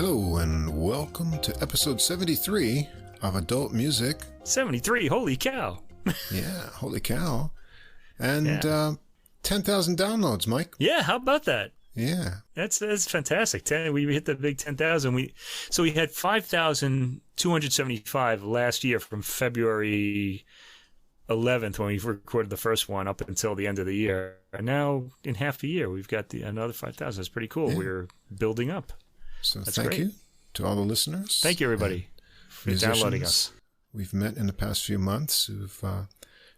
Hello and welcome to episode 73 of Adult Music. 73, holy cow. Yeah, holy cow. And 10,000 downloads, Mike. Yeah, how about that? Yeah. That's fantastic. We hit the big 10,000. So we had 5,275 last year from February 11th when we recorded the first one up until the end of the year. And now in half a year, we've got another 5,000. It's pretty cool. Yeah. We're building up. So thank you to all the listeners. Thank you, everybody, for downloading us. We've met in the past few months who've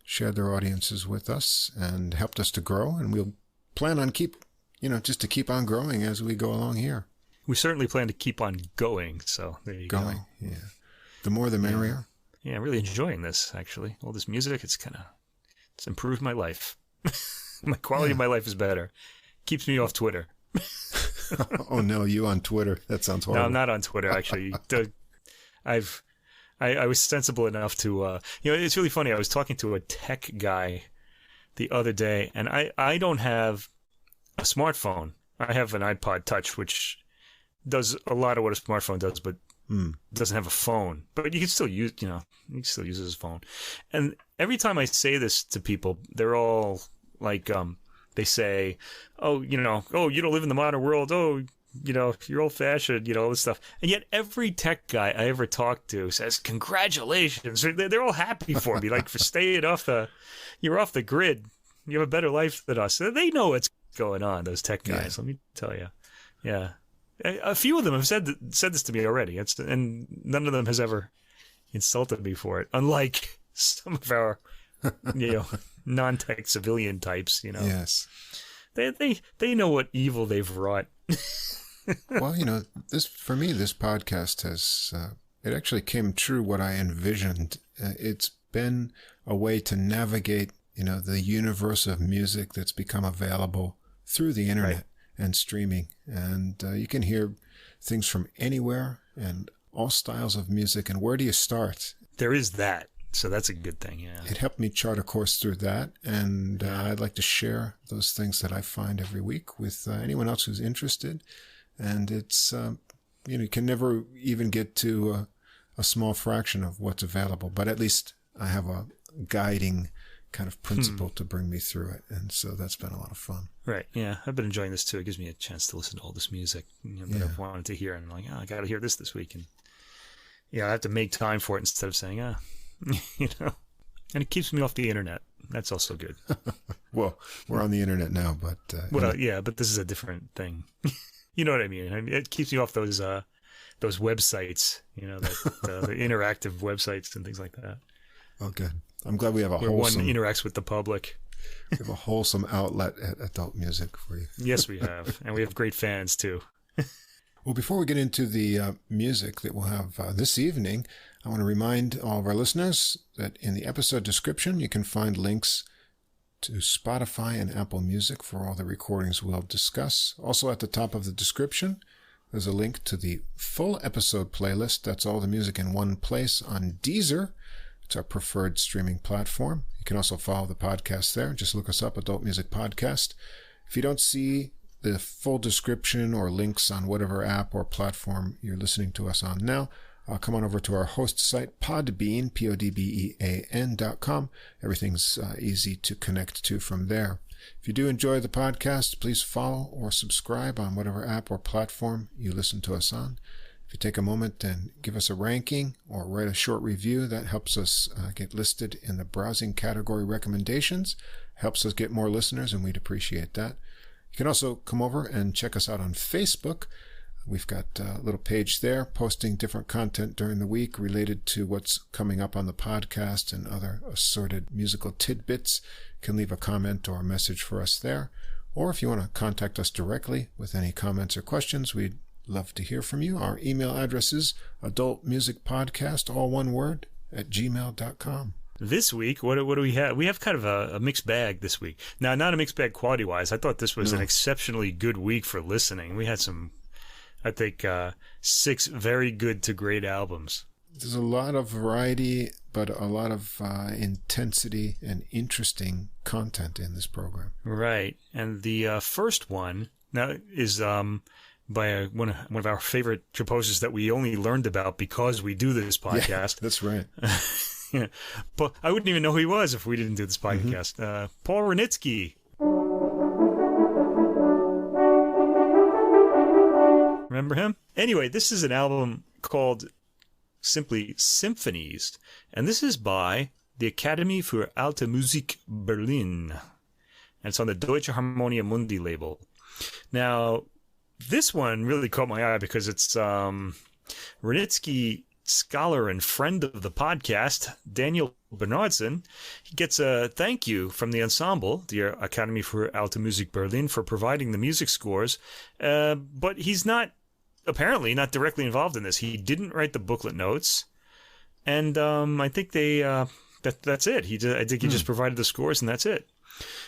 shared their audiences with us and helped us to grow. And we'll plan on keep on growing as we go along here. We certainly plan to keep on going. So there you go. Yeah. The more the merrier. Yeah, I'm really enjoying this, actually. All this music, it's improved my life. My quality of my life is better. Keeps me off Twitter. Oh no, you on Twitter? That sounds horrible. No, I'm not on Twitter, actually. I was sensible enough to, it's really funny. I was talking to a tech guy the other day, and I don't have a smartphone. I have an iPod Touch, which does a lot of what a smartphone does, but doesn't have a phone. But you can still use, you can still use it as a phone. And every time I say this to people, they're all like, they say, oh, you don't live in the modern world. Oh, you're old fashioned, all this stuff. And yet every tech guy I ever talk to says, congratulations. They're all happy for me, like for staying you're off the grid. You have a better life than us. They know what's going on, those tech guys. Let me tell you. Yeah. A few of them have said this to me already. And none of them has ever insulted me for it. Unlike some of our, non-tech civilian types, Yes. They know what evil they've wrought. Well, this podcast has, it actually came true what I envisioned. It's been a way to navigate, the universe of music that's become available through the internet and streaming. And you can hear things from anywhere and all styles of music. And where do you start? There is that. So that's a good thing, yeah. It helped me chart a course through that, and I'd like to share those things that I find every week with anyone else who's interested. And it's, you can never even get to a small fraction of what's available, but at least I have a guiding kind of principle to bring me through it, and so that's been a lot of fun. Right, yeah. I've been enjoying this too. It gives me a chance to listen to all this music that I've wanted to hear, and I'm like, I got to hear this week. And I have to make time for it instead of saying, and it keeps me off the internet. That's also good. Well, we're on the internet now, but but this is a different thing. You know what I mean? It keeps me off those websites, the interactive websites and things like that. Oh, good. I'm glad we have where one interacts with the public. We have a wholesome outlet at Adult Music for you. Yes, we have, and we have great fans too. Well, before we get into the music that we'll have this evening, I want to remind all of our listeners that in the episode description, you can find links to Spotify and Apple Music for all the recordings we'll discuss. Also at the top of the description, there's a link to the full episode playlist. That's all the music in one place on Deezer. It's our preferred streaming platform. You can also follow the podcast there. Just look us up, Adult Music Podcast. If you don't see the full description or links on whatever app or platform you're listening to us on now, come on over to our host site, Podbean, podbean.com. Everything's easy to connect to from there. If you do enjoy the podcast, please follow or subscribe on whatever app or platform you listen to us on. If you take a moment and give us a ranking or write a short review, that helps us get listed in the browsing category recommendations, helps us get more listeners, and we'd appreciate that. You can also come over and check us out on Facebook. We've got a little page there posting different content during the week related to what's coming up on the podcast and other assorted musical tidbits. You can leave a comment or a message for us there. Or if you want to contact us directly with any comments or questions, we'd love to hear from you. Our email address is adultmusicpodcast, all one word, @gmail.com. This week, what do we have? We have kind of a mixed bag this week. Now, not a mixed bag quality-wise. I thought this was an exceptionally good week for listening. We had some, I think, 6 very good to great albums. There's a lot of variety, but a lot of intensity and interesting content in this program. Right. And the first one now is by one of our favorite composers that we only learned about because we do this podcast. Yeah, that's right. Yeah. But I wouldn't even know who he was if we didn't do this podcast. Paul Wranitzky. Remember him? Anyway, this is an album called simply Symphonies, and this is by the Akademie für Alte Musik Berlin, and it's on the Deutsche Harmonia Mundi label. Now, this one really caught my eye because it's Wranitzky scholar and friend of the podcast, Daniel Bernhardson. He gets a thank you from the ensemble, the Akademie für Alte Musik Berlin, for providing the music scores, but he's apparently not directly involved in this. He didn't write the booklet notes, and I think that's it. I think he just provided the scores, and that's it.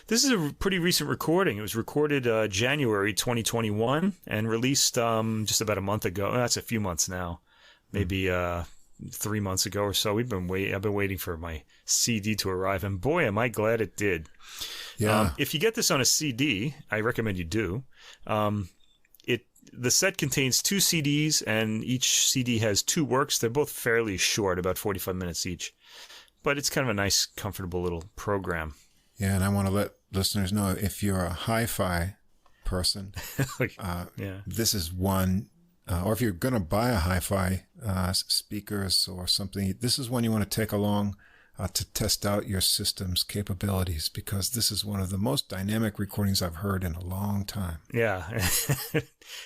This is a pretty recent recording. It was recorded January 2021 and released just about a month ago. That's a few months now, maybe 3 months ago or so. I've been waiting for my CD to arrive, and boy, am I glad it did. Yeah. If you get this on a CD, I recommend you do. The set contains 2 CDs, and each CD has 2 works. They're both fairly short, about 45 minutes each. But it's kind of a nice, comfortable little program. Yeah, and I want to let listeners know, if you're a hi-fi person, this is one, or if you're going to buy a hi-fi speakers or something, this is one you want to take along to test out your system's capabilities, because this is one of the most dynamic recordings I've heard in a long time. Yeah.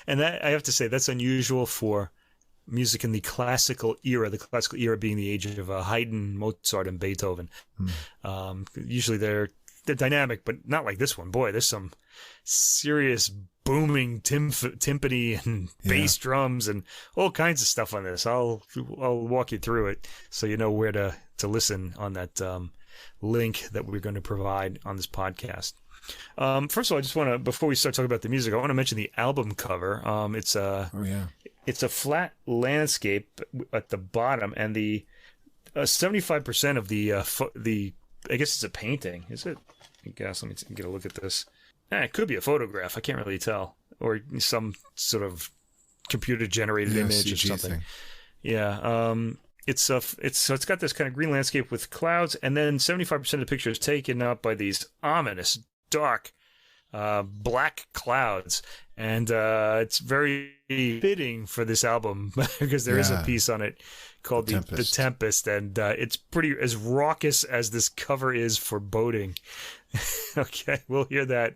And that, I have to say, that's unusual for music in the classical era being the age of Haydn, Mozart, and Beethoven. Usually they're dynamic, but not like this one. Boy, there's some serious booming timpani and bass drums and all kinds of stuff on this. I'll walk you through it so you know where to listen on that link that we're going to provide on this podcast. First of all, I just want to, before we start talking about the music, I want to mention the album cover. It's a flat landscape at the bottom, and the 75% of the I guess it's a painting. Is it? I guess. Let me get a look at this. It could be a photograph. I can't really tell, or some sort of computer generated image or something. Thing. Yeah. It's got this kind of green landscape with clouds, and then 75% of the picture is taken up by these ominous, dark, black clouds, and it's very fitting for this album because there is a piece on it called the Tempest, and it's pretty as raucous as this cover is foreboding. Okay, we'll hear that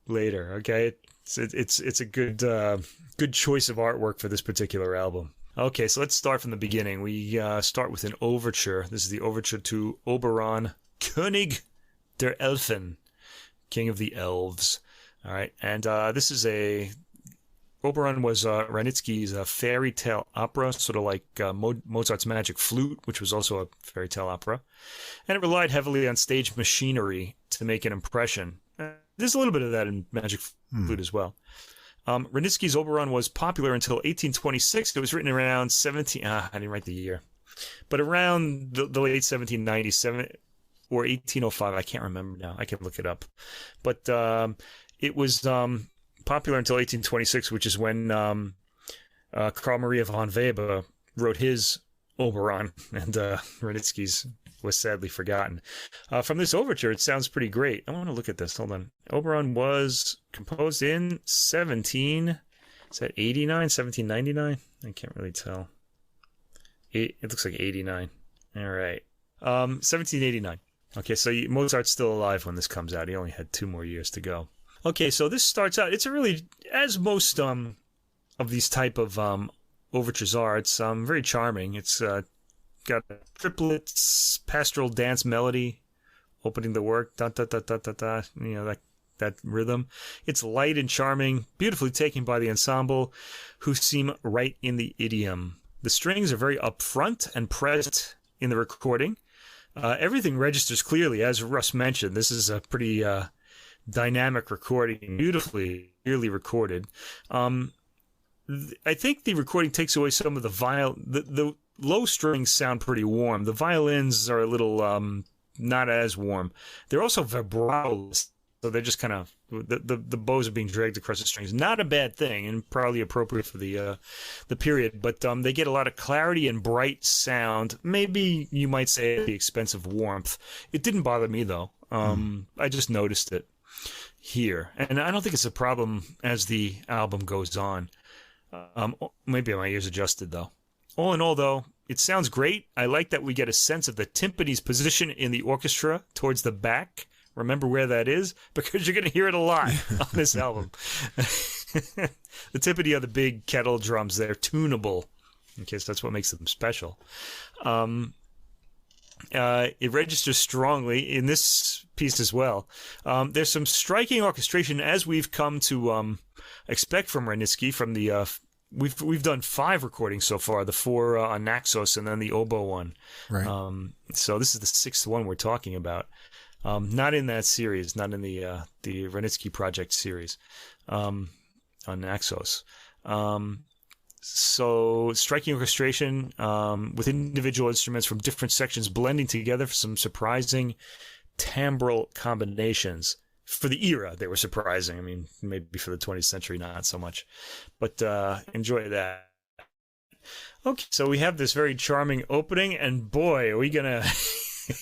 later. Okay, it's a good choice of artwork for this particular album. Okay, so let's start from the beginning. We start with an overture. This is the overture to Oberon, König der Elfen, King of the Elves. All right, and this is Oberon was Wranitzky's fairy tale opera, sort of like Mozart's Magic Flute, which was also a fairy tale opera. And it relied heavily on stage machinery to make an impression. There's a little bit of that in Magic Flute as well. Wranitzky's Oberon was popular until 1826. It was written around I didn't write the year, but around the late 1797 or 1805. I can't remember now. I can look it up. But it was popular until 1826, which is when Carl Maria von Weber wrote his Oberon, and Wranitzky's was sadly forgotten. From this overture, it sounds pretty great. I want to look at this. Hold on. Oberon was composed in 1799? I can't really tell. It looks like 89. All right. 1789. Okay, so Mozart's still alive when this comes out. He only had 2 more years to go. Okay, so this starts out, it's a really, as most of these type of overtures are, it's very charming. It's got a triplet pastoral dance melody opening the work, da da da da da da, that rhythm. It's light and charming, beautifully taken by the ensemble, who seem right in the idiom. The strings are very upfront and present in the recording. Everything registers clearly, as Russ mentioned. This is a pretty dynamic recording, beautifully, clearly recorded. I think the recording takes away some of the low strings sound pretty warm. The violins are a little not as warm. They're also vibrato. they're just kind of the bows are being dragged across the strings. Not a bad thing, and probably appropriate for the period. But they get a lot of clarity and bright sound. Maybe you might say at the expense of warmth. It didn't bother me though. I just noticed it here, and I don't think it's a problem as the album goes on. Maybe my ears adjusted though. All in all, though, it sounds great. I like that we get a sense of the timpani's position in the orchestra towards the back. Remember where that is? Because you're going to hear it a lot on this album. The timpani are the big kettle drums. They're tunable, in case that's what makes them special. It registers strongly in this piece as well. There's some striking orchestration, as we've come to expect from Wranitzky, from the... We've done 5 recordings so far, the 4 on Naxos and then the oboe one. Right. So this is the 6th one we're talking about. Not in that series, not in the Wranitzky project series on Naxos. So striking orchestration with individual instruments from different sections blending together for some surprising timbral combinations. For the era, they were surprising. I mean, maybe for the 20th century, not so much. But enjoy that. Okay, so we have this very charming opening, and boy, are we going to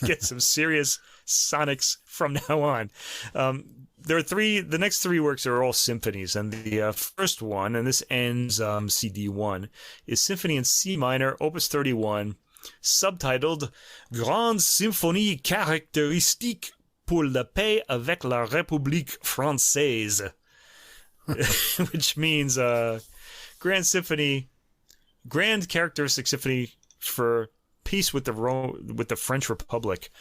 get some serious sonics from now on. There are 3, the next 3 works are all symphonies, and the first one, and this ends CD1, is Symphony in C minor, Opus 31, subtitled Grande Symphonie Caractéristique pour la paix avec la République Française, which means Grand Characteristic Symphony for peace with the French Republic.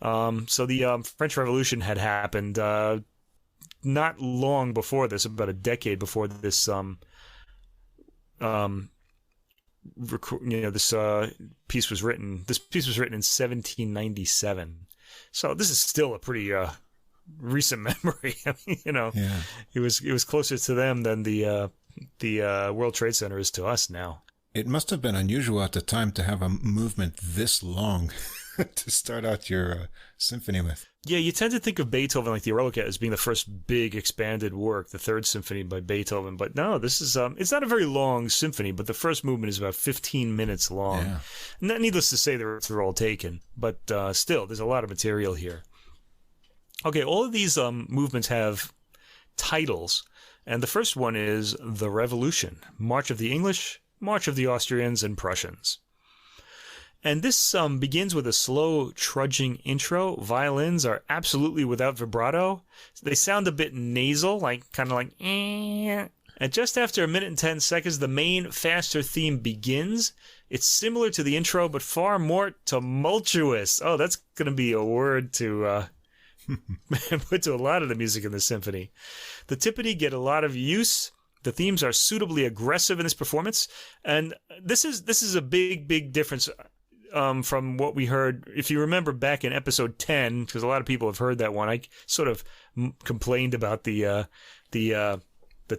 So the French Revolution had happened not long before this, about a decade before this. This piece was written. This piece was written in 1797. So this is still a pretty recent memory. I mean, Yeah. it was closer to them than the World Trade Center is to us now. It must have been unusual at the time to have a movement this long to start out your symphony with. Yeah, you tend to think of Beethoven, like the Eroica, as being the first big expanded work, the 3rd symphony by Beethoven. But no, this is it's not a very long symphony, but the first movement is about 15 minutes long. Yeah. Needless to say, they're all taken, but still, there's a lot of material here. Okay, all of these movements have titles, and the first one is The Revolution, March of the English, March of the Austrians and Prussians. And this begins with a slow, trudging intro. Violins are absolutely without vibrato. They sound a bit nasal, kind of like, eh. And just after 1 minute and 10 seconds, the main, faster theme begins. It's similar to the intro, but far more tumultuous. Oh, that's going to be a word to put to a lot of the music in the symphony. The timpani get a lot of use. The themes are suitably aggressive in this performance. And this is a big, big difference from what we heard. If you remember back in episode 10, because a lot of people have heard that one, I sort of complained about the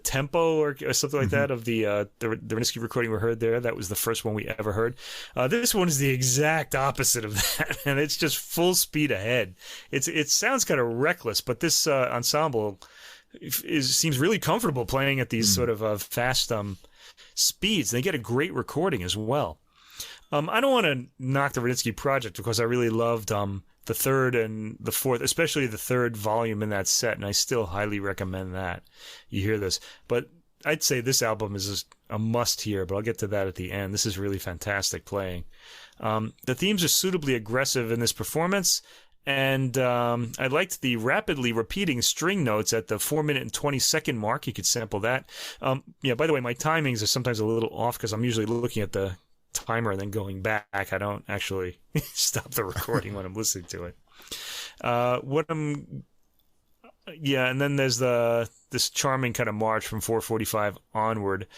tempo or something like that of the Wranitzky recording we heard there. That was the first one we ever heard. This one is the exact opposite of that, and it's just full speed ahead. It sounds kind of reckless, but this ensemble seems really comfortable playing at these sort of fast speeds. They get a great recording as well. I don't want to knock the Wranitzky project because I really loved the 3rd and the 4th, especially the 3rd volume in that set, and I still highly recommend that you hear this. But I'd say this album is a must-hear, but I'll get to that at the end. This is really fantastic playing. The themes are suitably aggressive in this performance, and I liked the rapidly repeating string notes at the 4-minute and 20-second mark. You could sample that. By the way, my timings are sometimes a little off because I'm usually looking at the timer and then going back. I don't actually stop the recording when I'm listening to it. And then there's this charming kind of march from 4:45 onward.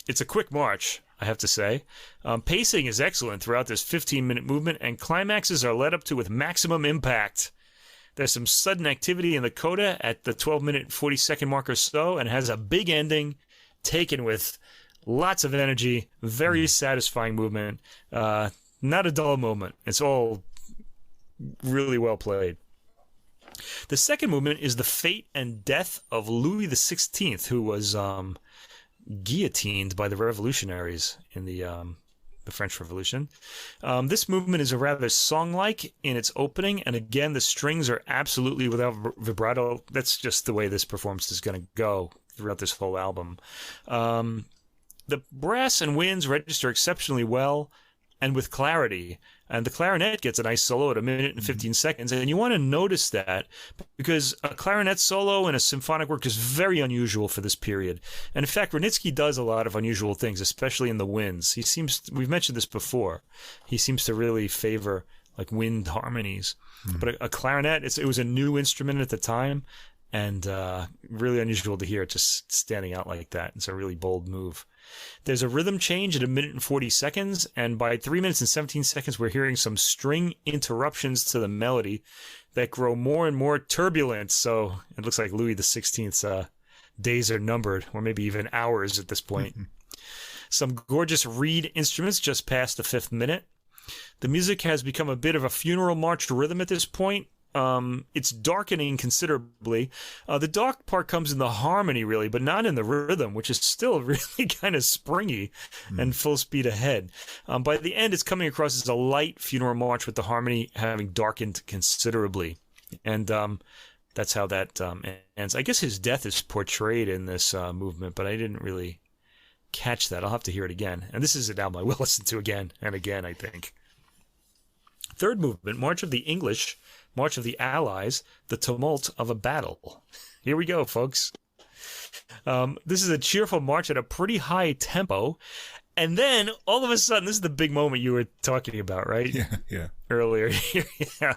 It's a quick march, I have to say. Pacing is excellent throughout this 15-minute movement, and climaxes are led up to with maximum impact. There's some sudden activity in the coda at the 12-minute 40-second mark or so, and has a big ending taken with lots of energy, very satisfying movement. Not a dull moment. It's all really well played. The second movement is the fate and death of Louis XVI, who was guillotined by the revolutionaries in the French Revolution. This movement is a rather song-like in its opening, and again, the strings are absolutely without vibrato. That's just the way this performance is going to go throughout this whole album. The brass and winds register exceptionally well and with clarity, and the clarinet gets a nice solo at 1 minute and 15 seconds, and you want to notice that because a clarinet solo in a symphonic work is very unusual for this period. And in fact, Wranitzky does a lot of unusual things, especially in the winds. We've mentioned this before, he seems to really favor like wind harmonies. But a clarinet, it was a new instrument at the time, and really unusual to hear it just standing out like that. It's a really bold move. There's a rhythm change at 1 minute and 40 seconds, and by 3 minutes and 17 seconds, we're hearing some string interruptions to the melody that grow more and more turbulent. So it looks like Louis XVI's days are numbered, or maybe even hours at this point. Some gorgeous reed instruments just past the 5th minute. The music has become a bit of a funeral march rhythm at this point. It's darkening considerably. The dark part comes in the harmony, really, but not in the rhythm, which is still really kind of springy and full speed ahead. By the end, it's coming across as a light funeral march with the harmony having darkened considerably. And that's how that ends. I guess his death is portrayed in this movement, but I didn't really catch that. I'll have to hear it again. And this is an album I will listen to again and again, I think. Third movement, March of the English, March of the Allies, the tumult of a battle. Here we go, folks. This is a cheerful march at a pretty high tempo. And then, all of a sudden, this is the big moment you were talking about, right? Yeah. Earlier. Yeah.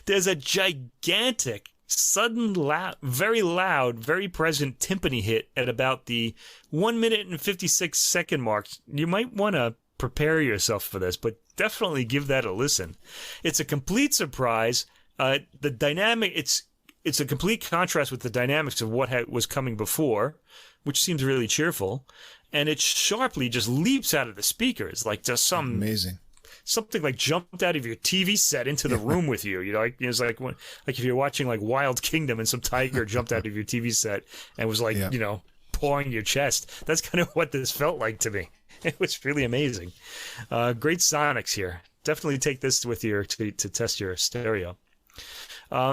There's a gigantic, sudden, very loud, very present timpani hit at about the 1 minute and 56 second mark. You might want to prepare yourself for this, but definitely give that a listen. It's a complete surprise. The dynamic, it's a complete contrast with the dynamics of what was coming before, which seems really cheerful, and it sharply just leaps out of the speakers like just amazing. Something like jumped out of your TV set into the room with you. You know, it's like if you're watching like Wild Kingdom and some tiger jumped out of your TV set and was like, pawing your chest. That's kind of what this felt like to me. It was really amazing. Great sonics here. Definitely take this with you to test your stereo.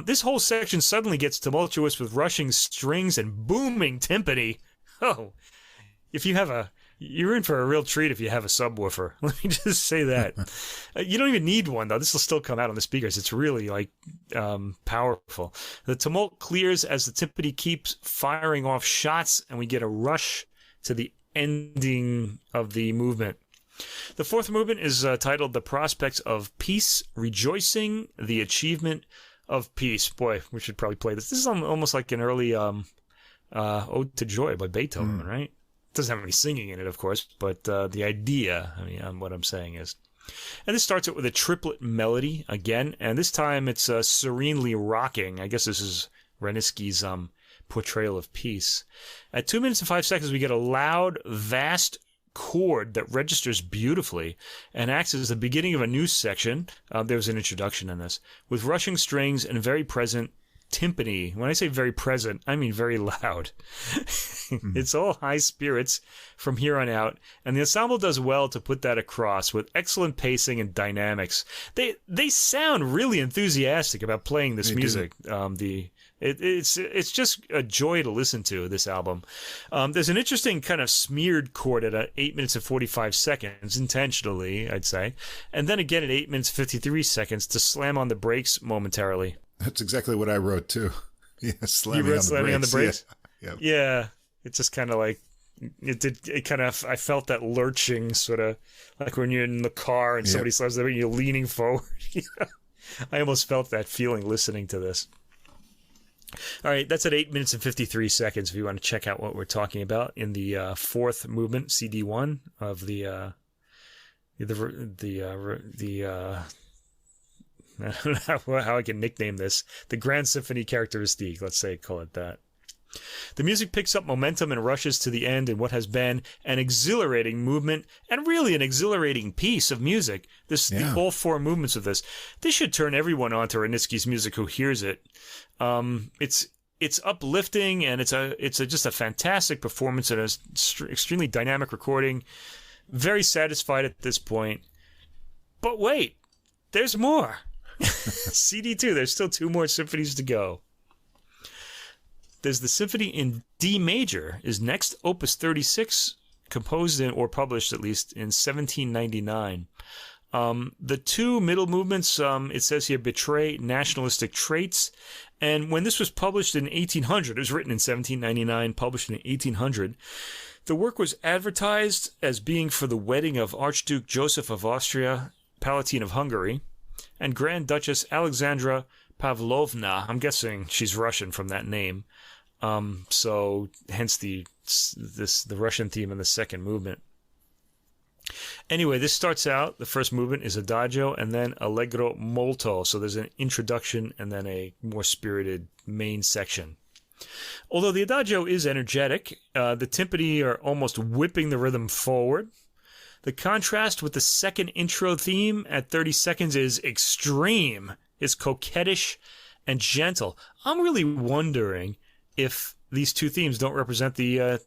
This whole section suddenly gets tumultuous with rushing strings and booming timpani. Oh, you're in for a real treat if you have a subwoofer. Let me just say that. You don't even need one, though. This will still come out on the speakers. It's really, powerful. The tumult clears as the timpani keeps firing off shots, and we get a rush to the ending of the movement. The fourth movement is titled The Prospects of Peace, Rejoicing the Achievement of Peace. Boy, we should probably play this. This is almost like an early Ode to Joy by Beethoven, right? It doesn't have any singing in it, of course, but the idea, what I'm saying is. And this starts it with a triplet melody again, and this time it's serenely rocking. I guess this is Wranitzky's portrayal of peace. At 2 minutes and 5 seconds, we get a loud, vast chord that registers beautifully and acts as the beginning of a new section. There's an introduction in this, with rushing strings and very present timpani. When I say very present, I mean very loud. It's all high spirits from here on out, and the ensemble does well to put that across with excellent pacing and dynamics. They sound really enthusiastic about playing this music. It's just a joy to listen to, this album. There's an interesting kind of smeared chord at 8 minutes and 45 seconds, intentionally, I'd say. And then again at 8 minutes 53 seconds to slam on the brakes momentarily. That's exactly what I wrote, too. Yeah, slamming on the brakes? Yeah. It's just kind of like, I felt that lurching sort of, like when you're in the car and somebody slams the brake and you're leaning forward. I almost felt that feeling listening to this. All right, that's at 8 minutes and 53 seconds if you want to check out what we're talking about in the fourth movement, CD1 of the I don't know how I can nickname this, the Grand Symphony Characteristique, let's say, call it that. The music picks up momentum and rushes to the end in what has been an exhilarating movement and really an exhilarating piece of music. All four movements of this. This should turn everyone on to Wranitzky's music who hears it. It's uplifting, and it's just a fantastic performance and an extremely dynamic recording. Very satisfied at this point. But wait, there's more. CD2, there's still 2 more symphonies to go. There's the Symphony in D major, is next, Opus 36, composed or published at least in 1799. The 2 middle movements, it says here, betray nationalistic traits. And when this was published in 1800, it was written in 1799, published in 1800, the work was advertised as being for the wedding of Archduke Joseph of Austria, Palatine of Hungary, and Grand Duchess Alexandra Pavlovna. I'm guessing she's Russian from that name. So hence the Russian theme in the second movement. Anyway, this starts out, the first movement is Adagio and then Allegro molto. So there's an introduction and then a more spirited main section. Although the Adagio is energetic, the timpani are almost whipping the rhythm forward. The contrast with the second intro theme at 30 seconds is extreme. It's coquettish and gentle. I'm really wondering if these 2 themes don't represent the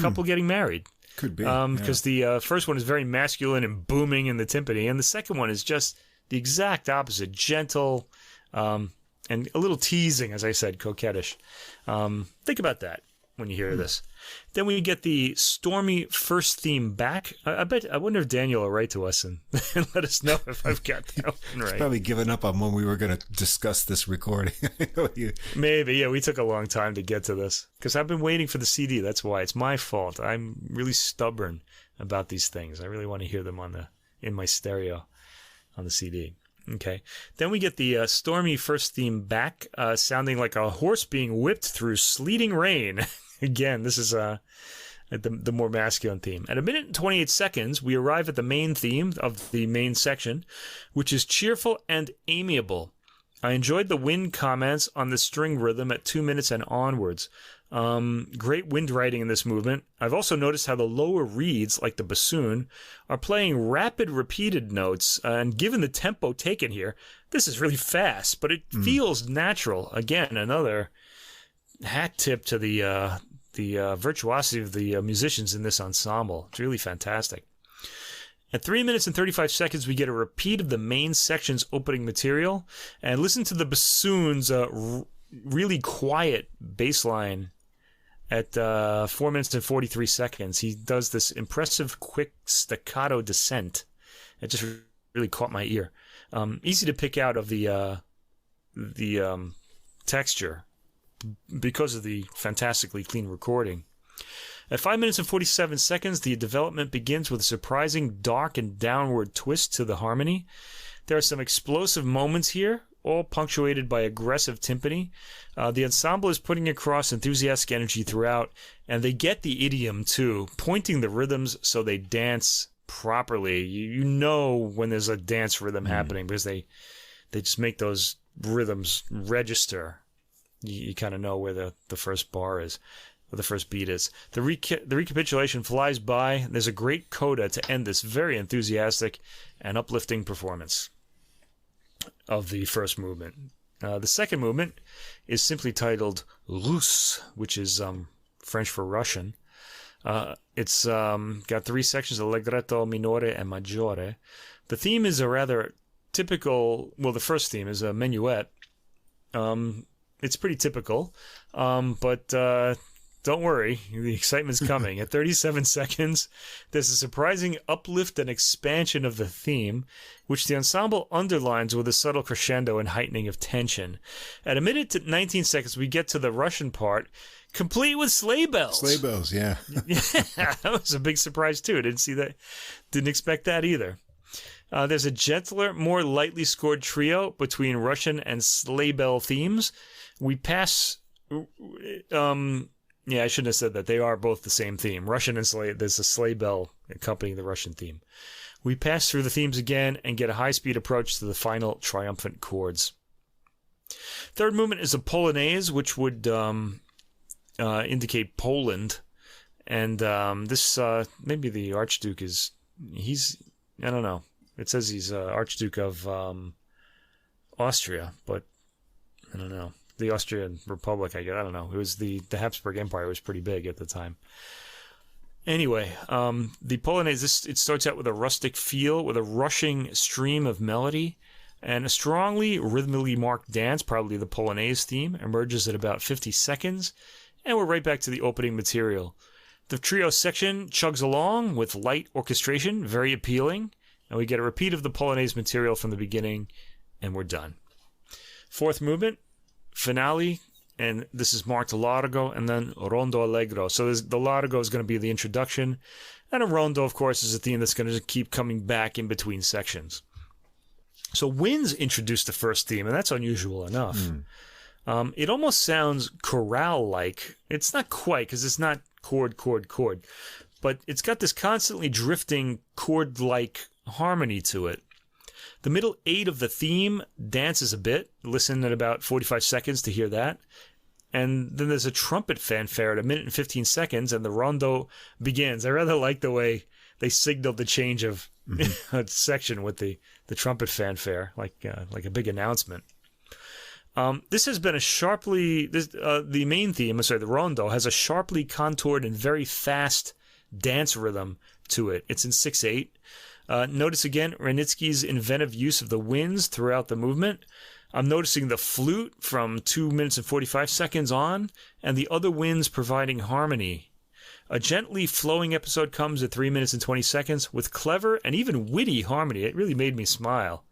couple getting married. Could be. Because the first one is very masculine and booming in the timpani, and the second one is just the exact opposite, gentle, and a little teasing, as I said, coquettish. Think about that when you hear this. Then we get the stormy first theme back. I wonder if Daniel will write to us and let us know if I've got that one right. He's probably given up on when we were going to discuss this recording. Maybe, yeah. We took a long time to get to this because I've been waiting for the CD. That's why. It's my fault. I'm really stubborn about these things. I really want to hear them in my stereo on the CD. Okay. Then we get the stormy first theme back, sounding like a horse being whipped through sleeting rain. Again, this is the more masculine theme. At 1 minute and 28 seconds, we arrive at the main theme of the main section, which is cheerful and amiable. I enjoyed the wind comments on the string rhythm at 2 minutes and onwards. Great wind writing in this movement. I've also noticed how the lower reeds, like the bassoon, are playing rapid repeated notes, and given the tempo taken here, this is really fast, but it feels natural. Again, another hat tip to the virtuosity of the musicians in this ensemble. It's really fantastic. At 3 minutes and 35 seconds, we get a repeat of the main section's opening material, and listen to the bassoon's really quiet bass line at 4 minutes and 43 seconds. He does this impressive, quick staccato descent. It just really caught my ear. Easy to pick out of the texture because of the fantastically clean recording. At 5 minutes and 47 seconds, the development begins with a surprising dark and downward twist to the harmony. There are some explosive moments here, all punctuated by aggressive timpani. The ensemble is putting across enthusiastic energy throughout, and they get the idiom too, pointing the rhythms so they dance properly. You know when there's a dance rhythm happening because they just make those rhythms register. You kind of know where the first bar is, or the first beat is. The recapitulation flies by. There's a great coda to end this very enthusiastic and uplifting performance of the first movement. The second movement is simply titled Russe, which is French for Russian. It's got 3 sections, Allegretto minore and maggiore. The theme is a rather typical, well, the first theme is a minuet. It's pretty typical, but don't worry, the excitement's coming. At 37 seconds, there's a surprising uplift and expansion of the theme, which the ensemble underlines with a subtle crescendo and heightening of tension. At 1 minute to 19 seconds, we get to the Russian part, complete with sleigh bells. Sleigh bells, yeah. Yeah, that was a big surprise, too. I didn't see that. Didn't expect that either. There's a gentler, more lightly scored trio between Russian and sleigh bell themes. We pass... yeah, I shouldn't have said that. They are both the same theme. Russian and sleigh... There's a sleigh bell accompanying the Russian theme. We pass through the themes again and get a high-speed approach to the final triumphant chords. Third movement is a Polonaise, which would indicate Poland. And this, maybe the Archduke I don't know. It says he's Archduke of Austria, but I don't know. The Austrian Republic, I guess. I don't know. It was the Habsburg Empire was pretty big at the time. Anyway, the Polonaise, it starts out with a rustic feel, with a rushing stream of melody, and a strongly rhythmically marked dance, probably the Polonaise theme, emerges at about 50 seconds, and we're right back to the opening material. The trio section chugs along with light orchestration, very appealing, and we get a repeat of the Polonaise material from the beginning, and we're done. Fourth movement, finale, and this is marked largo and then rondo allegro. So the largo is going to be the introduction, and a rondo, of course, is a theme that's going to keep coming back in between sections. So winds introduce the first theme, and that's unusual enough. It almost sounds chorale-like. It's not quite, because it's not chord, chord, chord, but it's got this constantly drifting chord-like harmony to it. The middle 8 of the theme dances a bit. Listen at about 45 seconds to hear that. And then there's a trumpet fanfare at 1 minute and 15 seconds, and the rondo begins. I rather like the way they signaled the change of section with the trumpet fanfare, like a big announcement. This has been the main theme, the rondo, has a sharply contoured and very fast dance rhythm to it. It's in 6/8. Notice again Wranitzky's inventive use of the winds throughout the movement. I'm noticing the flute from 2 minutes and 45 seconds on, and the other winds providing harmony. A gently flowing episode comes at 3 minutes and 20 seconds with clever and even witty harmony. It really made me smile.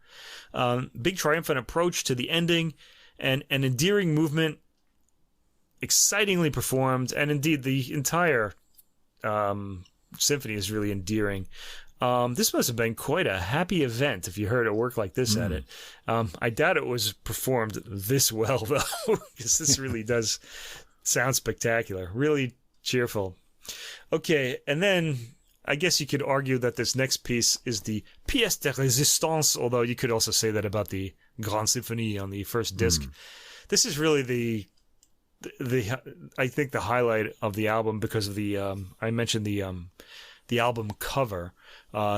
Big triumphant approach to the ending, and an endearing movement, excitingly performed, and indeed the entire symphony is really endearing. This must have been quite a happy event if you heard a work like this at it. I doubt it was performed this well, though, because this really does sound spectacular. Really cheerful. Okay, and then I guess you could argue that this next piece is the pièce de résistance, although you could also say that about the Grande Symphonie on the first disc. This is really the I think the highlight of the album because of the I mentioned the album cover.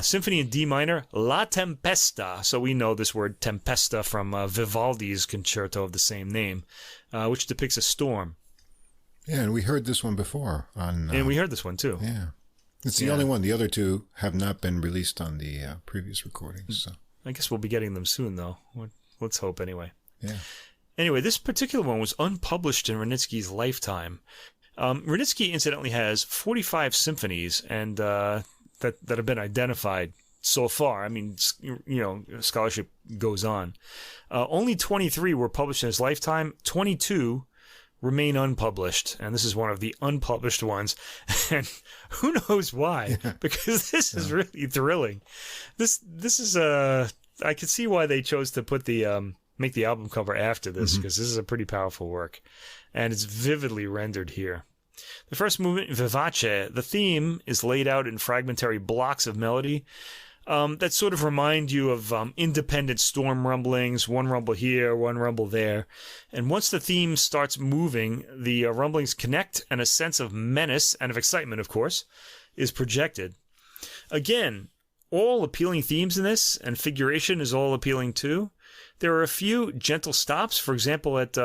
Symphony in D minor, La Tempesta. So we know this word tempesta from Vivaldi's concerto of the same name, which depicts a storm. Yeah, and we heard this one before. And we heard this one too. Yeah. It's the only one. The other two have not been released on the previous recordings. So I guess we'll be getting them soon, though. Let's hope, anyway. Yeah. Anyway, this particular one was unpublished in Wranitzky's lifetime. Wranitzky, incidentally, has 45 symphonies and that have been identified so far. I mean, scholarship goes on. Only 23 were published in his lifetime. 22 remain unpublished, and this is one of the unpublished ones. And who knows why? Because this is really thrilling. This is I could see why they chose to put the make the album cover after this, because this is a pretty powerful work, and it's vividly rendered here. The first movement, Vivace, the theme is laid out in fragmentary blocks of melody that sort of remind you of independent storm rumblings, one rumble here, one rumble there. And once the theme starts moving, the rumblings connect, and a sense of menace and of excitement, of course, is projected. Again, all appealing themes in this, and figuration is all appealing too. There are a few gentle stops, for example, at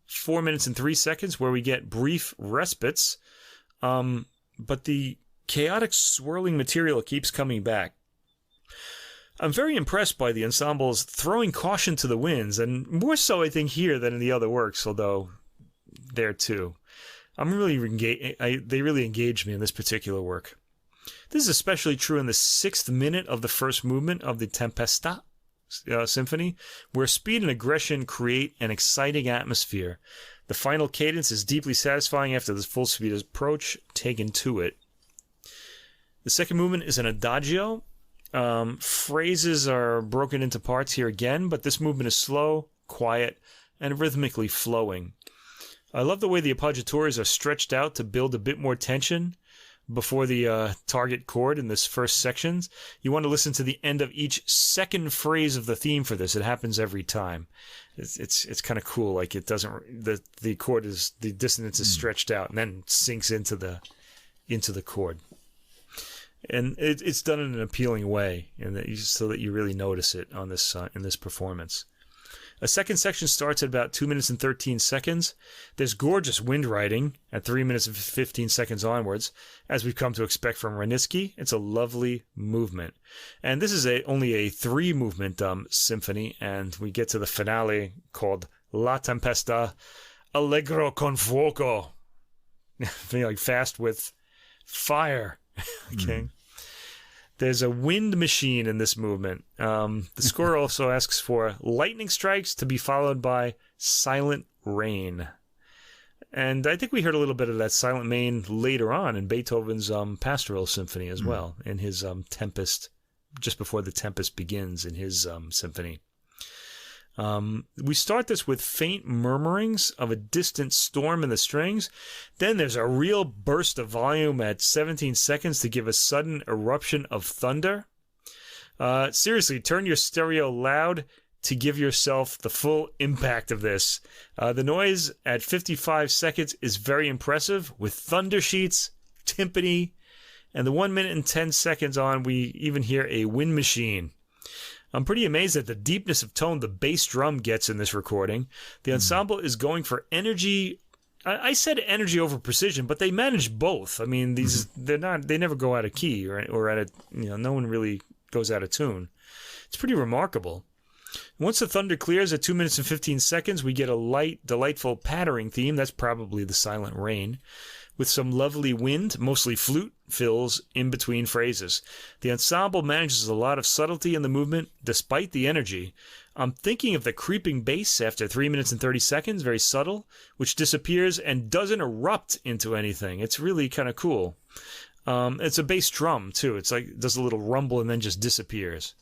4 minutes and 3 seconds, where we get brief respites, but the chaotic swirling material keeps coming back. I'm very impressed by the ensemble's throwing caution to the winds, and more so, I think, here than in the other works, although there too. They really engaged me in this particular work. This is especially true in the 6th minute of the first movement of the Tempesta symphony, where speed and aggression create an exciting atmosphere. The final cadence is deeply satisfying after the full speed approach taken to it. The second movement is an adagio. Phrases are broken into parts here again, but this movement is slow, quiet, and rhythmically flowing. I love the way the appoggiatures are stretched out to build a bit more tension, before the target chord in this first section. You want to listen to the end of each second phrase of the theme for this. It happens every time. It's kind of cool. Like it doesn't, the chord is, the dissonance is stretched out and then sinks into the chord. And it's done in an appealing way, so that you really notice it on this in this performance. A second section starts at about 2 minutes and 13 seconds. There's gorgeous wind writing at 3 minutes and 15 seconds onwards, as we've come to expect from Wranitzky. It's a lovely movement. And this is only a 3-movement symphony, and we get to the finale called La Tempesta Allegro con Fuoco. Like fast with fire. Okay. There's a wind machine in this movement. The score also asks for lightning strikes to be followed by silent rain. And I think we heard a little bit of that silent rain later on in Beethoven's Pastoral Symphony as well, in his Tempest, just before the Tempest begins in his symphony. We start this with faint murmurings of a distant storm in the strings. Then there's a real burst of volume at 17 seconds to give a sudden eruption of thunder. Seriously, turn your stereo loud to give yourself the full impact of this. The noise at 55 seconds is very impressive, with thunder sheets, timpani, and the 1 minute and 10 seconds on, we even hear a wind machine. I'm pretty amazed at the deepness of tone the bass drum gets in this recording. The ensemble is going for energy. I said energy over precision, but they manage both. I mean, they never go out of key or out of, no one really goes out of tune. It's pretty remarkable. Once the thunder clears at 2 minutes and 15 seconds, we get a light, delightful pattering theme. That's probably the silent rain, with some lovely wind, mostly flute, fills in between phrases. The ensemble manages a lot of subtlety in the movement, despite the energy. I'm thinking of the creeping bass after 3 minutes and 30 seconds, very subtle, which disappears and doesn't erupt into anything. It's really kind of cool. It's a bass drum, too. It's like it does a little rumble and then just disappears.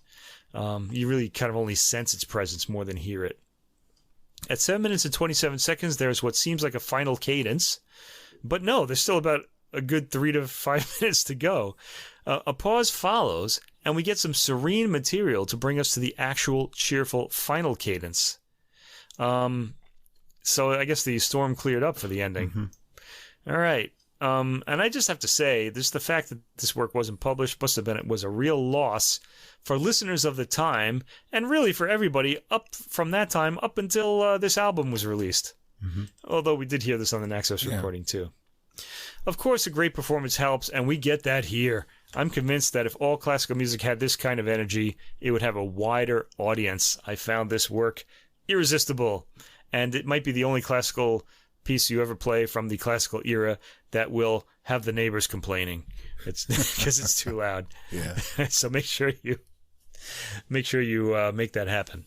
You really kind of only sense its presence more than hear it. At 7 minutes and 27 seconds, there's what seems like a final cadence. But no, there's still about a good 3 to 5 minutes to go. A pause follows, and we get some serene material to bring us to the actual cheerful final cadence. So I guess the storm cleared up for the ending. All right. And I just have to say, the fact that this work wasn't published was a real loss for listeners of the time, and really for everybody up from that time up until this album was released. Although we did hear this on the Naxos recording too. Of course, a great performance helps, and we get that here. I'm convinced that if all classical music had this kind of energy, it would have a wider audience. I found this work irresistible, and it might be the only classical piece you ever play from the classical era that will have the neighbors complaining. It's because it's too loud. Yeah. So make sure you make that happen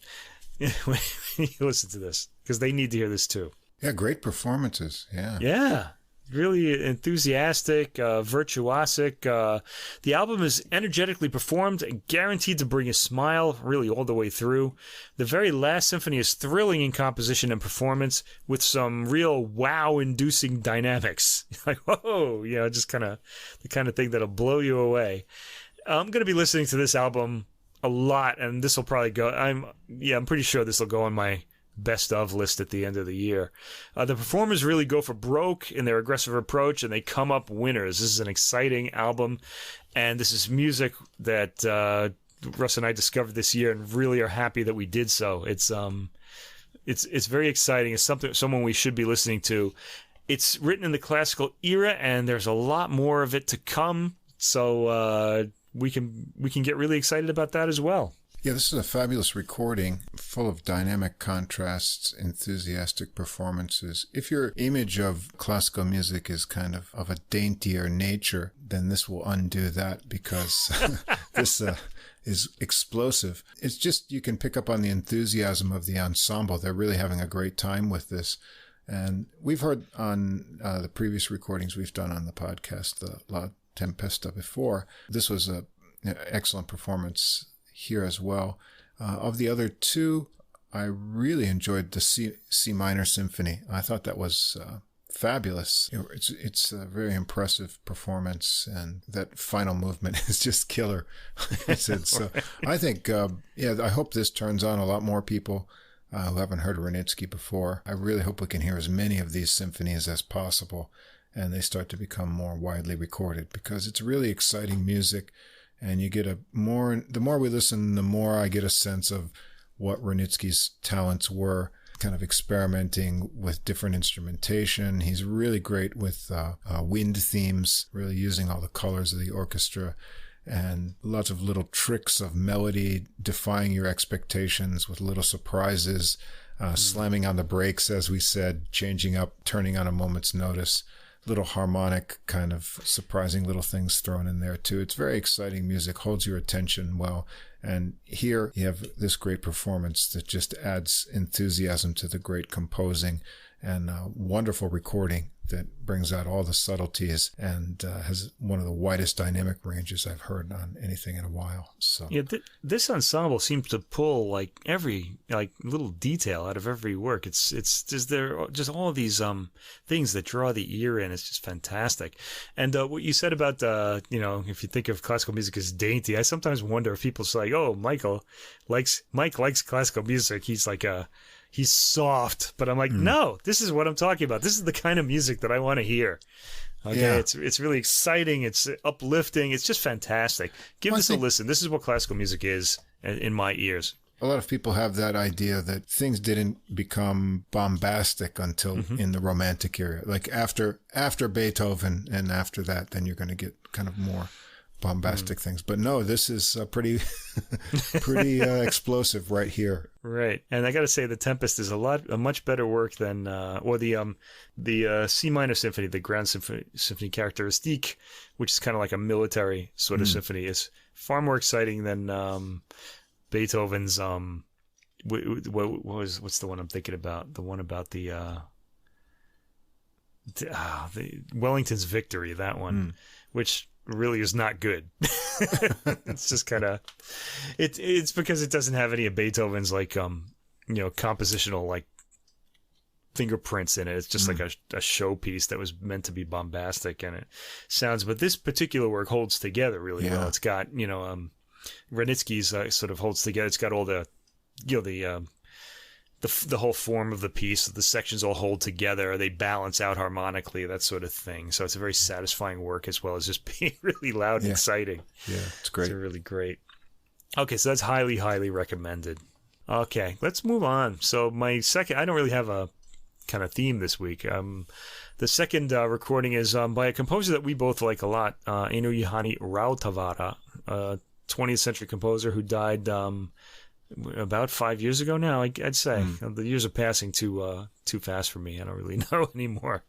when you listen to this, because they need to hear this too. Yeah, great performances. Yeah. Really enthusiastic, virtuosic. The album is energetically performed and guaranteed to bring a smile really all the way through. The very last symphony is thrilling in composition and performance, with some real wow-inducing dynamics. Like, whoa, just kind of the kind of thing that'll blow you away. I'm going to be listening to this album a lot, and this will probably go. I'm pretty sure this will go on my best of list at the end of the year. The performers really go for broke in their aggressive approach, and they come up winners. This is an exciting album, and this is music that Russ and I discovered this year, and really are happy that we did so. It's very exciting. It's someone we should be listening to. It's written in the classical era, and there's a lot more of it to come. So we can get really excited about that as well. Yeah, this is a fabulous recording, full of dynamic contrasts, enthusiastic performances. If your image of classical music is kind of a daintier nature, then this will undo that, because this is explosive. It's just, you can pick up on the enthusiasm of the ensemble. They're really having a great time with this. And we've heard on the previous recordings we've done on the podcast, the La Tempesta before, this was an excellent performance here as well. Of the other two, I really enjoyed the C minor symphony. I thought that was fabulous. It's a very impressive performance, and that final movement is just killer. I said so. I think, I hope this turns on a lot more people who haven't heard of Wranitzky before. I really hope we can hear as many of these symphonies as possible, and they start to become more widely recorded, because it's really exciting music, and you get the more we listen, the more I get a sense of what Wranitzky's talents were, kind of experimenting with different instrumentation. He's really great with wind themes, really using all the colors of the orchestra, and lots of little tricks of melody, defying your expectations with little surprises, slamming on the brakes, as we said, changing up, turning on a moment's notice, little harmonic kind of surprising little things thrown in there too. It's very exciting music, holds your attention well. And here you have this great performance that just adds enthusiasm to the great composing, and wonderful recording that brings out all the subtleties, and has one of the widest dynamic ranges I've heard on anything in a while. So yeah, this ensemble seems to pull every little detail out of every work. It's there just all of these things that draw the ear in. It's just fantastic. And what you said about if you think of classical music as dainty, I sometimes wonder if people say, "Oh, Mike likes classical music. He's soft," but I'm like, no, this is what I'm talking about. This is the kind of music that I want to hear. Okay, yeah. It's really exciting. It's uplifting. It's just fantastic. Give this a listen. This is what classical music is in my ears. A lot of people have that idea that things didn't become bombastic until in the Romantic era. Like after Beethoven, and after that, then you're going to get kind of more bombastic things. But no, this is pretty explosive right here. Right. And I got to say, The Tempest is a much better work than the C minor symphony, the Grand Symphony Charakteristique, which is kind of like a military sort of symphony, is far more exciting than Beethoven's what's the one I'm thinking about? The one about the Wellington's Victory, that one, which really is not good. It's just kind of it's because it doesn't have any of Beethoven's compositional fingerprints in it. It's just like a showpiece that was meant to be bombastic, and it sounds. But this particular work holds together really well. It's got Wranitzky's sort of holds together. It's got all the the whole form of the piece, the sections all hold together, they balance out harmonically, that sort of thing. So it's a very satisfying work, as well as just being really loud and exciting. Yeah, it's great. It's really great. Okay, so that's highly, highly recommended. Okay, let's move on. So my second, I don't really have a kind of theme this week. The second recording is by a composer that we both like a lot, Einojuhani Rautavaara, a 20th century composer who died about 5 years ago now, I'd say. The years are passing too fast for me. I don't really know anymore.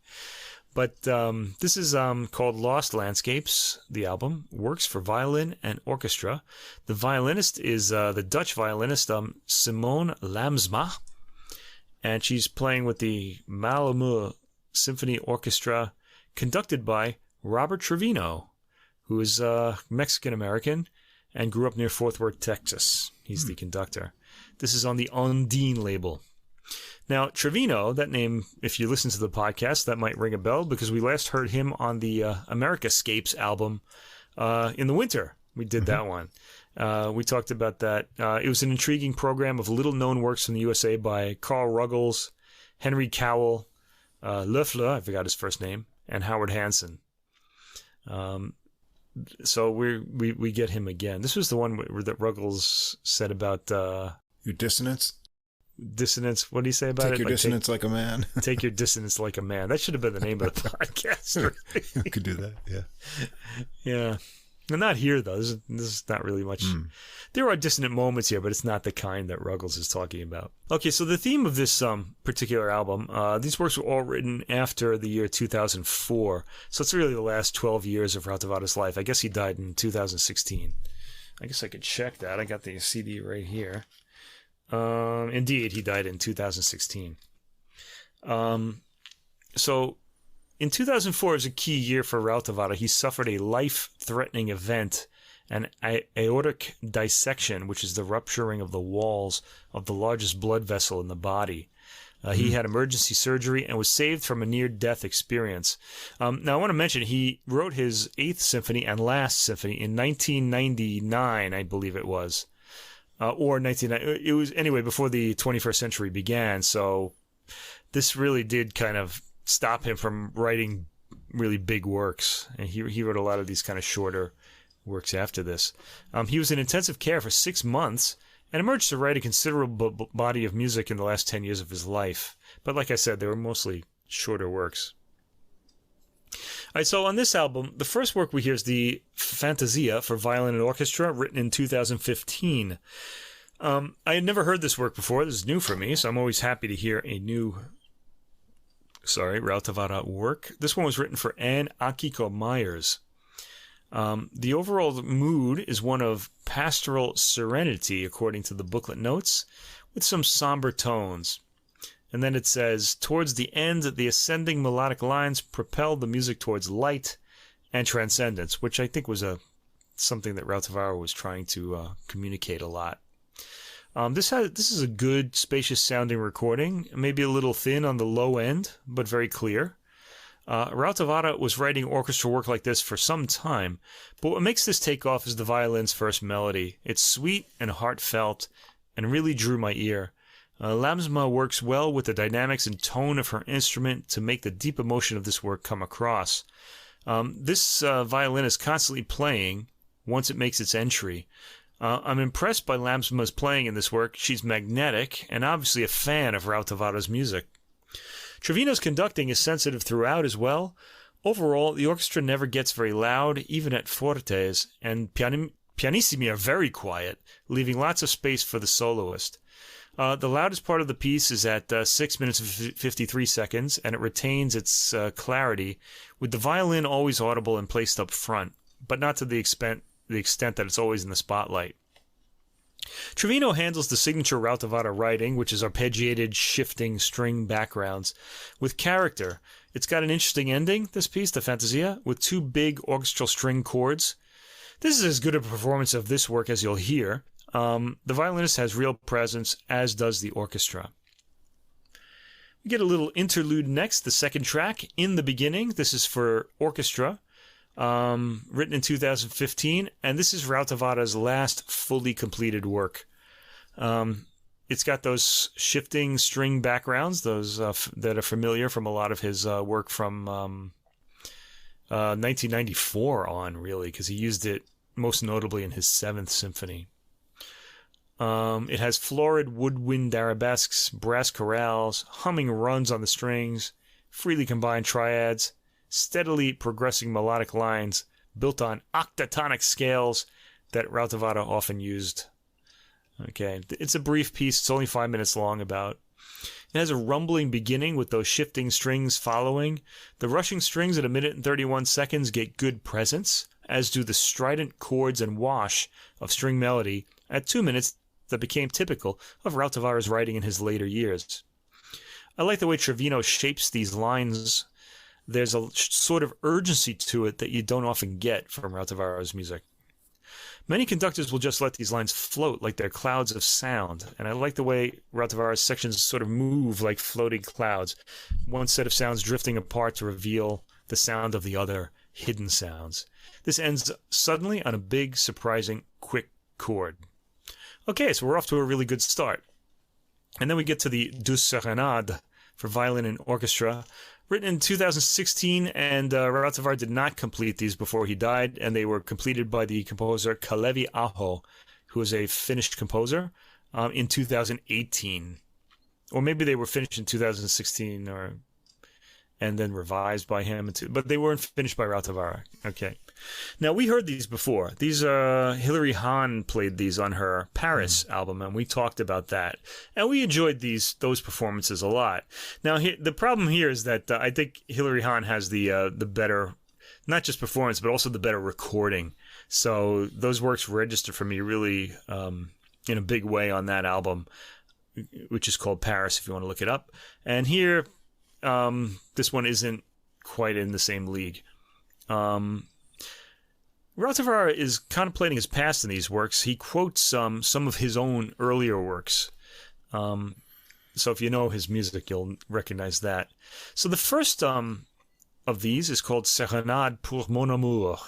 But this is called Lost Landscapes, the album. Works for violin and orchestra. The violinist is the Dutch violinist Simone Lamsma. And she's playing with the Malmö Symphony Orchestra, conducted by Robert Trevino, who is Mexican-American and grew up near Fort Worth, Texas. He's the conductor. This is on the Ondine label. Now, Trevino, that name, if you listen to the podcast, that might ring a bell, because we last heard him on the Americascapes album in the winter. We did that one. We talked about that. It was an intriguing program of little-known works from the USA by Carl Ruggles, Henry Cowell, Loeffler, I forgot his first name, and Howard Hansen. So we get him again. This was the one that Ruggles said about your dissonance. Dissonance. What do you say about it? Take your dissonance like a man. Take your dissonance like a man. That should have been the name of the podcast. Right? You could do that. Yeah. Yeah. Not here though. This is not really much. There are dissonant moments here, but it's not the kind that Ruggles is talking about. Okay, so the theme of this particular album, these works were all written after the year 2004. So it's really the last 12 years of Rautavaara's life. I guess he died in 2016. I guess I could check that. I got the CD right here. Indeed, he died in 2016. So in 2004 is a key year for Rautavaara. He suffered a life-threatening event, an aortic dissection, which is the rupturing of the walls of the largest blood vessel in the body. He had emergency surgery and was saved from a near-death experience. Now, I want to mention he wrote his 8th Symphony and last Symphony in 1999, I believe it was. Or 1990. It was, anyway, before the 21st century began. So this really did kind of stop him from writing really big works. And he wrote a lot of these kind of shorter works after this. He was in intensive care for 6 months and emerged to write a considerable body of music in the last 10 years of his life. But like I said, they were mostly shorter works. All right, so on this album, the first work we hear is the Fantasia for violin and orchestra, written in 2015. I had never heard this work before. This is new for me, so I'm always happy to hear a new, Rautavaara work. This one was written for Anne Akiko Myers. The overall mood is one of pastoral serenity, according to the booklet notes, with some somber tones. And then it says, towards the end, the ascending melodic lines propelled the music towards light and transcendence, which I think was something that Rautavaara was trying to communicate a lot. This is a good, spacious-sounding recording, maybe a little thin on the low end, but very clear. Rautavaara was writing orchestra work like this for some time, but what makes this take off is the violin's first melody. It's sweet and heartfelt and really drew my ear. Lamsma works well with the dynamics and tone of her instrument to make the deep emotion of this work come across. This violin is constantly playing once it makes its entry. I'm impressed by Lamsma's playing in this work. She's magnetic and obviously a fan of Rautavaara's music. Trevino's conducting is sensitive throughout as well. Overall, the orchestra never gets very loud, even at fortes, and pianissimi are very quiet, leaving lots of space for the soloist. The loudest part of the piece is at 6 minutes and 53 seconds, and it retains its clarity, with the violin always audible and placed up front, but not to the extent that it's always in the spotlight. Trevino handles the signature Rautavaara writing, which is arpeggiated, shifting string backgrounds, with character. It's got an interesting ending, this piece, the Fantasia, with 2 big orchestral string chords. This is as good a performance of this work as you'll hear. The violinist has real presence, as does the orchestra. We get a little interlude next, the second track, In the Beginning. This is for orchestra, written in 2015, and this is Rautavaara's last fully completed work. It's got those shifting string backgrounds, those that are familiar from a lot of his work from 1994 on, really, because he used it most notably in his 7th Symphony. It has florid woodwind arabesques, brass chorales, humming runs on the strings, freely combined triads, steadily progressing melodic lines built on octatonic scales that Rautavaara often used. Okay, it's a brief piece. It's only 5 minutes long about. It has a rumbling beginning with those shifting strings following. The rushing strings at 1 minute and 31 seconds get good presence, as do the strident chords and wash of string melody at 2 minutes that became typical of Rautavaara's writing in his later years. I like the way Trevino shapes these lines. There's a sort of urgency to it that you don't often get from Rautavaara's music. Many conductors will just let these lines float like they're clouds of sound, and I like the way Rautavaara's sections sort of move like floating clouds, one set of sounds drifting apart to reveal the sound of the other, hidden sounds. This ends suddenly on a big, surprising, quick chord. Okay, so we're off to a really good start. And then we get to the Douce Serenade for violin and orchestra, written in 2016, and Rautavaara did not complete these before he died, and they were completed by the composer Kalevi Aho, who is a Finnish composer, in 2018. Or maybe they were finished in 2016, and then revised by him, but they weren't finished by Rautavaara. Okay. Now, we heard these before. These Hilary Hahn played these on her Paris album, and we talked about that. And we enjoyed those performances a lot. Now, the problem here is that I think Hilary Hahn has the better, not just performance, but also the better recording. So those works registered for me really in a big way on that album, which is called Paris, if you want to look it up. And here, this one isn't quite in the same league. Rautavaara is contemplating his past in these works. He quotes some of his own earlier works. So if you know his music, you'll recognize that. So the first of these is called Serenade pour mon amour,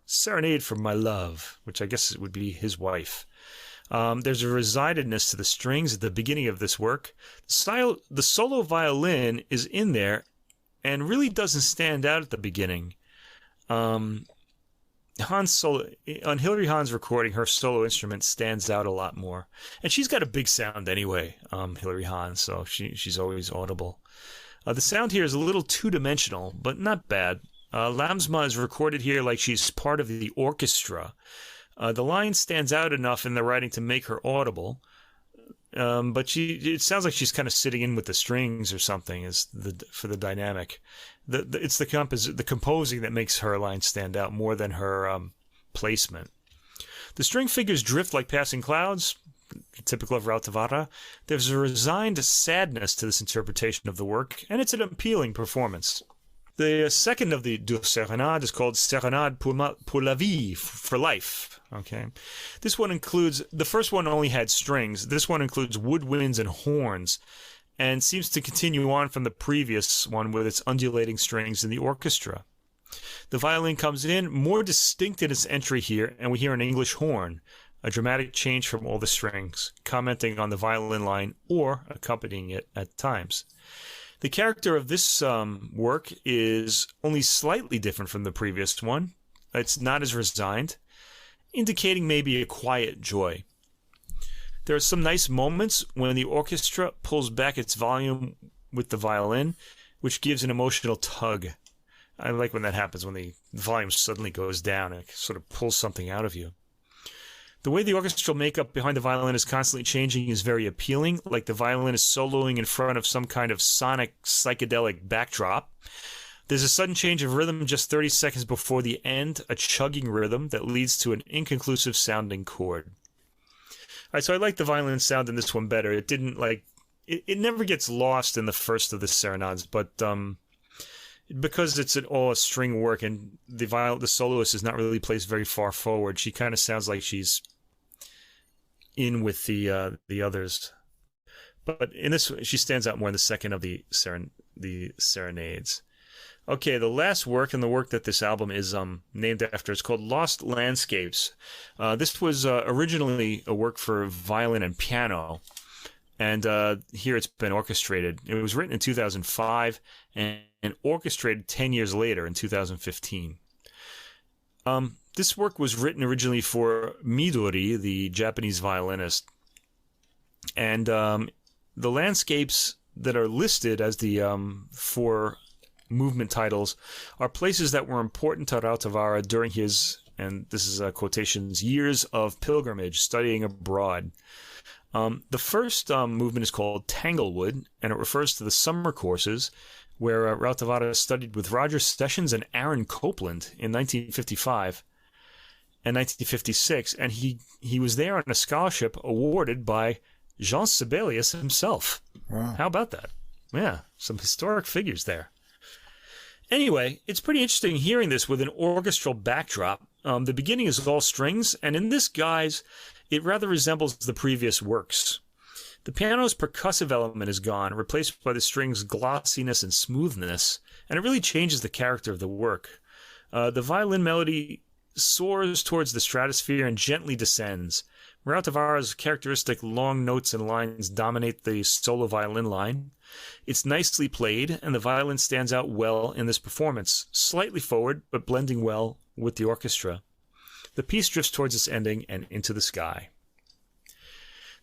Serenade for my love, which I guess it would be his wife. There's a residedness to the strings at the beginning of this work. The solo violin is in there and really doesn't stand out at the beginning. Hahn's solo, on Hilary Hahn's recording, her solo instrument stands out a lot more. And she's got a big sound anyway, Hilary Hahn, so she's always audible. The sound here is a little two-dimensional, but not bad. Lamsma is recorded here like she's part of the orchestra. The line stands out enough in the writing to make her audible, but it sounds like she's kind of sitting in with the strings or something for the dynamic. It's the composing that makes her line stand out more than her placement. The string figures drift like passing clouds, typical of Rautavaara. There's a resigned sadness to this interpretation of the work, and it's an appealing performance. The second of the Deux Serenades is called Serenade pour la vie, for life. Okay, this one includes, the first one only had strings. This one includes woodwinds and horns, and seems to continue on from the previous one with its undulating strings in the orchestra. The violin comes in more distinct in its entry here, and we hear an English horn, a dramatic change from all the strings, commenting on the violin line or accompanying it at times. The character of this work is only slightly different from the previous one. It's not as resigned, indicating maybe a quiet joy. There are some nice moments when the orchestra pulls back its volume with the violin, which gives an emotional tug. I like when that happens, when the volume suddenly goes down and it sort of pulls something out of you. The way the orchestral makeup behind the violin is constantly changing is very appealing, like the violin is soloing in front of some kind of sonic psychedelic backdrop. There's a sudden change of rhythm just 30 seconds before the end, a chugging rhythm that leads to an inconclusive sounding chord. All right, so I like the violin sound in this one better. It didn't it never gets lost in the first of the serenades, but because it's all a string work and the soloist is not really placed very far forward, she kind of sounds like she's in with the others. But in this, she stands out more in the second of the serenades. Okay, the last work, and the work that this album is named after, is called Lost Landscapes. This was originally a work for violin and piano, and here it's been orchestrated. It was written in 2005 and orchestrated 10 years later in 2015. This work was written originally for Midori, the Japanese violinist, and the landscapes that are listed as the four movement titles are places that were important to Rautavaara during his, and this is quotations, years of pilgrimage, studying abroad. The first movement is called Tanglewood, and it refers to the summer courses where Rautavaara studied with Roger Sessions and Aaron Copland in 1955 and 1956, and he was there on a scholarship awarded by Jean Sibelius himself. Wow. How about that? Yeah, some historic figures there. Anyway, it's pretty interesting hearing this with an orchestral backdrop. The beginning is all strings, and in this guise, it rather resembles the previous works. The piano's percussive element is gone, replaced by the strings' glossiness and smoothness, and it really changes the character of the work. The violin melody soars towards the stratosphere and gently descends. Rautavaara's characteristic long notes and lines dominate the solo violin line. It's nicely played, and the violin stands out well in this performance, slightly forward, but blending well with the orchestra. The piece drifts towards its ending and into the sky.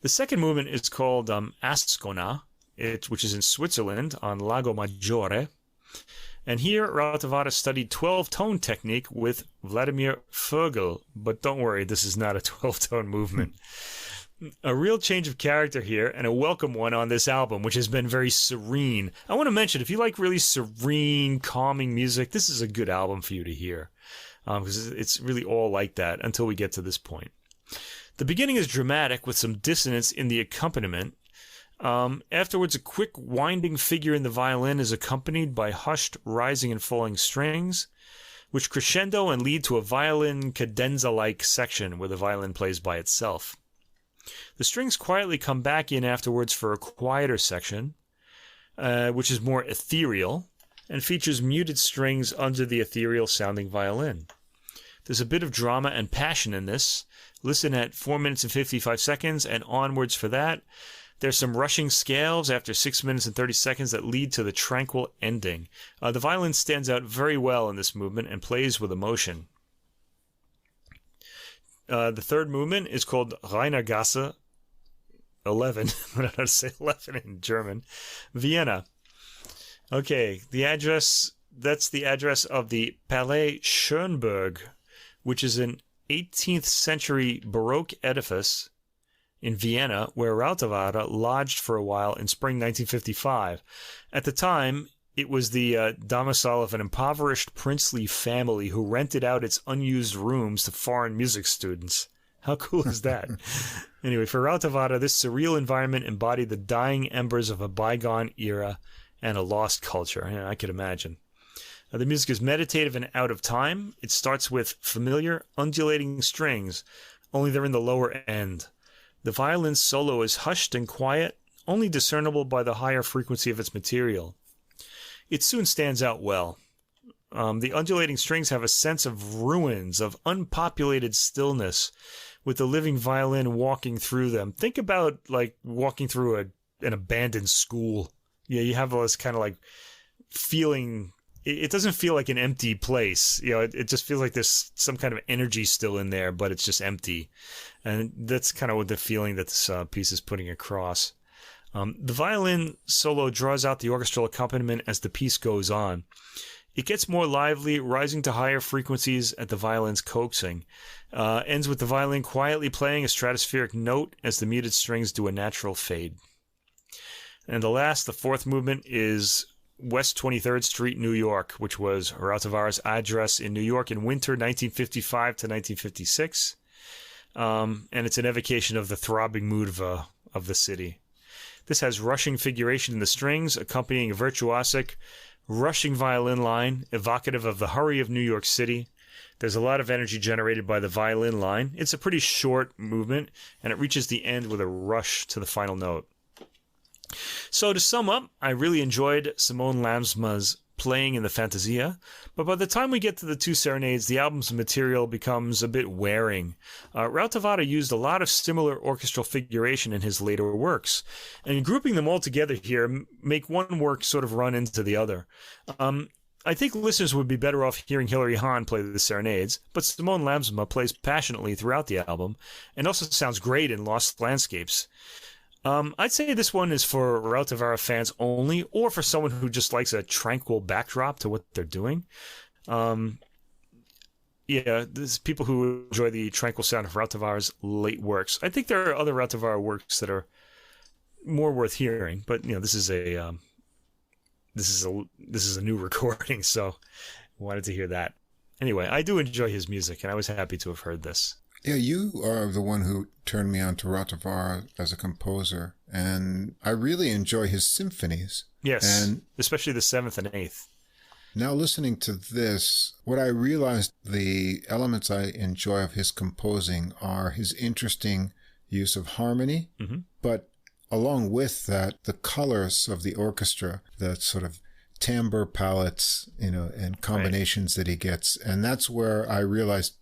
The second movement is called Ascona, which is in Switzerland on Lago Maggiore. And here, Rautavaara studied 12-tone technique with Vladimir Vogel. But don't worry, this is not a 12-tone movement. A real change of character here, and a welcome one on this album, which has been very serene. I want to mention, if you like really serene, calming music, this is a good album for you to hear. Because it's really all like that until we get to this point. The beginning is dramatic with some dissonance in the accompaniment. Afterwards, a quick winding figure in the violin is accompanied by hushed rising and falling strings, which crescendo and lead to a violin cadenza-like section where the violin plays by itself. The strings quietly come back in afterwards for a quieter section, which is more ethereal, and features muted strings under the ethereal-sounding violin. There's a bit of drama and passion in this. Listen at 4 minutes and 55 seconds and onwards for that. There's some rushing scales after 6 minutes and 30 seconds that lead to the tranquil ending. The violin stands out very well in this movement and plays with emotion. The third movement is called Rainergasse 11. I don't know how to say 11 in German. Vienna. Okay, that's the address of the Palais Schönberg, which is an 18th century Baroque edifice in Vienna where Rautavaara lodged for a while in spring 1955. At the time, it was the domicile of an impoverished princely family who rented out its unused rooms to foreign music students. How cool is that? Anyway, for Rautavaara, this surreal environment embodied the dying embers of a bygone era and a lost culture. Yeah, I could imagine. The music is meditative and out of time. It starts with familiar, undulating strings, only they're in the lower end. The violin solo is hushed and quiet, only discernible by the higher frequency of its material. It soon stands out well. The undulating strings have a sense of ruins, of unpopulated stillness, with the living violin walking through them. Think about like walking through an abandoned school. Yeah, you have this kind of like feeling. It doesn't feel like an empty place. You know, it just feels like there's some kind of energy still in there, but it's just empty. And that's kind of what the feeling that this piece is putting across. The violin solo draws out the orchestral accompaniment as the piece goes on. It gets more lively, rising to higher frequencies at the violin's coaxing. Ends with the violin quietly playing a stratospheric note as the muted strings do a natural fade. And the fourth movement is West 23rd Street, New York, which was Rautavaara's address in New York in winter 1955 to 1956. And it's an evocation of the throbbing mood of the city. This has rushing figuration in the strings, accompanying a virtuosic, rushing violin line, evocative of the hurry of New York City. There's a lot of energy generated by the violin line. It's a pretty short movement, and it reaches the end with a rush to the final note. So to sum up, I really enjoyed Simone Lamsma's playing in the Fantasia, but by the time we get to the two serenades, the album's material becomes a bit wearing. Rautavaara used a lot of similar orchestral figuration in his later works, and grouping them all together here make one work sort of run into the other. I think listeners would be better off hearing Hilary Hahn play the serenades, but Simone Lamsma plays passionately throughout the album, and also sounds great in Lost Landscapes. I'd say this one is for Rautavaara fans only, or for someone who just likes a tranquil backdrop to what they're doing. There's people who enjoy the tranquil sound of Rautavaara's late works. I think there are other Rautavaara works that are more worth hearing, but this is a new recording, so I wanted to hear that. Anyway, I do enjoy his music, and I was happy to have heard this. Yeah, you are the one who turned me on to Rautavaara as a composer, and I really enjoy his symphonies. Yes, and especially the 7th and 8th. Now listening to this, what I realized the elements I enjoy of his composing are his interesting use of harmony, but along with that, the colors of the orchestra, the sort of timbre palettes, and combinations that he gets. And that's where I realized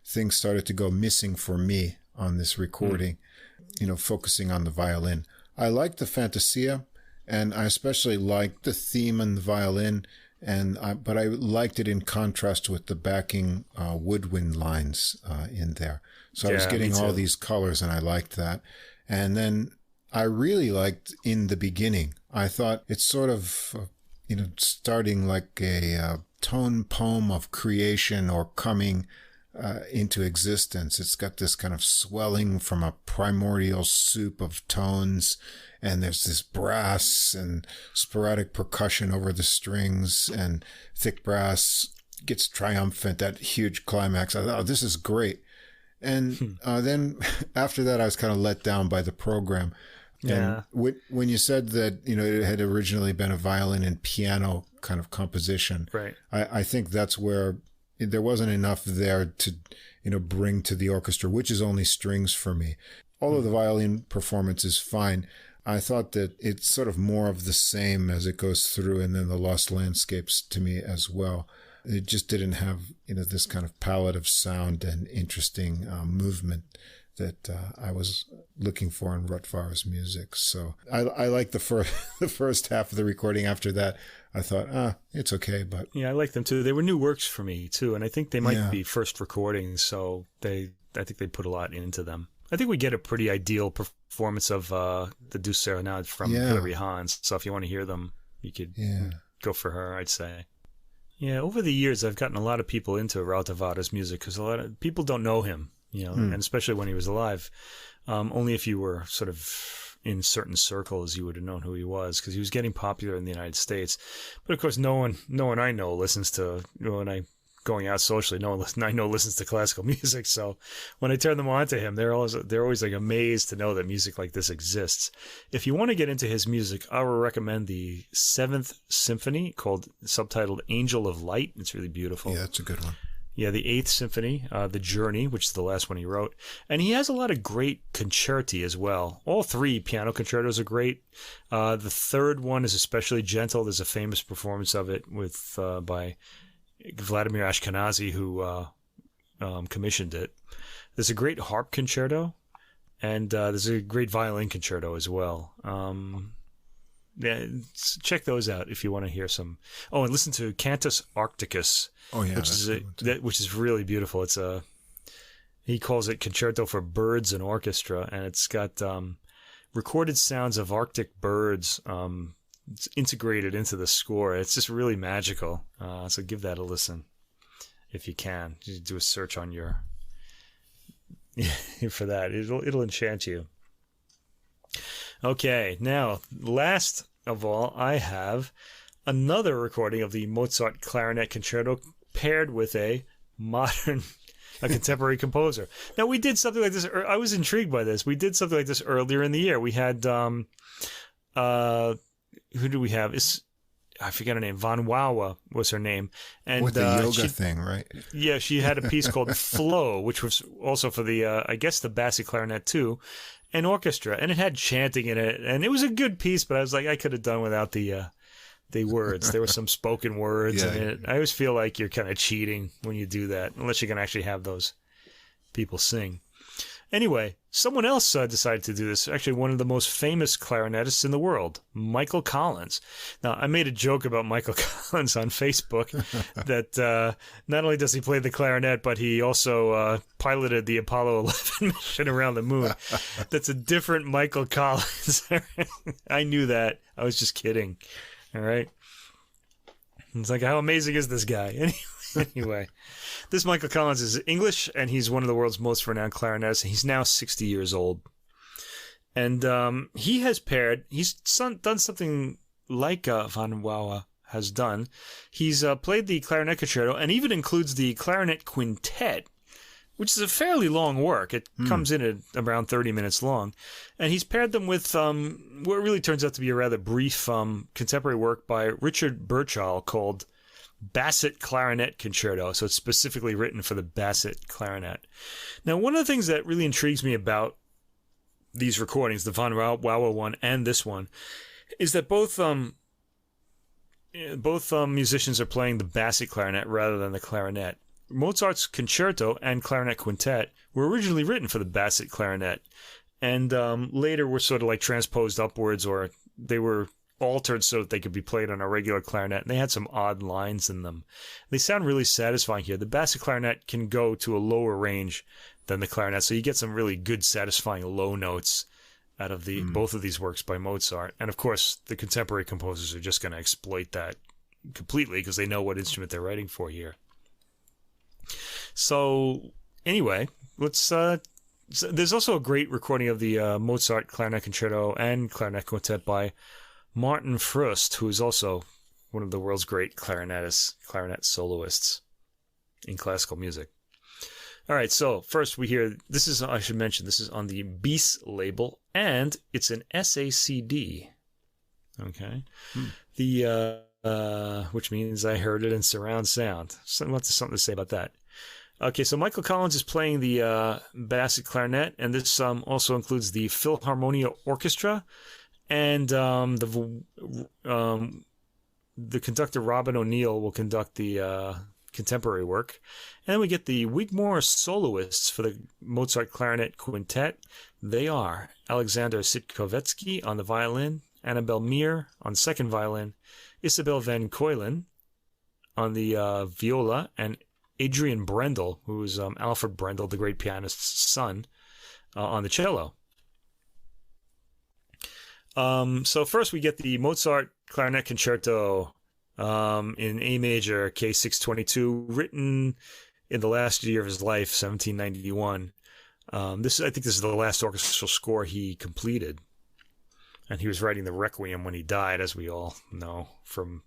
things started to go missing for me on this recording, focusing on the violin. I liked the Fantasia, and I especially liked the theme and the violin, but I liked it in contrast with the backing woodwind lines in there. So I was getting all these colors, and I liked that. And then I really liked in the beginning. I thought it's sort of, starting like a tone poem of creation or coming into existence. It's got this kind of swelling from a primordial soup of tones, and there's this brass and sporadic percussion over the strings, and thick brass gets triumphant, that huge climax. I thought, oh, this is great. And then after that, I was kind of let down by the program. Yeah. And when you said that, it had originally been a violin and piano kind of composition, right? I think that's where there wasn't enough there to, bring to the orchestra, which is only strings for me. although the violin performance is fine, I thought that it's sort of more of the same as it goes through, and then the Lost Landscapes to me as well. It just didn't have, this kind of palette of sound and interesting movement that I was looking for in Rautavaara's music. So I like the first half of the recording. After that, I thought, it's okay, but yeah, I like them too. They were new works for me too, and I think they might be first recordings, so I think they put a lot into them. I think we get a pretty ideal performance of the Douce Serenade from Hilary Hahn. So if you want to hear them, you could go for her, I'd say. Yeah, over the years, I've gotten a lot of people into Rautavaara's music because a lot of people don't know him, and especially when he was alive. Only if you were sort of in certain circles, you would have known who he was, because he was getting popular in the United States. But of course, no one I know listens to, when I going out socially, no one I know listens to classical music. So when I turn them on to him, they're always like amazed to know that music like this exists. If you want to get into his music, I will recommend the 7th Symphony, subtitled Angel of Light. It's really beautiful. Yeah, that's a good one. Yeah, the 8th Symphony, The Journey, which is the last one he wrote. And he has a lot of great concerti as well. All 3 piano concertos are great. The 3rd one is especially gentle. There's a famous performance of it by Vladimir Ashkenazy, who commissioned it. There's a great harp concerto, and there's a great violin concerto as well. Check those out if you want to hear some. Oh, and listen to Cantus Arcticus. Oh yeah, which is really beautiful. It's he calls it Concerto for Birds and Orchestra, and it's got recorded sounds of Arctic birds. It's integrated into the score. It's just really magical. So give that a listen if you can. You do a search on your for that. It'll enchant you. Okay, now last of all, I have another recording of the Mozart Clarinet Concerto paired with a contemporary composer. Now we did something like this. I was intrigued by this. We did something like this earlier in the year. We had who do we have? I forget her name. Van Wawa was her name. And with the yoga thing, right? Yeah, she had a piece called Flow, which was also for the, I guess, the bassy clarinet too, and orchestra. And it had chanting in it. And it was a good piece, but I was like, I could have done without the words. There were some spoken words in it. I always feel like you're kind of cheating when you do that, unless you can actually have those people sing. Anyway, someone else decided to do this. Actually, one of the most famous clarinetists in the world, Michael Collins. Now, I made a joke about Michael Collins on Facebook that not only does he play the clarinet, but he also piloted the Apollo 11 mission around the moon. That's a different Michael Collins. I knew that. I was just kidding. All right. It's like, how amazing is this guy? Anyway, this Michael Collins is English, and he's one of the world's most renowned clarinetists. He's now 60 years old. And he's done something like Van Wawa has done. He's played the clarinet concerto, and even includes the clarinet quintet, which is a fairly long work. It comes in at around 30 minutes long. And he's paired them with what really turns out to be a rather brief contemporary work by Richard Birchall called Basset Clarinet Concerto. So it's specifically written for the basset clarinet. Now, one of the things that really intrigues me about these recordings, the Van Wawa one and this one, is that both musicians are playing the basset clarinet rather than the clarinet. Mozart's concerto and clarinet quintet were originally written for the basset clarinet, and later were sort of like transposed upwards, or they were altered so that they could be played on a regular clarinet, and they had some odd lines in them. They sound really satisfying here. The basset clarinet can go to a lower range than the clarinet, so you get some really good, satisfying low notes out of both of these works by Mozart. And of course, the contemporary composers are just going to exploit that completely because they know what instrument they're writing for here. So anyway, there's also a great recording of the Mozart Clarinet Concerto and Clarinet Quintet by Martin Fröst, who is also one of the world's great clarinet soloists in classical music. All right, so first we hear, I should mention, this is on the Bis label, and it's an SACD. Okay. Which means I heard it in surround sound. Something to say about that. Okay, so Michael Collins is playing the Bassett clarinet, and this also includes the Philharmonia Orchestra, and the conductor Robin O'Neill will conduct the contemporary work. And then we get the Wigmore soloists for the Mozart Clarinet Quintet. They are Alexander Sitkovetsky on the violin, Annabelle Meir on the second violin, Isabel Van Keulen on the viola, and Adrian Brendel, who is Alfred Brendel, the great pianist's son, on the cello. So first we get the Mozart Clarinet Concerto in A major, K622, written in the last year of his life, 1791. I think this is the last orchestral score he completed. And he was writing the Requiem when he died, as we all know from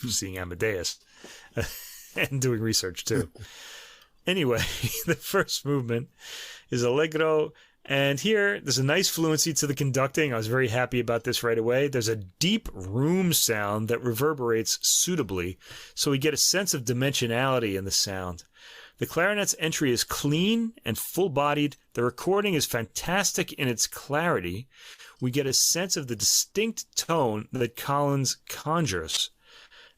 seeing Amadeus and doing research too. Anyway, the first movement is Allegro. And here, there's a nice fluency to the conducting. I was very happy about this right away. There's a deep room sound that reverberates suitably, so we get a sense of dimensionality in the sound. The clarinet's entry is clean and full-bodied. The recording is fantastic in its clarity. We get a sense of the distinct tone that Collins conjures.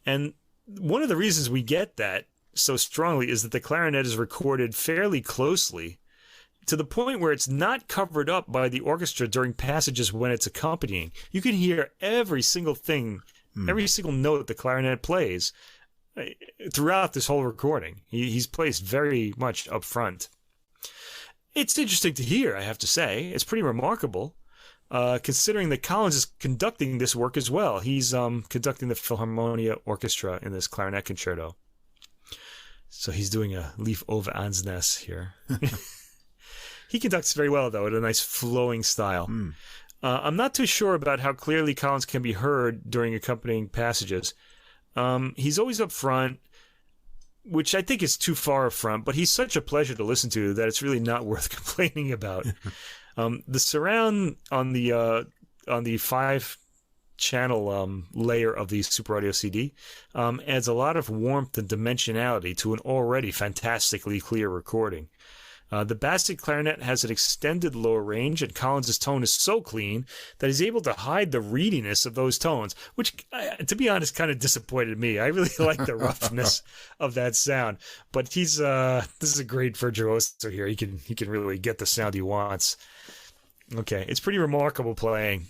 And one of the reasons we get that so strongly is that the clarinet is recorded fairly closely, to the point where it's not covered up by the orchestra during passages when it's accompanying. You can hear every single thing, every single note the clarinet plays throughout this whole recording. He's placed very much up front. It's interesting to hear, I have to say. It's pretty remarkable, considering that Collins is conducting this work as well. He's conducting the Philharmonia Orchestra in this clarinet concerto. So he's doing a Lief over Ansnes here. He conducts very well, though, in a nice flowing style. I'm not too sure about how clearly Collins can be heard during accompanying passages. He's always up front, which I think is too far up front, but he's such a pleasure to listen to that it's really not worth complaining about. The surround on the 5-channel layer of the Super Audio CD adds a lot of warmth and dimensionality to an already fantastically clear recording. The Bassett clarinet has an extended lower range, and Collins' tone is so clean that he's able to hide the reediness of those tones, which, to be honest, kind of disappointed me. I really like the roughness of that sound, but this is a great virtuoso here. He can really get the sound he wants. Okay, it's pretty remarkable playing.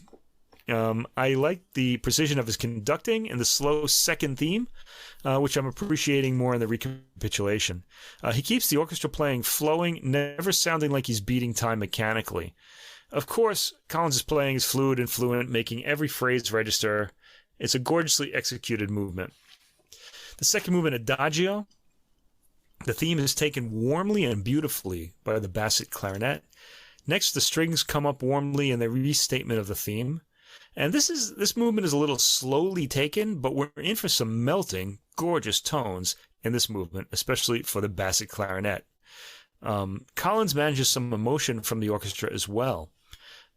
I like the precision of his conducting and the slow second theme, which I'm appreciating more in the recapitulation. He keeps the orchestra playing flowing, never sounding like he's beating time mechanically. Of course, Collins' playing is fluid and fluent, making every phrase register. It's a gorgeously executed movement. The second movement, Adagio. The theme is taken warmly and beautifully by the Bassett clarinet. Next, the strings come up warmly in the restatement of the theme. And this movement is a little slowly taken, but we're in for some melting, gorgeous tones in this movement, especially for the Bassett clarinet. Collins manages some emotion from the orchestra as well,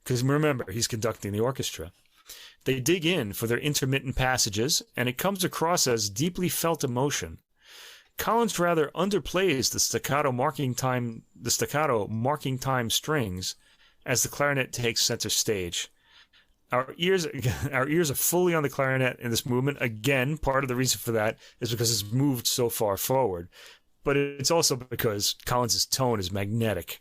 because remember, he's conducting the orchestra. They dig in for their intermittent passages, and it comes across as deeply felt emotion. Collins rather underplays the staccato marking time strings as the clarinet takes center stage. Our ears are fully on the clarinet in this movement. Again, part of the reason for that is because it's moved so far forward, but it's also because Collins' tone is magnetic.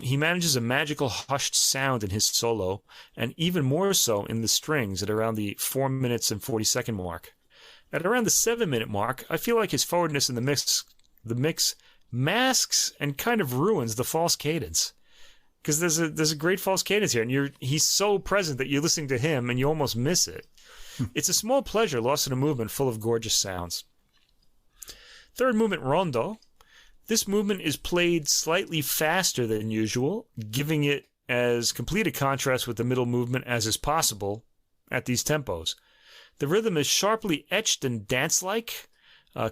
He manages a magical hushed sound in his solo, and even more so in the strings at around the 4 minutes and 40-second mark. At around the 7-minute mark, I feel like his forwardness in the mix masks and kind of ruins the false cadence. Because there's a great false cadence here, and he's so present that you're listening to him and you almost miss it. It's a small pleasure lost in a movement full of gorgeous sounds. Third movement, Rondo. This movement is played slightly faster than usual, giving it as complete a contrast with the middle movement as is possible at these tempos. The rhythm is sharply etched and dance-like.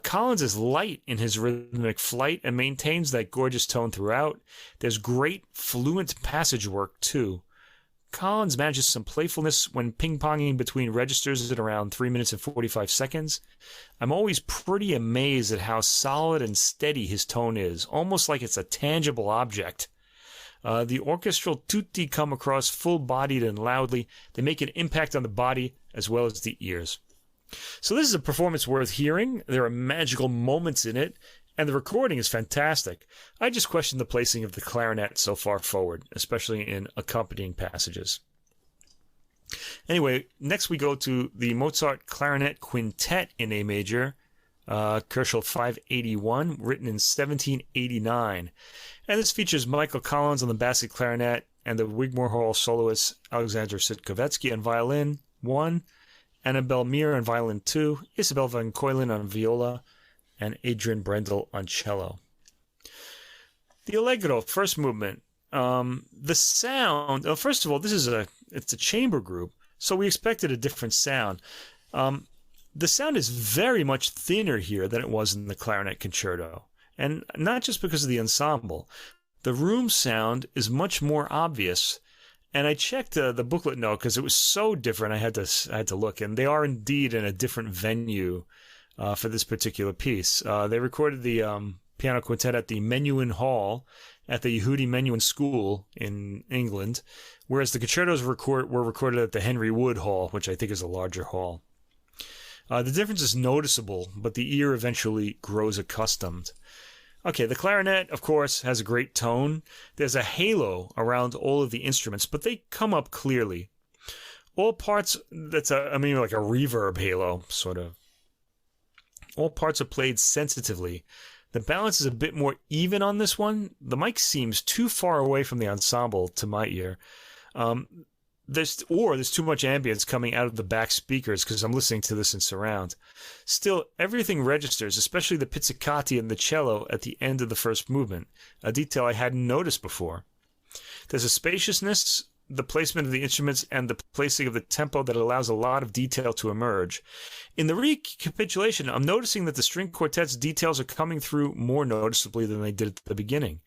Collins is light in his rhythmic flight and maintains that gorgeous tone throughout. There's great fluent passage work, too. Collins manages some playfulness when ping-ponging between registers at around 3 minutes and 45 seconds. I'm always pretty amazed at how solid and steady his tone is, almost like it's a tangible object. The orchestral tutti come across full-bodied and loudly. They make an impact on the body as well as the ears. So this is a performance worth hearing. There are magical moments in it, and the recording is fantastic. I just question the placing of the clarinet so far forward, especially in accompanying passages. Anyway, next we go to the Mozart Clarinet Quintet in A major, Birchall 581, written in 1789. And this features Michael Collins on the bassy clarinet and the Wigmore Hall soloists Alexander Sitkovetsky on violin 1, Annabelle Meir on violin 2, Isabel van Keulen on viola, and Adrian Brendel on cello. The Allegro, first movement. The sound, first of all, it's a chamber group, so we expected a different sound. The sound is very much thinner here than it was in the clarinet concerto, and not just because of the ensemble. The room sound is much more obvious, and I checked the booklet note because it was so different. I had to look, and they are indeed in a different venue for this particular piece. They recorded the piano quintet at the Menuhin Hall at the Yehudi Menuhin School in England, whereas the concertos were recorded at the Henry Wood Hall, which I think is a larger hall. The difference is noticeable, but the ear eventually grows accustomed. Okay, the clarinet, of course, has a great tone. There's a halo around all of the instruments, but they come up clearly. All parts, like a reverb halo, sort of. All parts are played sensitively. The balance is a bit more even on this one. The mic seems too far away from the ensemble to my ear. There's too much ambience coming out of the back speakers because I'm listening to this in surround. Still, everything registers, especially the pizzicati and the cello at the end of the first movement, a detail I hadn't noticed before. There's a spaciousness, the placement of the instruments, and the placing of the tempo that allows a lot of detail to emerge. In the recapitulation, I'm noticing that the string quartet's details are coming through more noticeably than they did at the beginning.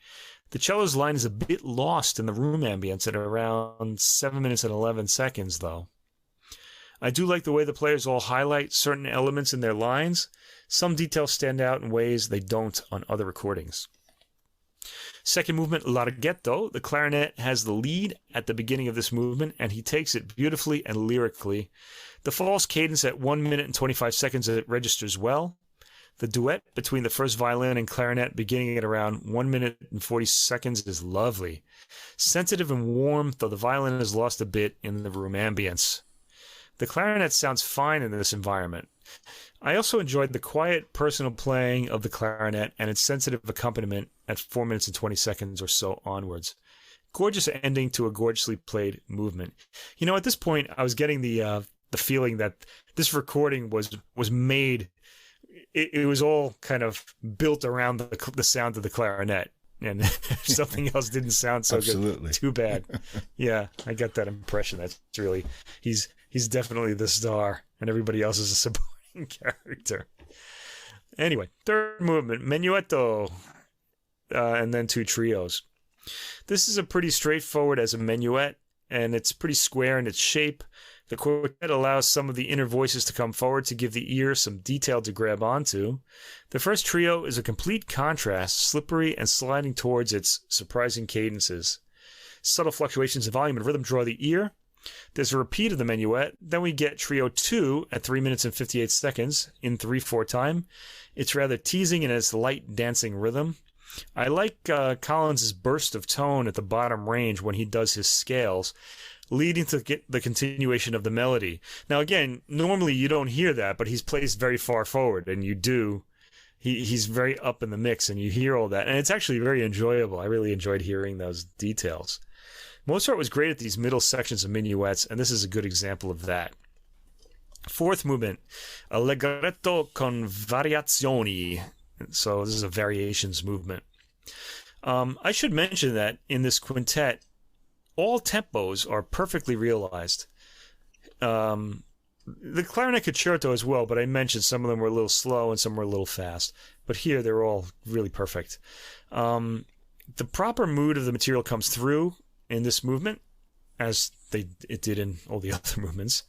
The cello's line is a bit lost in the room ambience at around 7 minutes and 11 seconds, though. I do like the way the players all highlight certain elements in their lines. Some details stand out in ways they don't on other recordings. Second movement, Larghetto. The clarinet has the lead at the beginning of this movement, and he takes it beautifully and lyrically. The false cadence at 1 minute and 25 seconds it registers well. The duet between the first violin and clarinet beginning at around 1 minute and 40 seconds is lovely. Sensitive and warm, though the violin has lost a bit in the room ambience. The clarinet sounds fine in this environment. I also enjoyed the quiet, personal playing of the clarinet and its sensitive accompaniment at 4 minutes and 20 seconds or so onwards. Gorgeous ending to a gorgeously played movement. You know, at this point, I was getting the feeling that this recording was made. It was all kind of built around the sound of the clarinet, and something else didn't sound so Absolutely. Good. Too bad. Yeah, I got that impression. That's really he's definitely the star, and everybody else is a supporting character. Anyway, third movement, Menuetto, and then two trios. This is a pretty straightforward as a menuet, and it's pretty square in its shape. The quartet allows some of the inner voices to come forward to give the ear some detail to grab onto. The first trio is a complete contrast, slippery and sliding towards its surprising cadences. Subtle fluctuations in volume and rhythm draw the ear. There's a repeat of the menuet. Then we get trio 2 at 3 minutes and 58 seconds in 3/4 time. It's rather teasing in its light dancing rhythm. I like Collins' burst of tone at the bottom range when he does his scales, leading to the continuation of the melody. Now, again, normally you don't hear that, but he's placed very far forward, and you do. He's very up in the mix, and you hear all that. And it's actually very enjoyable. I really enjoyed hearing those details. Mozart was great at these middle sections of minuets, and this is a good example of that. Fourth movement, Allegretto con variazioni. So this is a variations movement. I should mention that in this quintet, all tempos are perfectly realized. The clarinet concerto as well, but I mentioned some of them were a little slow and some were a little fast. But here they're all really perfect. The proper mood of the material comes through in this movement. as it did in all the other movements.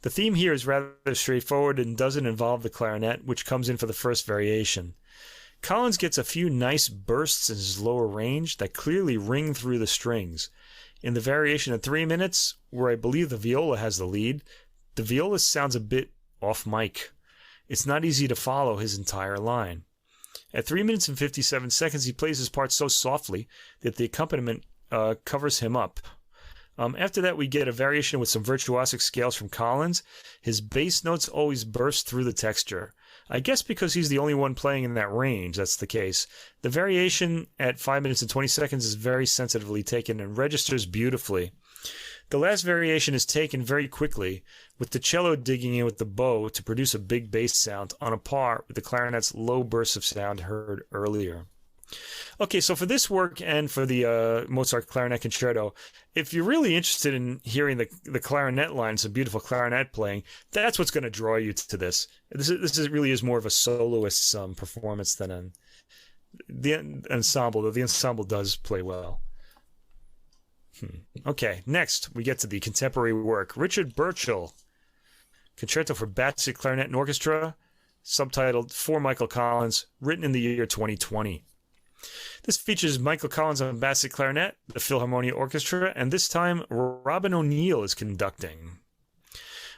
The theme here is rather straightforward and doesn't involve the clarinet, which comes in for the first variation. Collins gets a few nice bursts in his lower range that clearly ring through the strings. In the variation at 3 minutes, where I believe the viola has the lead, the viola sounds a bit off mic. It's not easy to follow his entire line. At 3 minutes and 57 seconds, he plays his part so softly that the accompaniment covers him up. After that, we get a variation with some virtuosic scales from Collins. His bass notes always burst through the texture. I guess because he's the only one playing in that range, that's the case. The variation at 5 minutes and 20 seconds is very sensitively taken and registers beautifully. The last variation is taken very quickly, with the cello digging in with the bow to produce a big bass sound on a par with the clarinet's low bursts of sound heard earlier. Okay, so for this work and for the Mozart Clarinet Concerto, if you're really interested in hearing the clarinet lines, the beautiful clarinet playing, that's what's going to draw you to this. This really is more of a soloist's performance than the ensemble, though the ensemble does play well. Okay, next we get to the contemporary work. Richard Birchall, Concerto for Bassist Clarinet and Orchestra, subtitled For Michael Collins, written in the year 2020. This features Michael Collins on bassist clarinet, the Philharmonia Orchestra, and this time Robin O'Neill is conducting.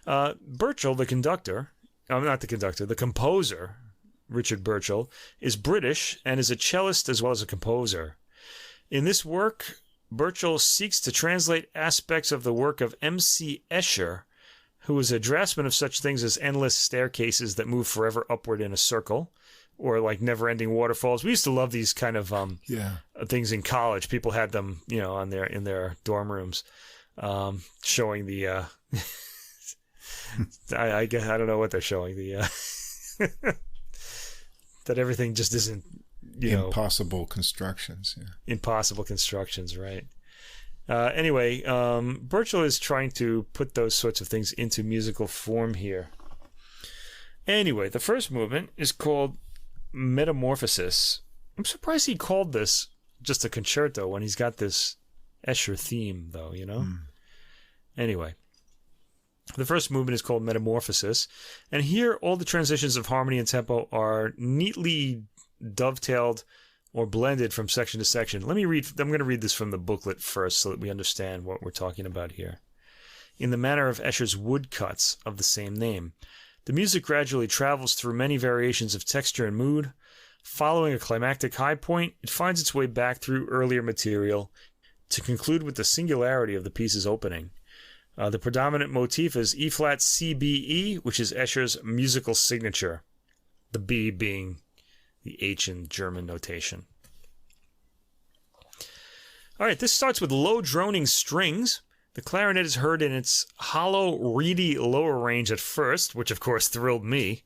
Birchall, the composer, Richard Birchall, is British and is a cellist as well as a composer. In this work, Birchall seeks to translate aspects of the work of M.C. Escher, who was a draftsman of such things as endless staircases that move forever upward in a circle, or like never-ending waterfalls. We used to love these kind of things in college. People had them, in their dorm rooms, showing the. I guess I don't know what they're showing. That everything just isn't, impossible constructions. Yeah. Impossible constructions, right? Anyway, Birchall is trying to put those sorts of things into musical form here. Anyway, the first movement is called Metamorphosis. I'm surprised he called this just a concerto when he's got this Escher theme, though, Anyway, the first movement is called Metamorphosis, and here all the transitions of harmony and tempo are neatly dovetailed or blended from section to section. I'm going to read this from the booklet first so that we understand what we're talking about here. In the manner of Escher's woodcuts of the same name, the music gradually travels through many variations of texture and mood. Following a climactic high point, it finds its way back through earlier material to conclude with the singularity of the piece's opening. The predominant motif is E-flat CBE, which is Escher's musical signature, the B being the H in German notation. All right, this starts with low droning strings. The clarinet is heard in its hollow, reedy lower range at first, which of course thrilled me.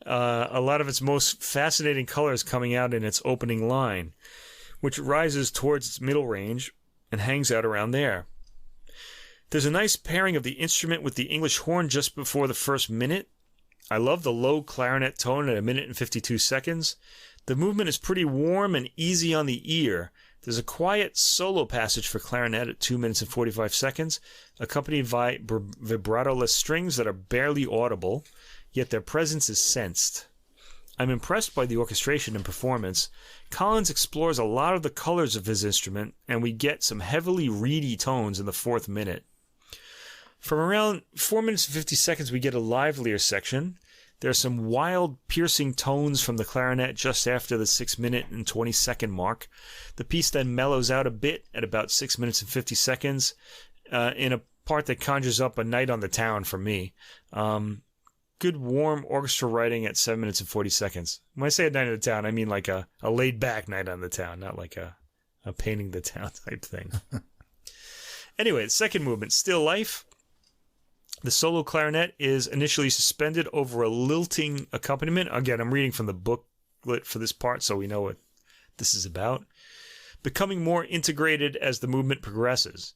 A lot of its most fascinating colors coming out in its opening line, which rises towards its middle range and hangs out around there. There's a nice pairing of the instrument with the English horn just before the first minute. I love the low clarinet tone at 1 minute and 52 seconds. The movement is pretty warm and easy on the ear. There's a quiet solo passage for clarinet at 2 minutes and 45 seconds, accompanied by vibrato-less strings that are barely audible, yet their presence is sensed. I'm impressed by the orchestration and performance. Collins explores a lot of the colors of his instrument, and we get some heavily reedy tones in the 4th minute. From around 4 minutes and 50 seconds, we get a livelier section. There are some wild, piercing tones from the clarinet just after the 6 minute and 20 second mark. The piece then mellows out a bit at about 6 minutes and 50 seconds in a part that conjures up a night on the town for me. Good, warm orchestra writing at 7 minutes and 40 seconds. When I say a night on the town, I mean like a laid-back night on the town, not like a painting the town type thing. Anyway, the second movement, Still Life. The solo clarinet is initially suspended over a lilting accompaniment. Again, I'm reading from the booklet for this part, so we know what this is about. Becoming more integrated as the movement progresses.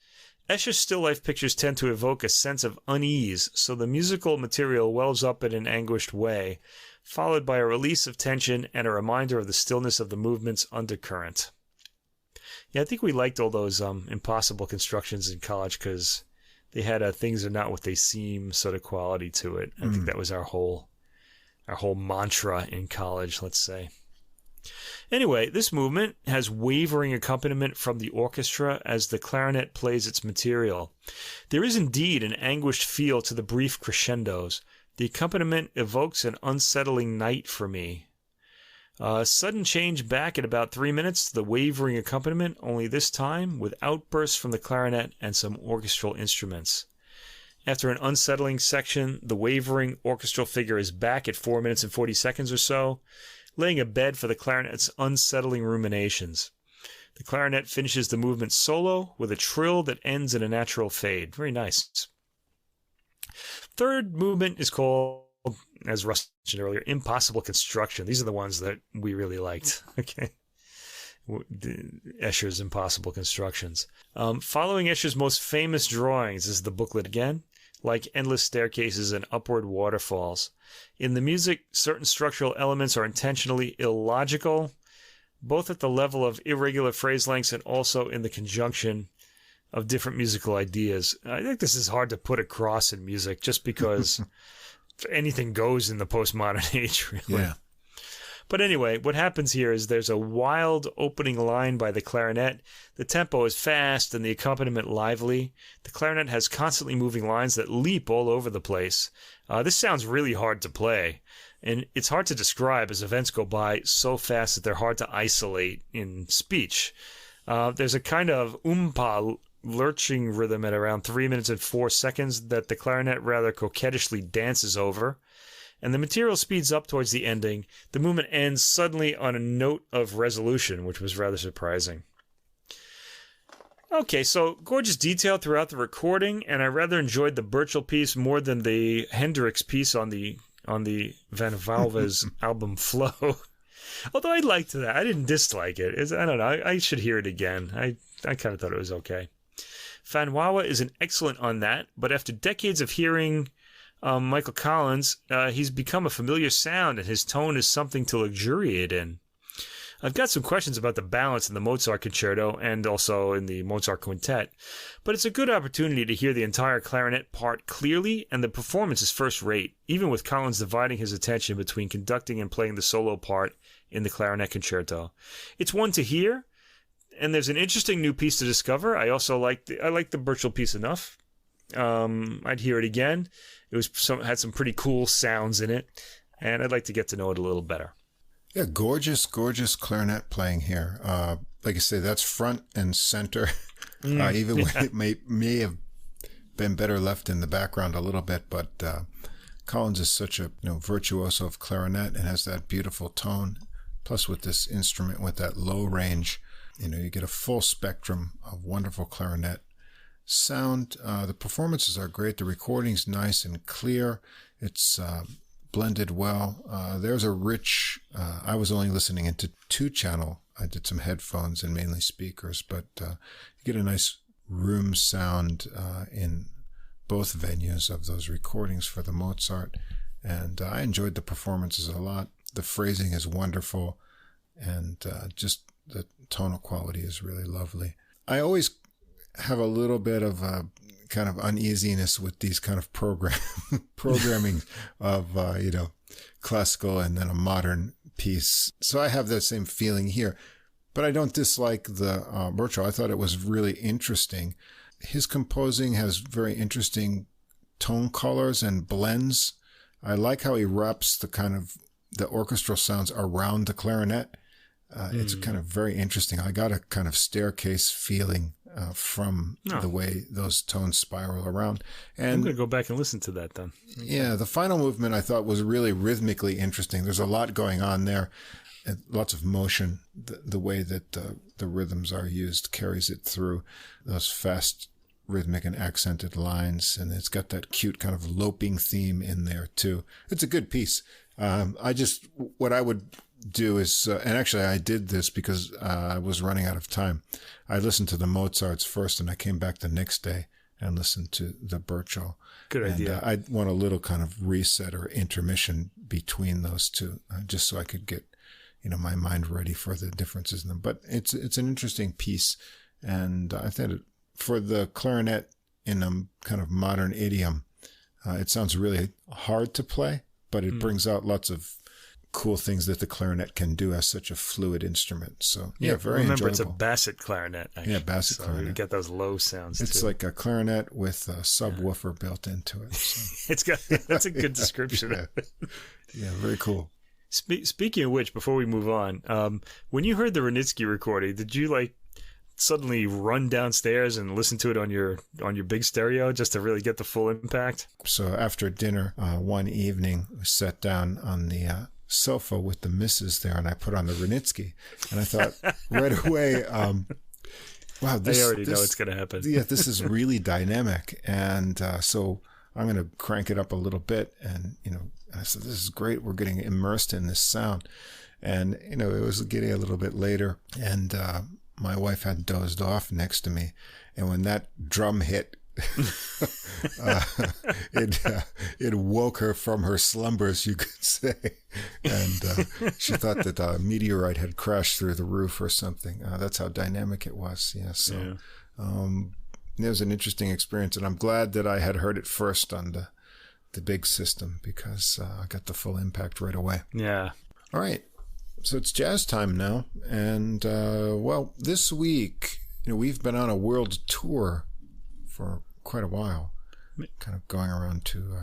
Escher's still life pictures tend to evoke a sense of unease, so the musical material wells up in an anguished way, followed by a release of tension and a reminder of the stillness of the movement's undercurrent. Yeah, I think we liked all those impossible constructions in college because they had a things are not what they seem sort of quality to it. I think that was our whole mantra in college, let's say. Anyway, this movement has wavering accompaniment from the orchestra as the clarinet plays its material. There is indeed an anguished feel to the brief crescendos. The accompaniment evokes an unsettling night for me. Sudden change back at about 3 minutes, the wavering accompaniment, only this time with outbursts from the clarinet and some orchestral instruments. After an unsettling section, the wavering orchestral figure is back at 4 minutes and 40 seconds or so, laying a bed for the clarinet's unsettling ruminations. The clarinet finishes the movement solo with a trill that ends in a natural fade. Very nice. Third movement is called, as Russ mentioned earlier, Impossible Construction. These are the ones that we really liked. Okay. Escher's Impossible Constructions. Following Escher's most famous drawings is the booklet again, like endless staircases and upward waterfalls. In the music, certain structural elements are intentionally illogical, both at the level of irregular phrase lengths and also in the conjunction of different musical ideas. I think this is hard to put across in music just because anything goes in the postmodern age, really. Yeah. But anyway, what happens here is there's a wild opening line by the clarinet. The tempo is fast and the accompaniment lively. The clarinet has constantly moving lines that leap all over the place. This sounds really hard to play, and it's hard to describe as events go by so fast that they're hard to isolate in speech. There's a kind of oompa lurching rhythm at around 3 minutes and 4 seconds that the clarinet rather coquettishly dances over. And the material speeds up towards the ending. The movement ends suddenly on a note of resolution, which was rather surprising. Okay, so gorgeous detail throughout the recording, and I rather enjoyed the Birchall piece more than the Hendrix piece on the Van Valve's album Flow. Although I liked that. I didn't dislike it. I don't know. I should hear it again. I kind of thought it was okay. Van Wawa is an excellent on that, but after decades of hearing Michael Collins, he's become a familiar sound, and his tone is something to luxuriate in. I've got some questions about the balance in the Mozart concerto and also in the Mozart quintet, but it's a good opportunity to hear the entire clarinet part clearly, and the performance is first rate, even with Collins dividing his attention between conducting and playing the solo part in the clarinet concerto. It's one to hear, and there's an interesting new piece to discover. I also like the Birchall piece enough. I'd hear it again. It had some pretty cool sounds in it, and I'd like to get to know it a little better. Yeah, gorgeous clarinet playing here. Like I say, that's front and center. Even when it may have been better left in the background a little bit, but Collins is such a virtuoso of clarinet and has that beautiful tone. Plus, with this instrument with that low range, you get a full spectrum of wonderful clarinet sound. The performances are great. The recording's nice and clear. It's blended well. There's a rich, I was only listening into 2-channel. I did some headphones and mainly speakers, but you get a nice room sound in both venues of those recordings for the Mozart. And I enjoyed the performances a lot. The phrasing is wonderful, and just the tonal quality is really lovely. I always have a little bit of a kind of uneasiness with these kind of programming of classical and then a modern piece. So I have that same feeling here, but I don't dislike the Birchall. I thought it was really interesting. His composing has very interesting tone colors and blends. I like how he wraps the orchestral sounds around the clarinet. It's kind of very interesting. I got a kind of staircase feeling from the way those tones spiral around. And I'm going to go back and listen to that then. Yeah, the final movement I thought was really rhythmically interesting. There's a lot going on there, and lots of motion. The way that the rhythms are used carries it through those fast rhythmic and accented lines, and it's got that cute kind of loping theme in there too. It's a good piece. What I would do is, and actually I did this because I was running out of time. I listened to the Mozarts first, and I came back the next day and listened to the Birchall. Good idea. I want a little kind of reset or intermission between those two, just so I could get my mind ready for the differences in them. But it's an interesting piece. And I think for the clarinet in a kind of modern idiom, it sounds really hard to play, but it brings out lots of cool things that the clarinet can do as such a fluid instrument. So very remember, enjoyable. it's a basset clarinet. Actually. Yeah, basset clarinet. You get those low sounds. It's too. like a clarinet with a subwoofer built into it. So. That's a good description. Yeah, very cool. Speaking of which, before we move on, when you heard the Wranitzky recording, did you suddenly run downstairs and listen to it on your big stereo just to really get the full impact? So after dinner one evening, we sat down on the sofa with the missus there, and I put on the Wranitzky, and I thought right away, wow, this, I already know it's going to happen. Yeah, this is really dynamic, and so I'm going to crank it up a little bit, and I said, this is great. We're getting immersed in this sound, and it was getting a little bit later, and my wife had dozed off next to me, and when that drum hit, it woke her from her slumbers, you could say, and she thought that a meteorite had crashed through the roof or something. That's how dynamic it was. Yeah, so it was an interesting experience, and I'm glad that I had heard it first on the big system, because I got the full impact right away. Yeah. All right. So it's jazz time now, and this week, we've been on a world tour for quite a while, kind of going around to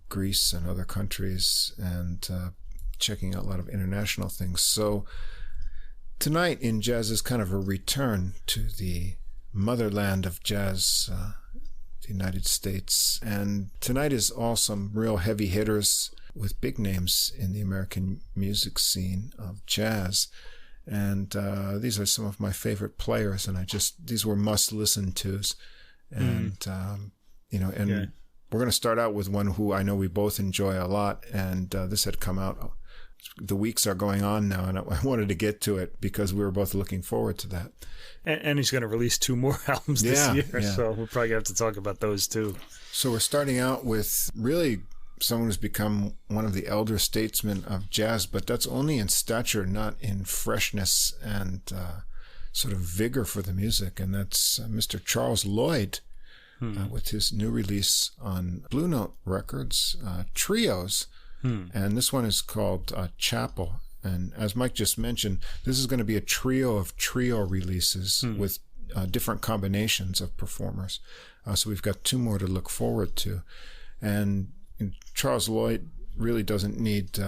Greece and other countries, and checking out a lot of international things. So tonight in jazz is kind of a return to the motherland of jazz, the United States, and tonight is all some real heavy hitters with big names in the American music scene of jazz. And these are some of my favorite players, and these were must-listen tos. And, we're going to start out with one who I know we both enjoy a lot, and this had come out. The weeks are going on now, and I wanted to get to it because we were both looking forward to that. And he's going to release 2 more albums this year, so we'll probably have to talk about those too. So we're starting out with really someone who's become one of the elder statesmen of jazz, but that's only in stature, not in freshness and sort of vigor for the music. And that's Mr. Charles Lloyd with his new release on Blue Note Records, Trios. And this one is called Chapel. And as Mike just mentioned, this is going to be a trio of trio releases with different combinations of performers. So we've got 2 more to look forward to. And Charles Lloyd really doesn't need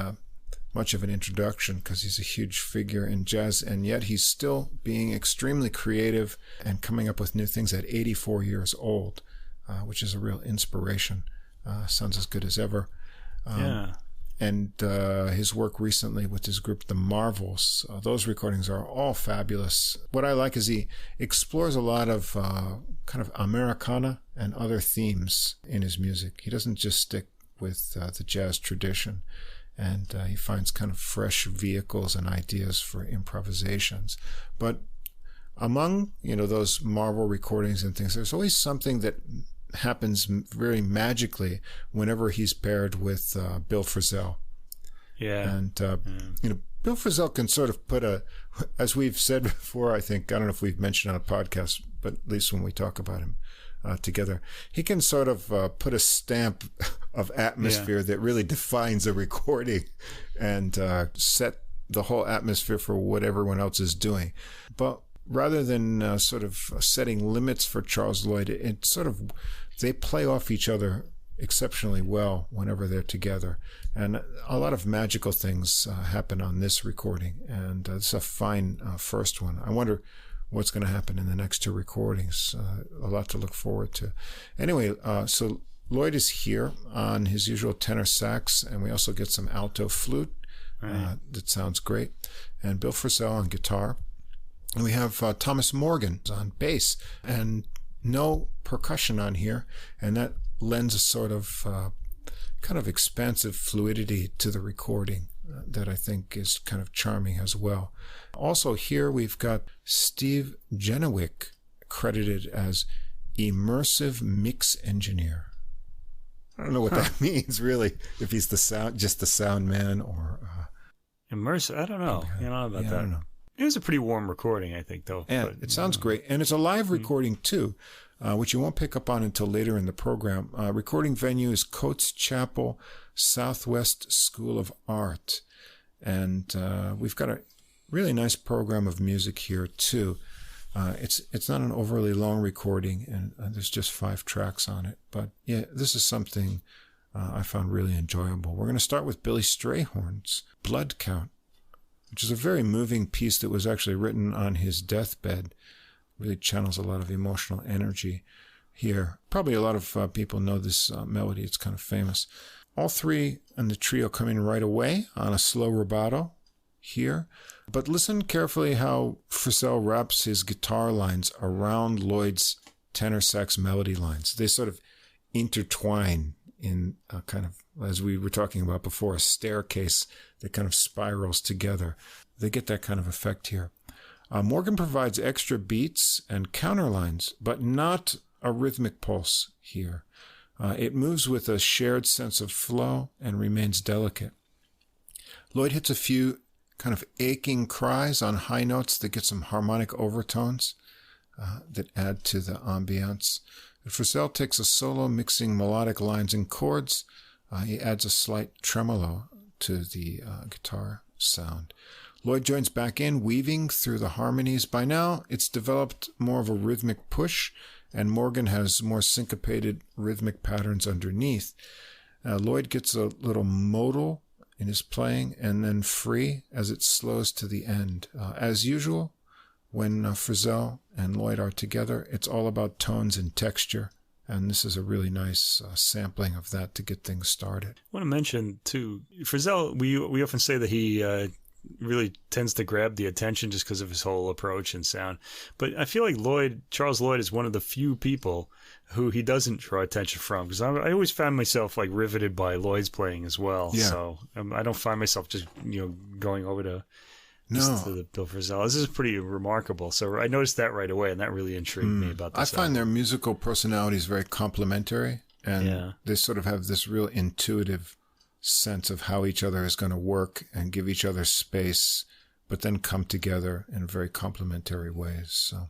much of an introduction because he's a huge figure in jazz, and yet he's still being extremely creative and coming up with new things at 84 years old, which is a real inspiration. Sounds as good as ever. And his work recently with his group, The Marvels, those recordings are all fabulous. What I like is he explores a lot of kind of Americana and other themes in his music. He doesn't just stick with the jazz tradition, and he finds kind of fresh vehicles and ideas for improvisations. But among, those Marvel recordings and things, there's always something that happens very magically whenever he's paired with Bill Frisell. Yeah. And, Bill Frisell can sort of put as we've said before, I think, I don't know if we've mentioned on a podcast, but at least when we talk about him together, he can sort of put a stamp of atmosphere that really defines a recording and set the whole atmosphere for what everyone else is doing. But rather than sort of setting limits for Charles Lloyd, it sort of, they play off each other exceptionally well whenever they're together. And a lot of magical things happen on this recording, and it's a fine first one. I wonder what's going to happen in the next 2 recordings. A lot to look forward to. Anyway, so Lloyd is here on his usual tenor sax, and we also get some alto flute. That sounds great. And Bill Frisell on guitar. And we have Thomas Morgan on bass, and no percussion on here, and that lends a sort of kind of expansive fluidity to the recording that I think is kind of charming as well. Also here we've got Steve Genowick credited as immersive mix engineer. I don't know what that means really, if he's just the sound man or... Immersive? I don't know. You know about that. I don't know. It was a pretty warm recording, I think, though. Yeah, it sounds great. And it's a live recording, too, which you won't pick up on until later in the program. Recording venue is Coates Chapel, Southwest School of Art. And we've got a really nice program of music here, too. It's not an overly long recording, and there's just 5 tracks on it. But, yeah, this is something I found really enjoyable. We're going to start with Billy Strayhorn's Blood Count, which is a very moving piece that was actually written on his deathbed. Really channels a lot of emotional energy here. Probably a lot of people know this melody. It's kind of famous. All 3 in the trio come in right away on a slow rubato here. But listen carefully how Frisell wraps his guitar lines around Lloyd's tenor sax melody lines. They sort of intertwine in a kind of, as we were talking about before, a staircase that kind of spirals together. They get that kind of effect here. Morgan provides extra beats and counterlines, but not a rhythmic pulse here. It moves with a shared sense of flow and remains delicate. Lloyd hits a few kind of aching cries on high notes that get some harmonic overtones that add to the ambiance. Frisell takes a solo mixing melodic lines and chords. He adds a slight tremolo to the guitar sound. Lloyd joins back in, weaving through the harmonies. By now, it's developed more of a rhythmic push, and Morgan has more syncopated rhythmic patterns underneath. Lloyd gets a little modal in his playing, and then free as it slows to the end. As usual, when Frisell and Lloyd are together, it's all about tones and texture. And this is a really nice sampling of that to get things started. I want to mention, too, Frisell, we often say that he really tends to grab the attention just because of his whole approach and sound. But I feel like Charles Lloyd is one of the few people who he doesn't draw attention from, because I always found myself like riveted by Lloyd's playing as well. Yeah. So I don't find myself just going over to the Bill Frisell. This is pretty remarkable. So I noticed that right away, and that really intrigued me about this. I find their musical personalities very complementary, and they sort of have this real intuitive sense of how each other is going to work and give each other space, but then come together in very complementary ways. So,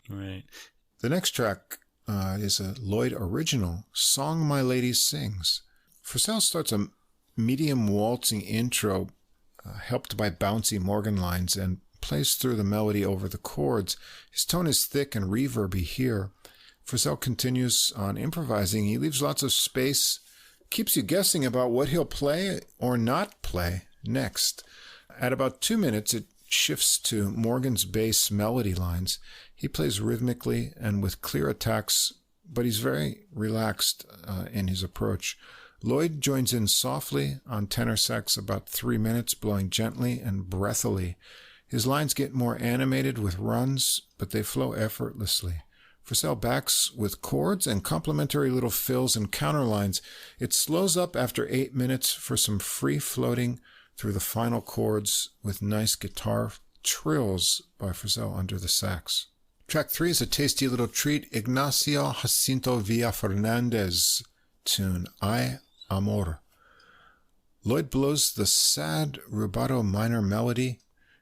right. The next track is a Lloyd original, Song My Lady Sings. Frisell starts a medium waltzing intro helped by bouncy Morgan lines and plays through the melody over the chords. His tone is thick and reverby here. Frisell continues on improvising. He leaves lots of space, keeps you guessing about what he'll play or not play next. At about 2 minutes, it shifts to Morgan's bass melody lines. He plays rhythmically and with clear attacks, but he's very relaxed in his approach. Lloyd joins in softly on tenor sax about 3 minutes, blowing gently and breathily. His lines get more animated with runs, but they flow effortlessly. Frisell backs with chords and complementary little fills and counterlines. It slows up after 8 minutes for some free floating through the final chords with nice guitar trills by Frisell under the sax. Track 3 is a tasty little treat, Ignacio Jacinto Villa-Fernandez tune, Ay Amor. Lloyd blows the sad rubato minor melody,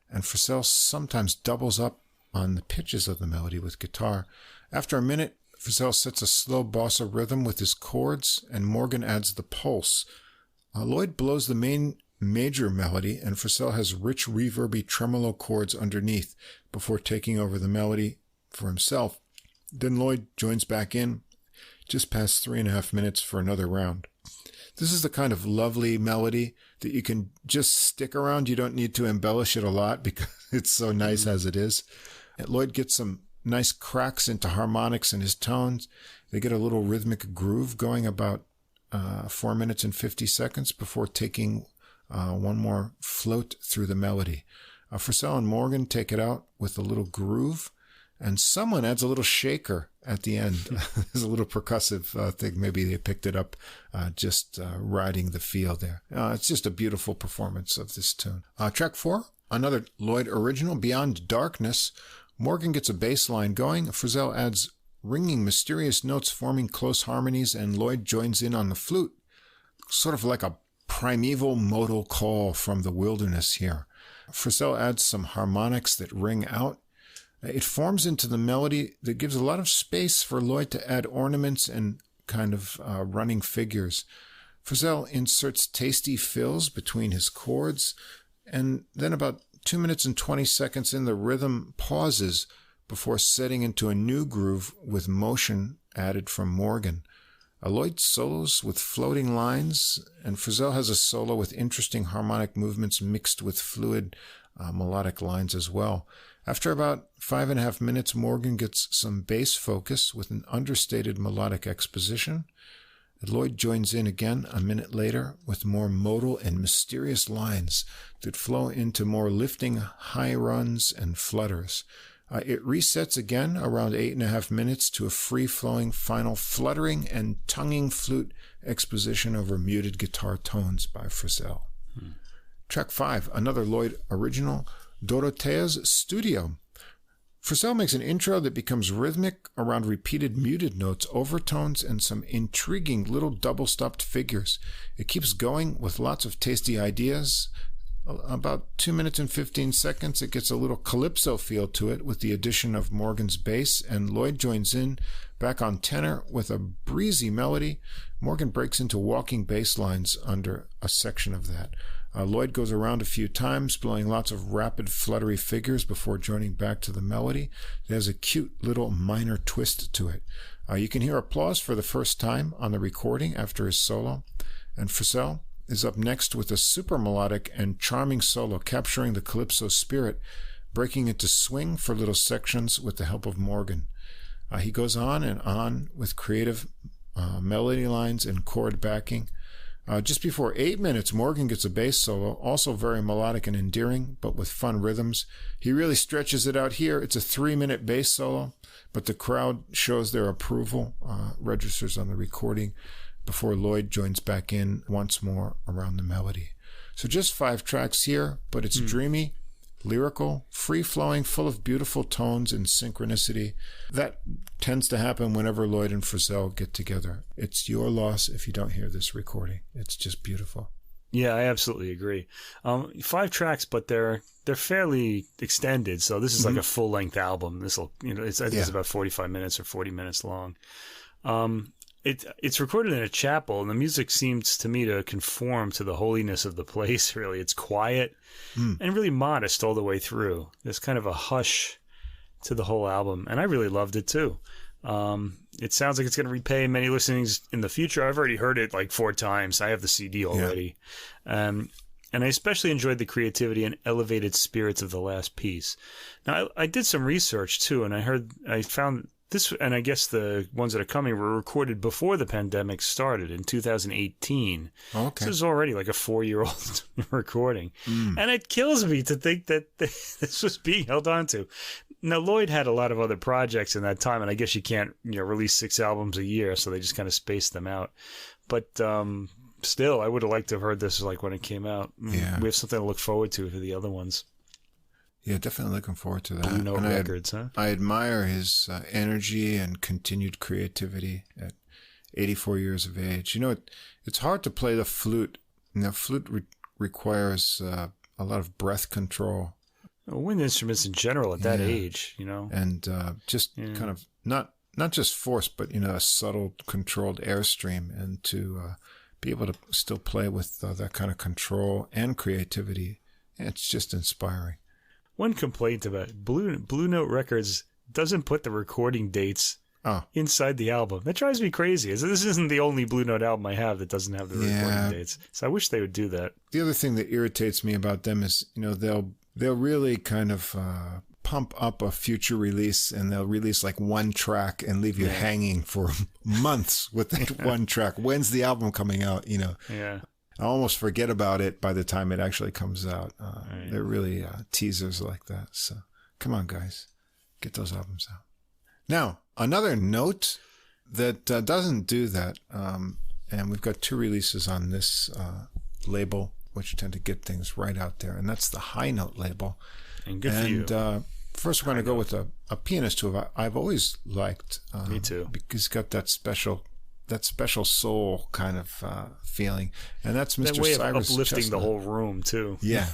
and Frisell sometimes doubles up on the pitches of the melody with guitar. After a minute, Frisell sets a slow bossa rhythm with his chords, and Morgan adds the pulse. Lloyd blows the main major melody, and Frisell has rich reverby tremolo chords underneath before taking over the melody for himself. Then Lloyd joins back in just past 3.5 minutes for another round. This is the kind of lovely melody that you can just stick around. You don't need to embellish it a lot because it's so nice as it is. And Lloyd gets some nice cracks into harmonics in his tones. They get a little rhythmic groove going about 4 minutes and 50 seconds before taking one more float through the melody. Frisell and Morgan take it out with a little groove, and someone adds a little shaker at the end. There's a little percussive thing. Maybe they picked it up just riding the feel there. It's just a beautiful performance of this tune. Track 4, another Lloyd original, Beyond Darkness. Morgan gets a bass line going. Frisell adds ringing, mysterious notes forming close harmonies, and Lloyd joins in on the flute, sort of like a primeval modal call from the wilderness here. Frisell adds some harmonics that ring out. It forms into the melody that gives a lot of space for Lloyd to add ornaments and kind of running figures. Frisell inserts tasty fills between his chords, and then about 2 minutes and 20 seconds in, the rhythm pauses before setting into a new groove with motion added from Morgan. Lloyd solos with floating lines, and Frisell has a solo with interesting harmonic movements mixed with fluid melodic lines as well. After about 5.5 minutes, Morgan gets some bass focus with an understated melodic exposition. Lloyd joins in again a minute later with more modal and mysterious lines that flow into more lifting high runs and flutters. It resets again around 8.5 minutes to a free-flowing final fluttering and tonguing flute exposition over muted guitar tones by Frisell. Track 5, another Lloyd original, Dorothea's Studio. Frisell makes an intro that becomes rhythmic around repeated muted notes, overtones, and some intriguing little double-stopped figures. It keeps going with lots of tasty ideas. About 2 minutes and 15 seconds, it gets a little calypso feel to it with the addition of Morgan's bass, and Lloyd joins in back on tenor with a breezy melody. Morgan breaks into walking bass lines under a section of that. Lloyd goes around a few times, blowing lots of rapid, fluttery figures before joining back to the melody. It has a cute little minor twist to it. You can hear applause for the first time on the recording after his solo. And Frisell is up next with a super melodic and charming solo, capturing the calypso spirit, breaking into swing for little sections with the help of Morgan. He goes on and on with creative melody lines and chord backing. Just before 8 minutes, Morgan gets a bass solo, also very melodic and endearing, but with fun rhythms. He really stretches it out here. It's a 3-minute bass solo, but the crowd shows their approval, registers on the recording, before Lloyd joins back in once more around the melody. So just 5 tracks here, but it's dreamy, lyrical, free-flowing, full of beautiful tones and synchronicity. That tends to happen whenever Lloyd and Frisell get together. It's your loss if you don't hear this recording. It's just beautiful. Yeah, I absolutely agree. 5 tracks, but they're fairly extended. So this is like a full-length album. I think it's about 45 minutes or 40 minutes long. It's recorded in a chapel, and the music seems to me to conform to the holiness of the place, really. It's quiet and really modest all the way through. There's kind of a hush to the whole album, and I really loved it too. It sounds like it's going to repay many listenings in the future. I've already heard it like 4 times. I have the CD already. Yeah. And I especially enjoyed the creativity and elevated spirits of the last piece. Now, I did some research too, and I found this, and I guess the ones that are coming were recorded before the pandemic started in 2018. Okay. So it's already like a 4-year-old recording. And it kills me to think that this was being held on to. Now, Lloyd had a lot of other projects in that time, and I guess you can't release 6 albums a year, so they just kind of spaced them out. But still, I would have liked to have heard this like when it came out. Yeah. We have something to look forward to for the other ones. Yeah, definitely looking forward to that. Blue Note Records, huh? I admire his energy and continued creativity at 84 years of age. It's hard to play the flute. Flute requires a lot of breath control. Wind instruments in general at that age, And kind of not just force, but, a subtle controlled airstream. And to be able to still play with that kind of control and creativity, it's just inspiring. One complaint about Blue Note Records doesn't put the recording dates inside the album. That drives me crazy. This isn't the only Blue Note album I have that doesn't have the recording dates. So I wish they would do that. The other thing that irritates me about them is, they'll really kind of pump up a future release, and they'll release like 1 track and leave you hanging for months with that 1 track. When's the album coming out? Yeah. I almost forget about it by the time it actually comes out. They're really teasers like that. So come on, guys. Get those albums out. Now, another note that doesn't do that, and we've got 2 releases on this label, which tend to get things right out there, and that's the High Note label. And good for you. First, we're going to go with a pianist who I've always liked. Me too. Because he's got that special that special soul kind of feeling. And that's Mr. That way Cyrus of uplifting Chestnut. the whole room, too. Yeah,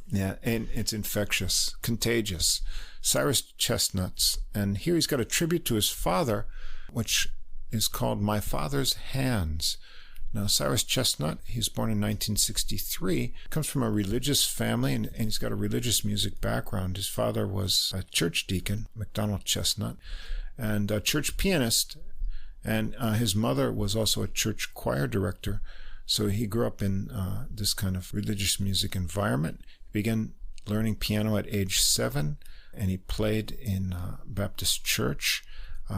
yeah, and it's infectious, contagious. Cyrus Chestnuts. And here he's got a tribute to his father, which is called My Father's Hands. Now, Cyrus Chestnut, he was born in 1963, comes from a religious family, and he's got a religious music background. His father was a church deacon, MacDonald Chestnut, and a church pianist, and his mother was also a church choir director. So he grew up in this kind of religious music environment. He began learning piano at age 7, and he played in Baptist church.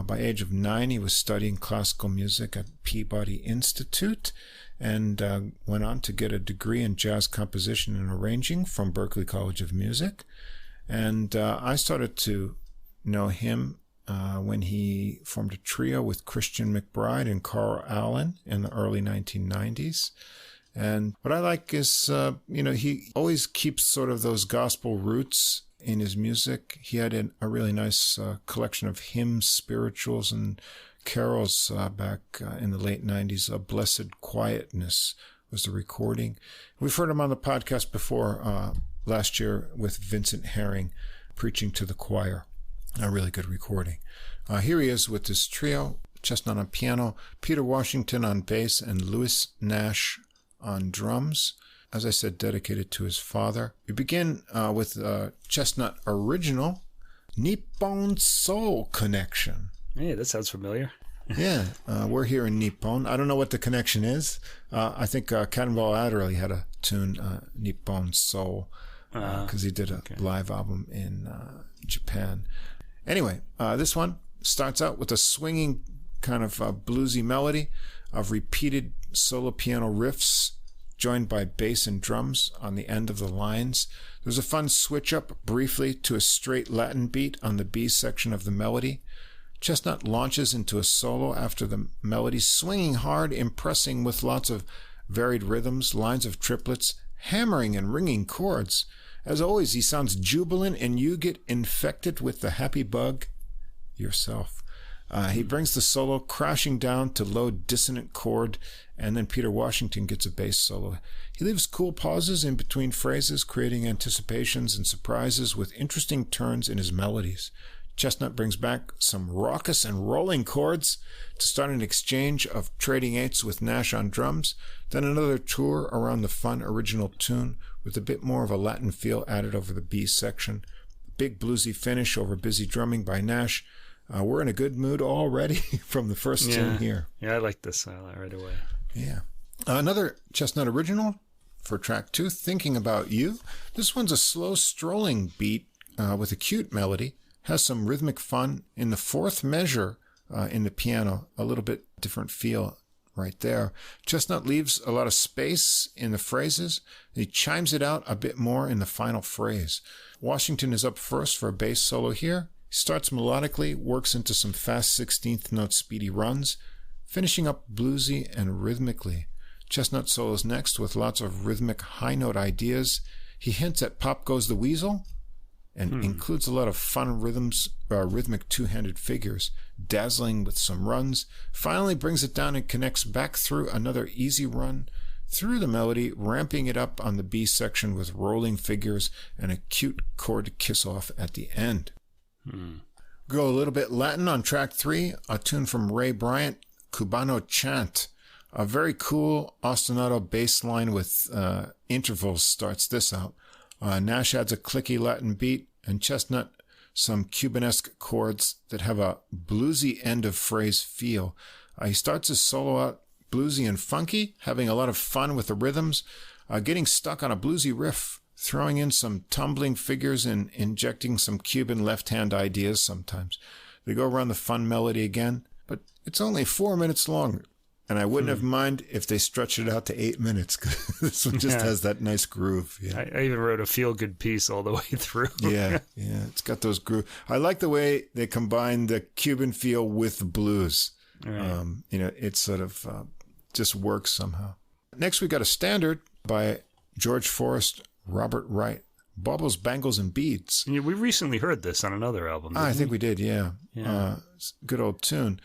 By age of 9, he was studying classical music at Peabody Institute and went on to get a degree in jazz composition and arranging from Berklee College of Music. And I started to know him when he formed a trio with Christian McBride and Carl Allen in the early 1990s. And what I like is, he always keeps sort of those gospel roots in his music. He had a really nice collection of hymns, spirituals, and carols back in the late 90s. A Blessed Quietness was the recording. We've heard him on the podcast before last year with Vincent Herring preaching to the choir. A really good recording. Here he is with his trio, Chestnut on piano, Peter Washington on bass, and Louis Nash on drums. As I said, dedicated to his father. We begin with Chestnut original, Nippon Soul Connection. Hey, that sounds familiar. Yeah, we're here in Nippon. I don't know what the connection is. I think Cannonball Adderley had a tune, Nippon Soul, because he did a live album in Japan. Anyway, this one starts out with a swinging kind of bluesy melody of repeated solo piano riffs, joined by bass and drums on the end of the lines. There's a fun switch up briefly to a straight Latin beat on the B section of the melody. Chestnut launches into a solo after the melody, swinging hard, impressing with lots of varied rhythms, lines of triplets, hammering and ringing chords. As always, he sounds jubilant, and you get infected with the happy bug yourself. He brings the solo crashing down to low dissonant chord, and then Peter Washington gets a bass solo. He leaves cool pauses in between phrases, creating anticipations and surprises with interesting turns in his melodies. Chestnut brings back some raucous and rolling chords to start an exchange of trading eights with Nash on drums, then another tour around the fun original tune with a bit more of a Latin feel added over the B section. Big bluesy finish over busy drumming by Nash. We're in a good mood already from the first tune here. Yeah, I like this right away. Yeah. Another Chestnut original for track 2, Thinking About You. This one's a slow strolling beat with a cute melody. Has some rhythmic fun in the 4th measure in the piano. A little bit different feel right there. Chestnut leaves a lot of space in the phrases. He chimes it out a bit more in the final phrase. Washington is up first for a bass solo here. He starts melodically, works into some fast 16th note speedy runs, finishing up bluesy and rhythmically. Chestnut solos next with lots of rhythmic high note ideas. He hints at Pop Goes the Weasel and includes a lot of fun rhythmic two-handed figures, dazzling with some runs. Finally brings it down and connects back through another easy run through the melody, ramping it up on the B section with rolling figures and a cute chord kiss-off at the end. Go a little bit Latin on track 3, a tune from Ray Bryant, Cubano Chant. A very cool ostinato bass line with intervals starts this out. Nash adds a clicky Latin beat, and Chestnut some Cubanesque chords that have a bluesy end of phrase feel. He starts his solo out bluesy and funky, having a lot of fun with the rhythms, getting stuck on a bluesy riff, throwing in some tumbling figures and injecting some Cuban left-hand ideas sometimes. They go around the fun melody again, but it's only 4 minutes long, and I wouldn't have mind if they stretched it out to 8 minutes, because this one just has that nice groove. Yeah. I even wrote a feel-good piece all the way through. yeah, it's got those groove. I like the way they combine the Cuban feel with the blues. Right. It sort of just works somehow. Next, we got a standard by George Forrest, Robert Wright, Baubles, Bangles, and Beads. Yeah, we recently heard this on another album. I think we did, yeah. Good old tune.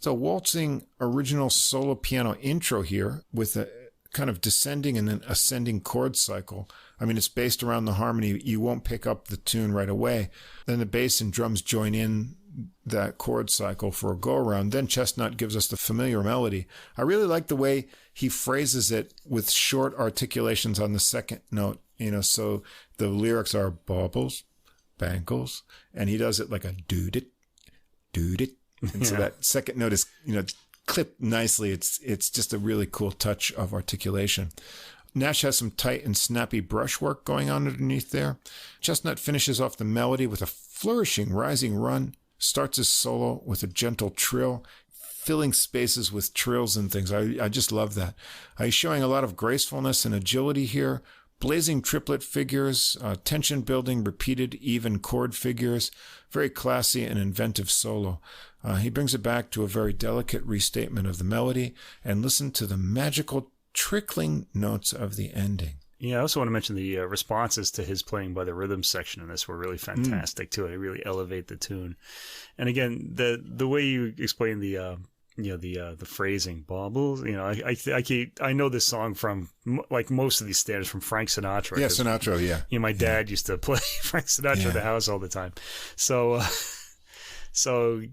It's a waltzing original solo piano intro here with a kind of descending and then ascending chord cycle. I mean, it's based around the harmony. You won't pick up the tune right away. Then the bass and drums join in that chord cycle for a go-around. Then Chestnut gives us the familiar melody. I really like the way he phrases it with short articulations on the second note, so the lyrics are baubles, bangles, and he does it like a doot-it, doot-it. And so that second note is, clipped nicely. It's just a really cool touch of articulation. Nash has some tight and snappy brushwork going on underneath there. Chestnut finishes off the melody with a flourishing rising run, starts his solo with a gentle trill, filling spaces with trills and things. I just love that. He's showing a lot of gracefulness and agility here, blazing triplet figures, tension building, repeated even chord figures, very classy and inventive solo. He brings it back to a very delicate restatement of the melody, and listen to the magical trickling notes of the ending. Yeah, I also want to mention the responses to his playing by the rhythm section in this were really fantastic too. They really elevate the tune. And again, the way you explain the phrasing, baubles. I know this song from like most of these standards from Frank Sinatra. Yeah, Sinatra. Yeah. My dad used to play Frank Sinatra at the house all the time. So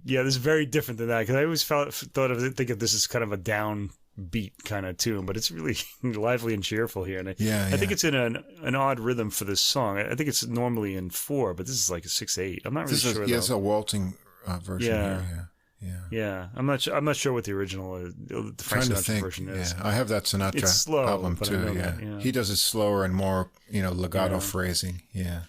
yeah, this is very different than that, because I always think of this as kind of a downbeat kind of tune, but it's really lively and cheerful here. And I think it's in an odd rhythm for this song. I think it's normally in 4, but this is like a 6/8. I'm not really sure. Yeah, it's a waltzing version here. Yeah. I'm not sure what the original, the Frank Sinatra version is. Yeah, I have that Sinatra slow, album too. Yeah, he does it slower and more, legato phrasing. Yeah.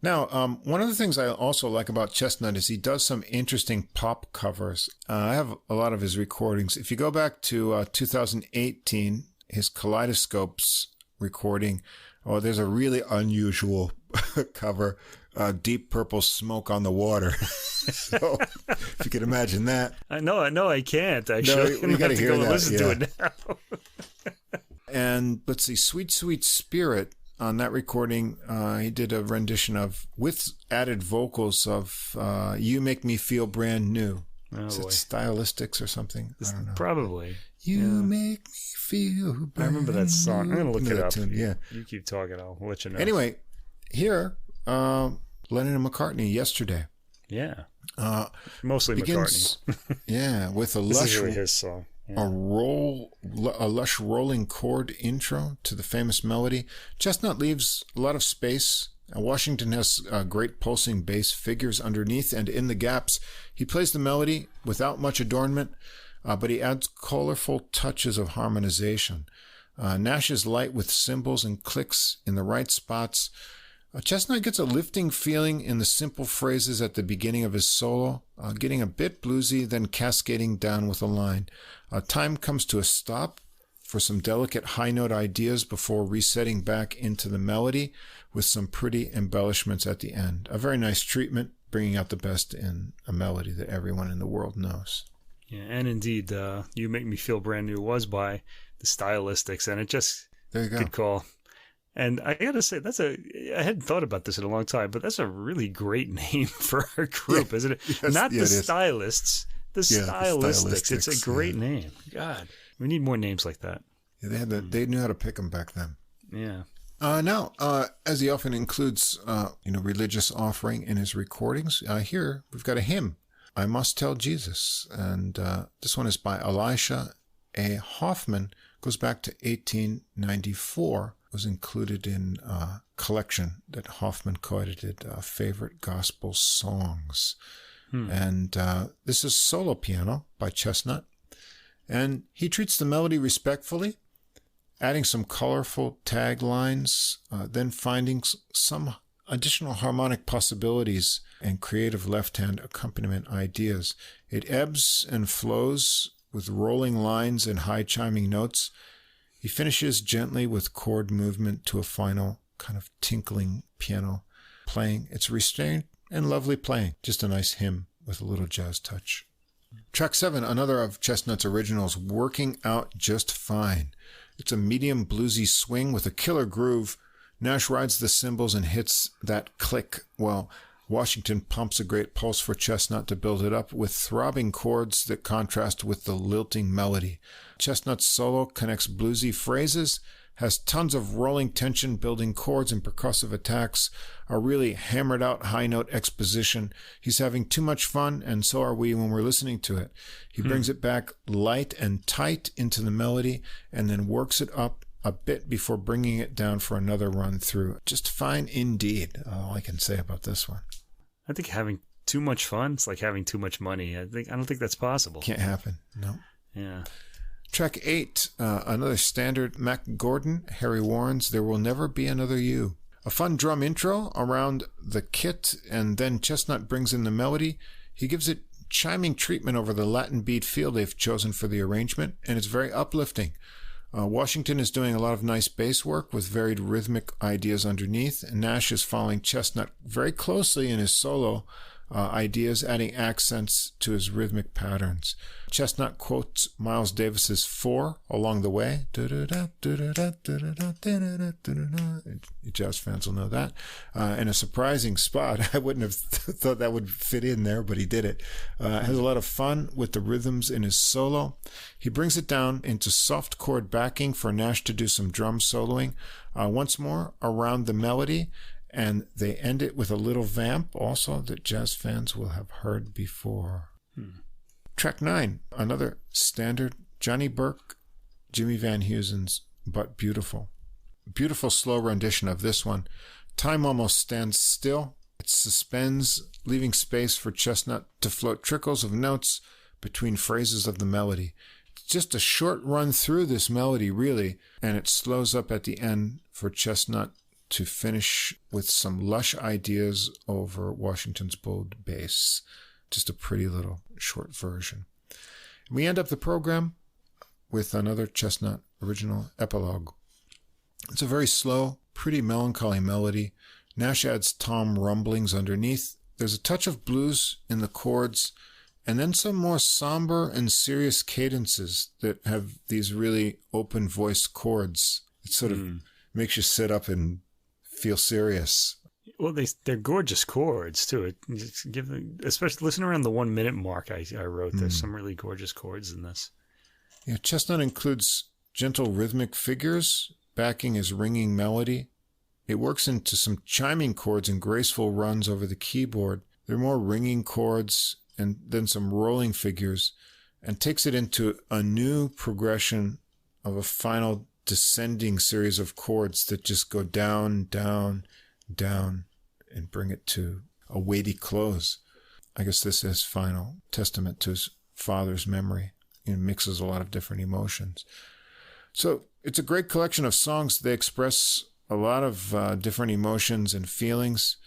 Now, one of the things I also like about Chestnut is he does some interesting pop covers. I have a lot of his recordings. If you go back to 2018, his Kaleidoscopes recording, there's a really unusual cover, Deep Purple Smoke on the Water. So, if you can imagine that. No, I can't, actually. No, you got to hear that. Listen to it now. And let's see, Sweet, Sweet Spirit. On that recording, he did a rendition of, with added vocals of You Make Me Feel Brand New. Is it Stylistics or something? I don't know. Probably. You make me feel brand new. I remember that song. I'm going to look it up. Tune, yeah. You keep talking. I'll let you know. Anyway, here, Lennon and McCartney, Yesterday. Yeah. Mostly begins, McCartney. Yeah, with a this is really his song. Yeah. A lush rolling chord intro to the famous melody. Chestnut leaves a lot of space. Washington has great pulsing bass figures underneath, and in the gaps, he plays the melody without much adornment, but he adds colorful touches of harmonization. Nash is light with cymbals and clicks in the right spots. Chestnut gets a lifting feeling in the simple phrases at the beginning of his solo, getting a bit bluesy, then cascading down with a line. Time comes to a stop for some delicate high note ideas before resetting back into the melody with some pretty embellishments at the end. A very nice treatment, bringing out the best in a melody that everyone in the world knows. Yeah, and indeed, You Make Me Feel Brand New was by the Stylistics, and it just, there you go. Good call. And I gotta say, I hadn't thought about this in a long time, but that's a really great name for our group, isn't it? Yes, Not the Stylists, the Stylistics. It's a great name. God, we need more names like that. Yeah, they knew how to pick them back then. Yeah. Now, as he often includes, religious offering in his recordings, here we've got a hymn, I Must Tell Jesus. And this one is by Elisha A. Hoffman, goes back to 1894. Was included in a collection that Hoffman co-edited, Favorite Gospel Songs. And this is solo piano by Chestnut. And he treats the melody respectfully, adding some colorful taglines, then finding some additional harmonic possibilities and creative left-hand accompaniment ideas. It ebbs and flows with rolling lines and high chiming notes. He finishes gently with chord movement to a final kind of tinkling piano playing. It's restrained and lovely playing. Just a nice hymn with a little jazz touch. Track 7, another of Chestnut's originals, Working Out Just Fine. It's a medium bluesy swing with a killer groove. Nash rides the cymbals and hits that click. Well, Washington pumps a great pulse for Chestnut to build it up with throbbing chords that contrast with the lilting melody. Chestnut's solo connects bluesy phrases, has tons of rolling tension building chords and percussive attacks, a really hammered out high note exposition. He's having too much fun, and so are we when we're listening to it. He brings it back light and tight into the melody and then works it up a bit before bringing it down for another run through. Just fine indeed. All I can say about this one. I think having too much fun, it's like having too much money. I don't think that's possible. Can't happen. No. Yeah. Track 8, another standard, Mac Gordon, Harry Warren's There Will Never Be Another You. A fun drum intro around the kit, and then Chestnut brings in the melody. He gives it chiming treatment over the Latin beat feel they've chosen for the arrangement, and it's very uplifting. Washington is doing a lot of nice bass work with varied rhythmic ideas underneath, and Nash is following Chestnut very closely in his solo ideas, adding accents to his rhythmic patterns. Chestnut quotes Miles Davis's Four along the way. Jazz fans will know that. In a surprising spot. I wouldn't have thought that would fit in there, but he did it. Has a lot of fun with the rhythms in his solo. He brings it down into soft chord backing for Nash to do some drum soloing. Once more around the melody. And they end it with a little vamp also that jazz fans will have heard before. Track 9, another standard, Johnny Burke, Jimmy Van Heusen's But Beautiful. Beautiful slow rendition of this one. Time almost stands still. It suspends, leaving space for Chestnut to float trickles of notes between phrases of the melody. It's just a short run through this melody, really, and it slows up at the end for Chestnut to finish with some lush ideas over Washington's bold bass. Just a pretty little short version. And we end up the program with another Chestnut original epilogue. It's a very slow, pretty melancholy melody. Nash adds tom rumblings underneath. There's a touch of blues in the chords, and then some more somber and serious cadences that have these really open voice chords. It sort of makes you sit up and feel serious. Well, they're gorgeous chords too. Especially listen around the 1 minute mark. I wrote there's some really gorgeous chords in this. Yeah, Chestnut includes gentle rhythmic figures backing his ringing melody. It works into some chiming chords and graceful runs over the keyboard. There are more ringing chords and then some rolling figures, and takes it into a new progression of a final descending series of chords that just go down, down, down, and bring it to a weighty close. I guess this is final testament to his father's memory. It mixes a lot of different emotions. So it's a great collection of songs. They express a lot of different emotions and feelings.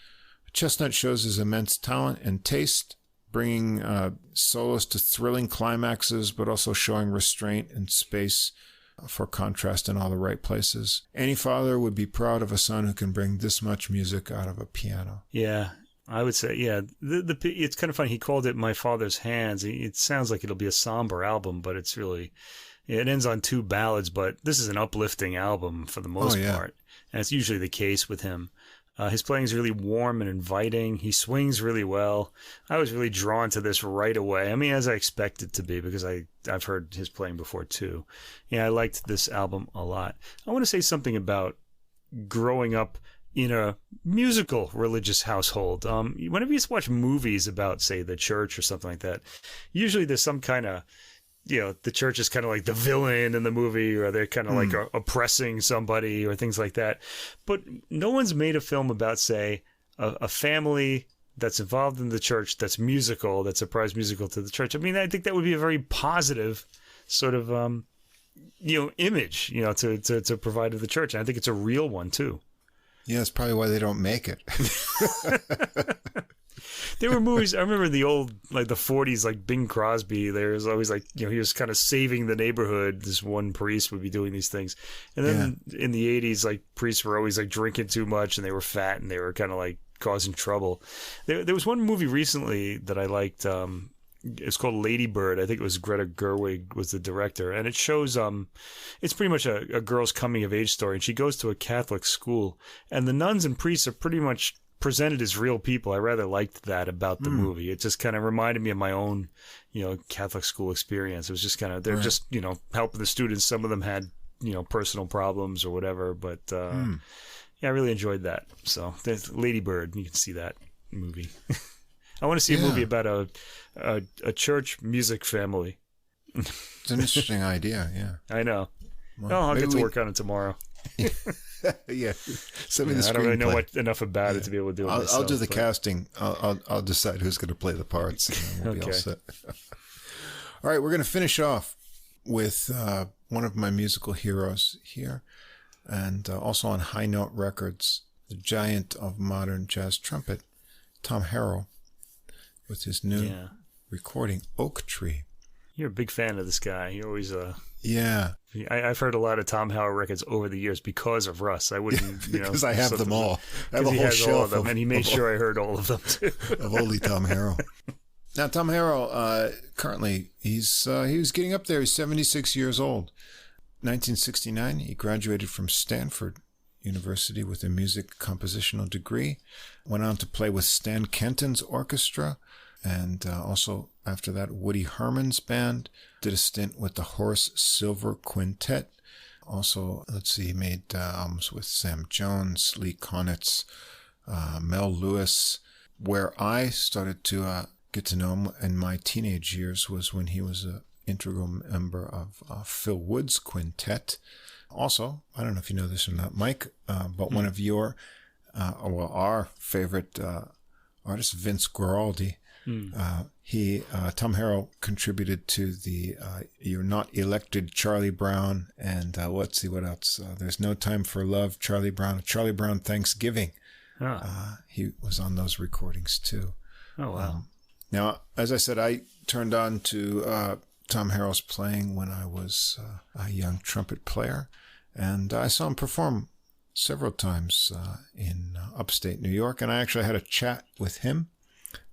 Chestnut shows his immense talent and taste, bringing solos to thrilling climaxes, but also showing restraint and space for contrast in all the right places. Any father would be proud of a son who can bring this much music out of a piano. Yeah, I would say, yeah. It's kind of funny. He called it My Father's Hands. It sounds like it'll be a somber album, but it's really, it ends on 2 ballads, but this is an uplifting album for the most part. And it's usually the case with him. His playing is really warm and inviting. He swings really well. I was really drawn to this right away. I mean, as I expected to be, because I've heard his playing before too. Yeah, I liked this album a lot. I want to say something about growing up in a musical religious household. Whenever you watch movies about, say, the church or something like that, usually there's some kind of, the church is kind of like the villain in the movie, or they're kind of like oppressing somebody or things like that. But no one's made a film about, say, a family that's involved in the church that's musical, that's a prize musical to the church. I mean, I think that would be a very positive sort of, image, to provide to the church. And I think it's a real one, too. Yeah, that's probably why they don't make it. There were movies, I remember the old, like the 40s, like Bing Crosby, there was always like, he was kind of saving the neighborhood. This one priest would be doing these things. And then in the 80s, like priests were always like drinking too much and they were fat and they were kind of like causing trouble. There was one movie recently that I liked. It's called Lady Bird. I think it was Greta Gerwig was the director. And it shows, it's pretty much a girl's coming of age story. And she goes to a Catholic school and the nuns and priests are pretty presented as real people. I rather liked that about the movie. It just kind of reminded me of my own, Catholic school experience. It was just kind of, they're just, helping the students. Some of them had, personal problems or whatever. But yeah, I really enjoyed that. So there's Lady Bird. You can see that movie. I want to see a movie about a church music family. It's an interesting idea, yeah. I know. Well, I'll get to work on it tomorrow. Yeah, send me the screenplay. I don't really know enough about it to be able to do it myself. I'll do the casting. I'll decide who's going to play the parts. And we'll be all set. All right, we're going to finish off with one of my musical heroes here, and also on High Note Records, the giant of modern jazz trumpet, Tom Harrell, with his new recording, Oak Tree. You're a big fan of this guy. He always yeah. I've heard a lot of Tom Harrell records over the years because of Russ. I wouldn't, because I have them all. I have a he whole has shelf all of them, and he made sure I heard all of them too. Of only Tom Harrell. Now, Tom Harrell, currently, he was getting up there. He's 76 years old. 1969, he graduated from Stanford University with a music compositional degree. Went on to play with Stan Kenton's orchestra, and also after that, Woody Herman's band. Did a stint with the Horace Silver Quintet. Also, he made albums with Sam Jones, Lee Konitz, Mel Lewis. Where I started to get to know him in my teenage years was when he was an integral member of Phil Wood's quintet. Also, I don't know if you know this or not, Mike, but one of our favorite artists, Vince Guaraldi. Tom Harrell contributed to the You're Not Elected, Charlie Brown, and let's see what else. There's No Time for Love, Charlie Brown Thanksgiving. He was on those recordings too. Oh, wow. Now, as I said, I turned on to Tom Harrell's playing when I was a young trumpet player, and I saw him perform several times in upstate New York, and I actually had a chat with him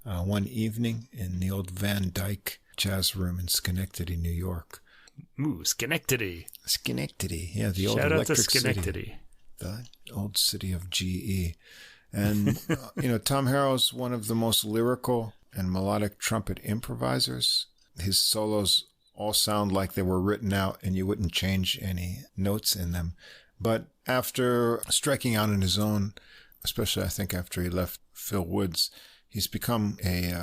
one evening in the old Van Dyke Jazz Room in Schenectady, New York. Ooh, Schenectady. Yeah, the old electric Schenectady. City. The old city of GE. And, Tom Harrell's one of the most lyrical and melodic trumpet improvisers. His solos all sound like they were written out and you wouldn't change any notes in them. But after striking out on his own, especially I think after he left Phil Woods, he's become a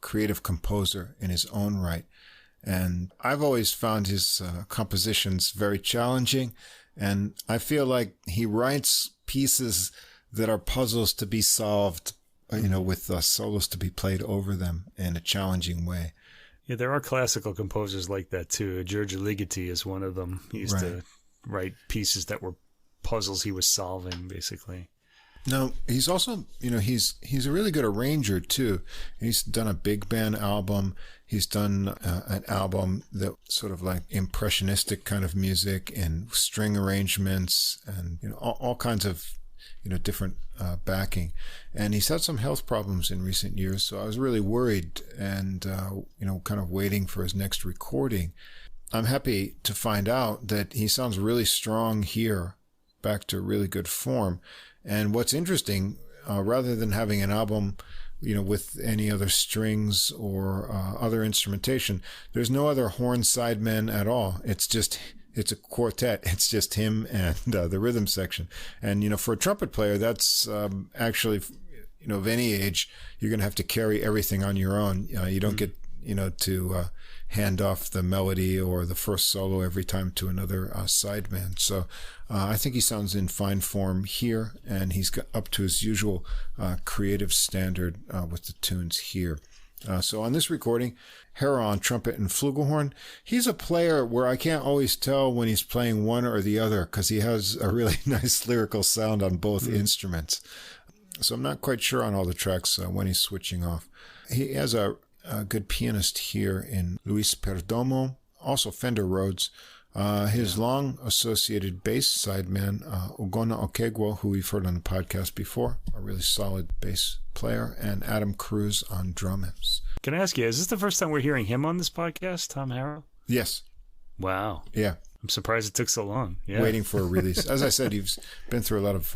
creative composer in his own right. And I've always found his compositions very challenging. And I feel like he writes pieces that are puzzles to be solved, with solos to be played over them in a challenging way. Yeah, there are classical composers like that too. Giorgio Ligeti is one of them. He used to write pieces that were puzzles he was solving, basically. No, he's also, he's a really good arranger too. He's done a big band album. He's done an album that sort of like impressionistic kind of music and string arrangements and, all kinds of, different backing. And he's had some health problems in recent years. So I was really worried and, kind of waiting for his next recording. I'm happy to find out that he sounds really strong here, back to really good form. And what's interesting, rather than having an album, with any other strings or other instrumentation, there's no other horn sidemen at all. It's a quartet. It's just him and the rhythm section. And, for a trumpet player, that's actually, of any age, you're going to have to carry everything on your own. You don't get, to hand off the melody or the first solo every time to another sideman. So I think he sounds in fine form here, and he's got up to his usual creative standard with the tunes here. So on this recording, Harrell on trumpet and flugelhorn. He's a player where I can't always tell when he's playing one or the other because he has a really nice lyrical sound on both instruments. So I'm not quite sure on all the tracks when he's switching off. He has a good pianist here in Luis Perdomo, also Fender Rhodes. His long associated bass sideman, Ugonna Okegwo, who we've heard on the podcast before, a really solid bass player, and Adam Cruz on drums. Can I ask you, is this the first time we're hearing him on this podcast, Tom Harrell? Yes. Wow. Yeah. I'm surprised it took so long. Yeah. Waiting for a release. As I said, he's been through a lot of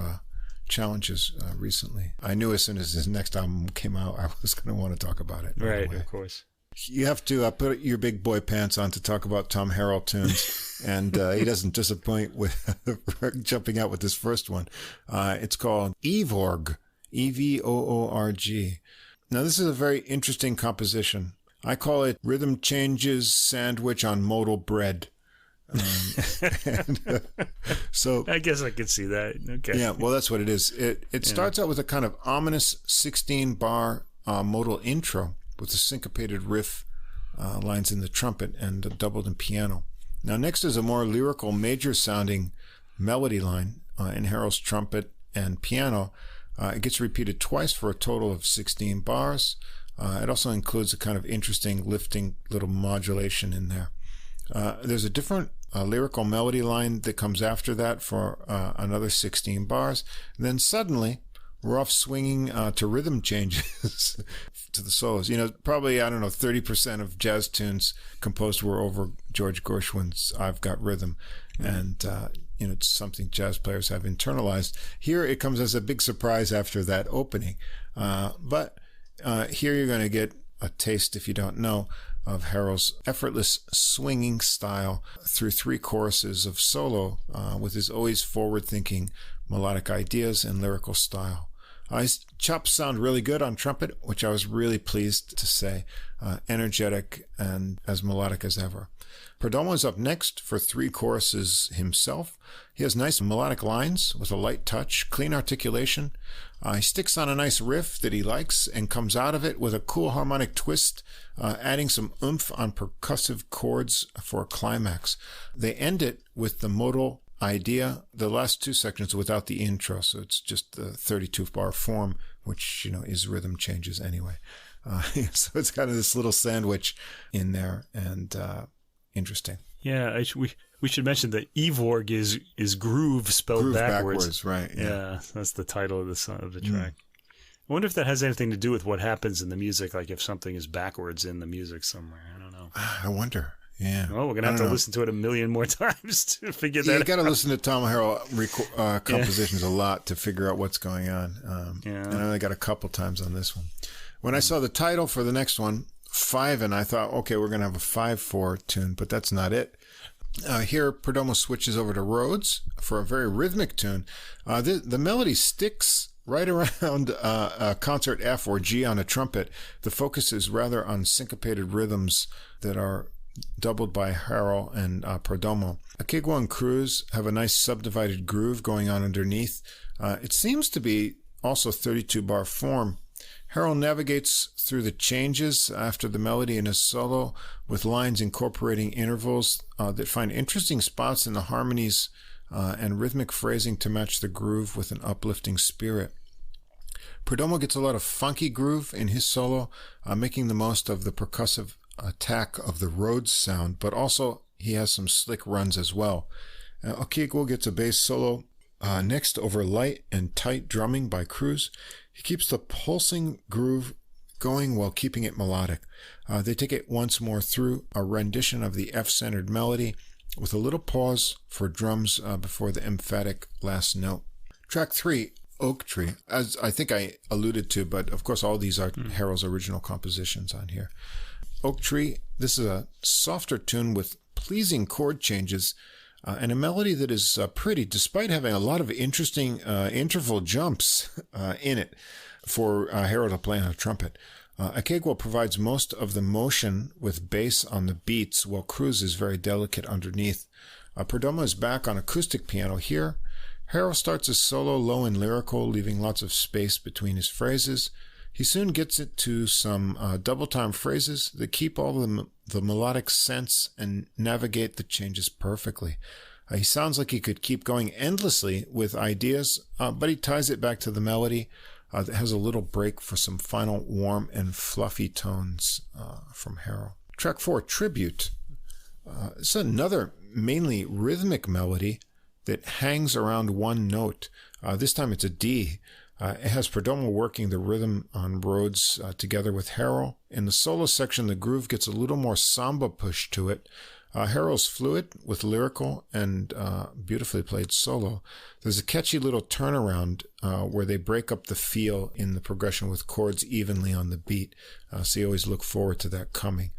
challenges recently. I knew as soon as his next album came out, I was going to want to talk about it. Right, of course. You have to put your big boy pants on to talk about Tom Harrell tunes, and he doesn't disappoint with jumping out with this first one. It's called Evorg, Evoorg. Now, this is a very interesting composition. I call it Rhythm Changes Sandwich on Modal Bread. So I guess I could see that. Okay. Yeah, well, that's what it is. It starts out with a kind of ominous 16-bar modal intro with a syncopated riff lines in the trumpet and doubled in piano. Now, next is a more lyrical, major-sounding melody line in Harrell's trumpet and piano. It gets repeated twice for a total of 16 bars. It also includes a kind of interesting, lifting little modulation in there. There's a different lyrical melody line that comes after that for another 16 bars. And then suddenly, we're off swinging to rhythm changes to the solos. Probably, 30% of jazz tunes composed were over George Gershwin's I've Got Rhythm. And, it's something jazz players have internalized. Here, it comes as a big surprise after that opening. But here you're going to get a taste, if you don't know, of Harrell's effortless swinging style through 3 choruses of solo with his always forward-thinking melodic ideas and lyrical style. His chops sound really good on trumpet, which I was really pleased to say, energetic and as melodic as ever. Perdomo is up next for 3 choruses himself. He has nice melodic lines with a light touch, clean articulation. He sticks on a nice riff that he likes and comes out of it with a cool harmonic twist, adding some oomph on percussive chords for a climax. They end it with the modal idea, the last 2 sections without the intro, so it's just the 32-bar form, which, is rhythm changes anyway. So it's kind of this little sandwich in there, and interesting. Yeah, we should mention that Evorg is groove spelled groove backwards. Right? Yeah, that's the title of the track. I wonder if that has anything to do with what happens in the music, like if something is backwards in the music somewhere. I don't know. I wonder. Yeah. Well, we're gonna have to listen to it a million more times to figure that out. You got to listen to Tom Harrell compositions a lot to figure out what's going on. And I only got a couple times on this one. When I saw the title for the next one, 5, and I thought, okay, we're going to have a 5/4 tune, but that's not it. Here, Perdomo switches over to Rhodes for a very rhythmic tune. The melody sticks right around concert F or G on a trumpet. The focus is rather on syncopated rhythms that are doubled by Harrell and Perdomo. Akigwa and Cruz have a nice subdivided groove going on underneath. It seems to be also 32-bar form. Harrell navigates through the changes after the melody in his solo with lines incorporating intervals that find interesting spots in the harmonies and rhythmic phrasing to match the groove with an uplifting spirit. Perdomo gets a lot of funky groove in his solo, making the most of the percussive attack of the Rhodes sound, but also he has some slick runs as well. Okigwo gets a bass solo next over light and tight drumming by Cruz. He keeps the pulsing groove going while keeping it melodic. They take it once more through a rendition of the F-centered melody with a little pause for drums before the emphatic last note. Track 3, Oak Tree, as I think I alluded to, but of course all these are Harrell's original compositions on here. Oak Tree, this is a softer tune with pleasing chord changes and a melody that is pretty, despite having a lot of interesting interval jumps in it for Harrell to play on a trumpet. Akegwa provides most of the motion with bass on the beats, while Cruz is very delicate underneath. Perdomo is back on acoustic piano here. Harrell starts his solo low and lyrical, leaving lots of space between his phrases. He soon gets it to some double-time phrases that keep all the melodic sense and navigate the changes perfectly. He sounds like he could keep going endlessly with ideas, but he ties it back to the melody that has a little break for some final warm and fluffy tones from Harrell. Track 4, Tribute. It's another mainly rhythmic melody that hangs around one note. This time it's a D. It has Perdomo working the rhythm on Rhodes together with Harrell. In the solo section, the groove gets a little more samba push to it. Harrell's fluid with lyrical and beautifully played solo. There's a catchy little turnaround where they break up the feel in the progression with chords evenly on the beat. So you always look forward to that coming.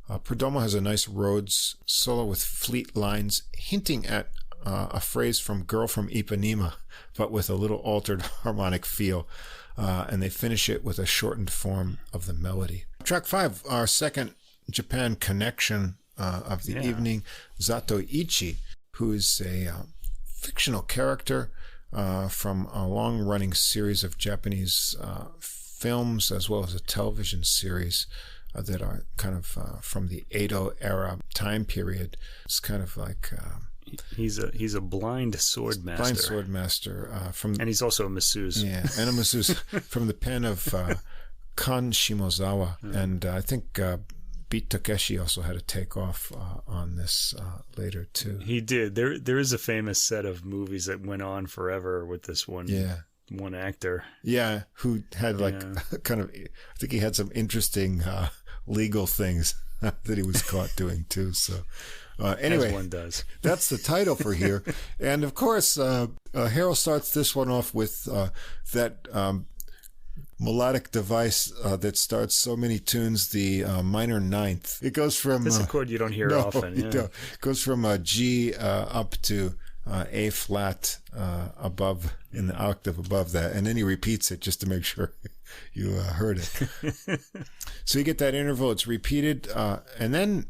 Perdomo has a nice Rhodes solo with fleet lines hinting at a phrase from Girl from Ipanema, but with a little altered harmonic feel. And they finish it with a shortened form of the melody. Track 5, our second Japan connection of the evening, Zato Ichi, who is a fictional character from a long-running series of Japanese films, as well as a television series that are kind of from the Edo era time period. It's kind of like... He's a blind sword master. Blind sword master. And he's also a masseuse. Yeah, and a masseuse from the pen of Kan Shimozawa. And I think Beat Takeshi also had a takeoff on this later too. He did. There is a famous set of movies that went on forever with this one. One actor. Yeah, who had kind of, I think he had some interesting legal things that he was caught doing too. So anyway, as one does. That's the title for here. And of course, Harrell starts this one off with that melodic device that starts so many tunes, the minor ninth. It goes from... That's a chord you don't hear often. Yeah. It goes from G up to A flat above, in the octave above that. And then he repeats it just to make sure you heard it. So you get that interval, it's repeated, and then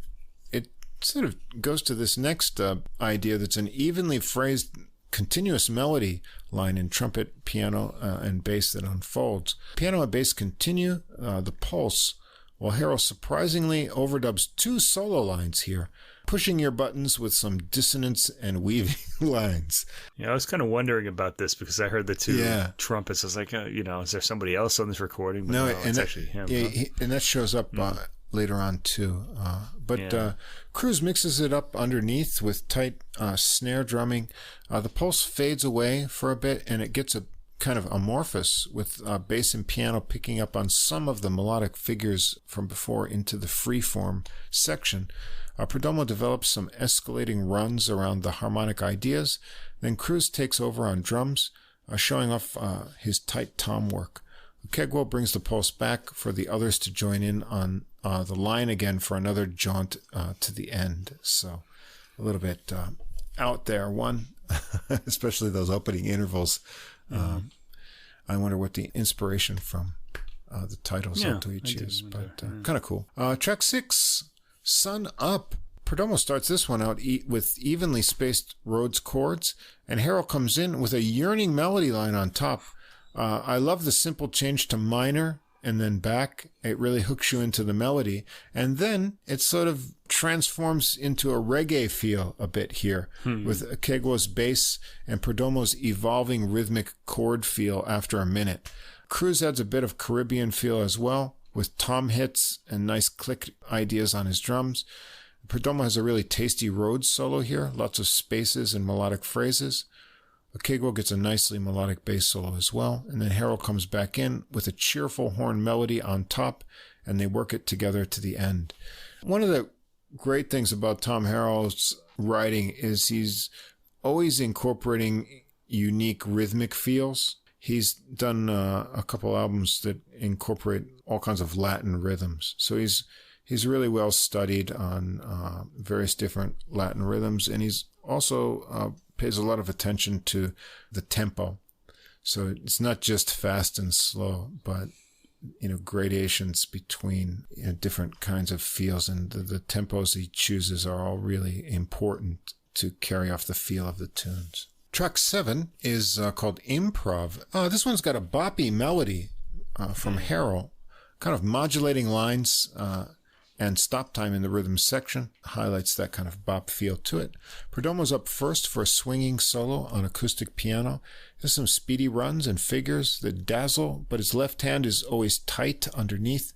it sort of goes to this next idea that's an evenly phrased continuous melody line in trumpet, piano, and bass that unfolds. Piano and bass continue the pulse, while Harrell surprisingly overdubs two solo lines here, pushing your buttons with some dissonance and weaving lines. Yeah, I was kind of wondering about this because I heard the two trumpets. I was like, is there somebody else on this recording? But no, it's actually him. Yeah, and that shows up later on too. But Cruz mixes it up underneath with tight snare drumming. The pulse fades away for a bit, and it gets a kind of amorphous with bass and piano picking up on some of the melodic figures from before into the freeform section. Perdomo develops some escalating runs around the harmonic ideas. Then Cruz takes over on drums, showing off his tight tom work. Kegwo brings the pulse back for the others to join in on the line again for another jaunt to the end. So a little bit out there one, especially those opening intervals. I wonder what the inspiration from the title Satoichi is, but kind of cool. Track 6, Sun Up. Perdomo starts this one out with evenly spaced Rhodes chords, and Harrell comes in with a yearning melody line on top. I love the simple change to minor and then back. It really hooks you into the melody. And then it sort of transforms into a reggae feel a bit here with Kegwo's bass and Perdomo's evolving rhythmic chord feel after a minute. Cruz adds a bit of Caribbean feel as well, with tom hits and nice click ideas on his drums. Perdomo has a really tasty Rhodes solo here, lots of spaces and melodic phrases. Kegwo gets a nicely melodic bass solo as well, and then Harrell comes back in with a cheerful horn melody on top, and they work it together to the end. One of the great things about Tom Harrell's writing is he's always incorporating unique rhythmic feels. He's done a couple albums that incorporate all kinds of Latin rhythms. So he's really well studied on various different Latin rhythms, and he's also pays a lot of attention to the tempo. So it's not just fast and slow, but gradations between different kinds of feels, and the tempos he chooses are all really important to carry off the feel of the tunes. Track 7 is called Improv. This one's got a boppy melody from Harrell, kind of modulating lines and stop time in the rhythm section. Highlights that kind of bop feel to it. Perdomo's up first for a swinging solo on acoustic piano. There's some speedy runs and figures that dazzle, but his left hand is always tight underneath.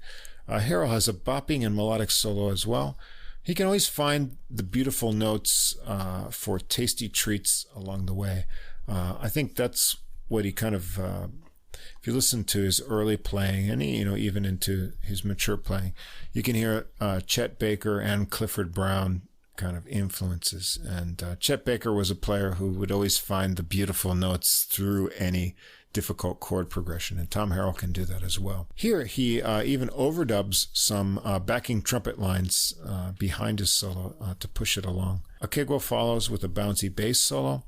Harrell has a bopping and melodic solo as well. He can always find the beautiful notes for tasty treats along the way. I think that's what he kind of, if you listen to his early playing and even into his mature playing, you can hear Chet Baker and Clifford Brown kind of influences. And Chet Baker was a player who would always find the beautiful notes through any difficult chord progression, and Tom Harrell can do that as well. Here, he even overdubs some backing trumpet lines behind his solo to push it along. Akegwo follows with a bouncy bass solo.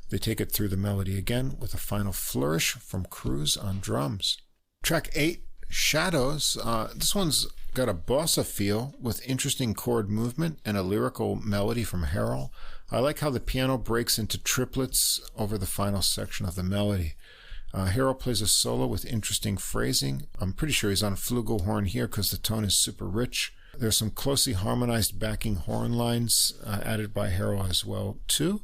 They take it through the melody again with a final flourish from Cruz on drums. Track 8, Shadows. This one's got a bossa feel with interesting chord movement and a lyrical melody from Harrell. I like how the piano breaks into triplets over the final section of the melody. Harrell plays a solo with interesting phrasing. I'm pretty sure he's on flugelhorn here because the tone is super rich. There's some closely harmonized backing horn lines added by Harrell as well, too.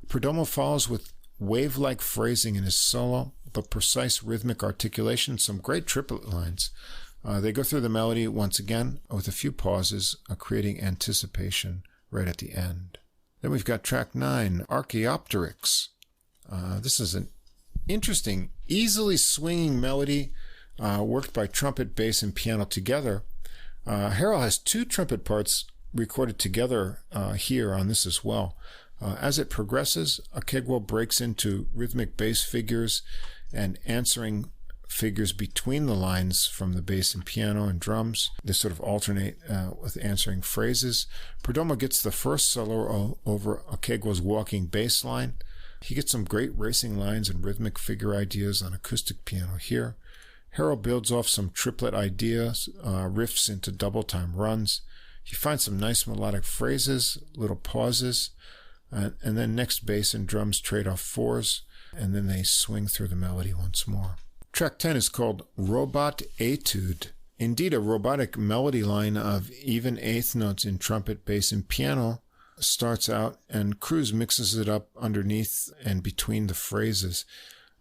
Perdomo follows with wave-like phrasing in his solo, but precise rhythmic articulation, some great triplet lines. They go through the melody once again with a few pauses, creating anticipation right at the end. Then we've got track 9, Archaeopteryx. This is an interesting, easily swinging melody worked by trumpet, bass, and piano together. Harrell has 2 trumpet parts recorded together here on this as well. As it progresses, Akegwo breaks into rhythmic bass figures and answering figures between the lines from the bass and piano and drums. They sort of alternate with answering phrases. Perdomo gets the first solo over Akegwo's walking bass line. He gets some great racing lines and rhythmic figure ideas on acoustic piano here. Harrell builds off some triplet ideas, riffs into double time runs. He finds some nice melodic phrases, little pauses, and then next bass and drums trade off 4s, and then they swing through the melody once more. Track 10 is called Robot Etude. Indeed, a robotic melody line of even eighth notes in trumpet, bass, and piano starts out, and Cruz mixes it up underneath and between the phrases.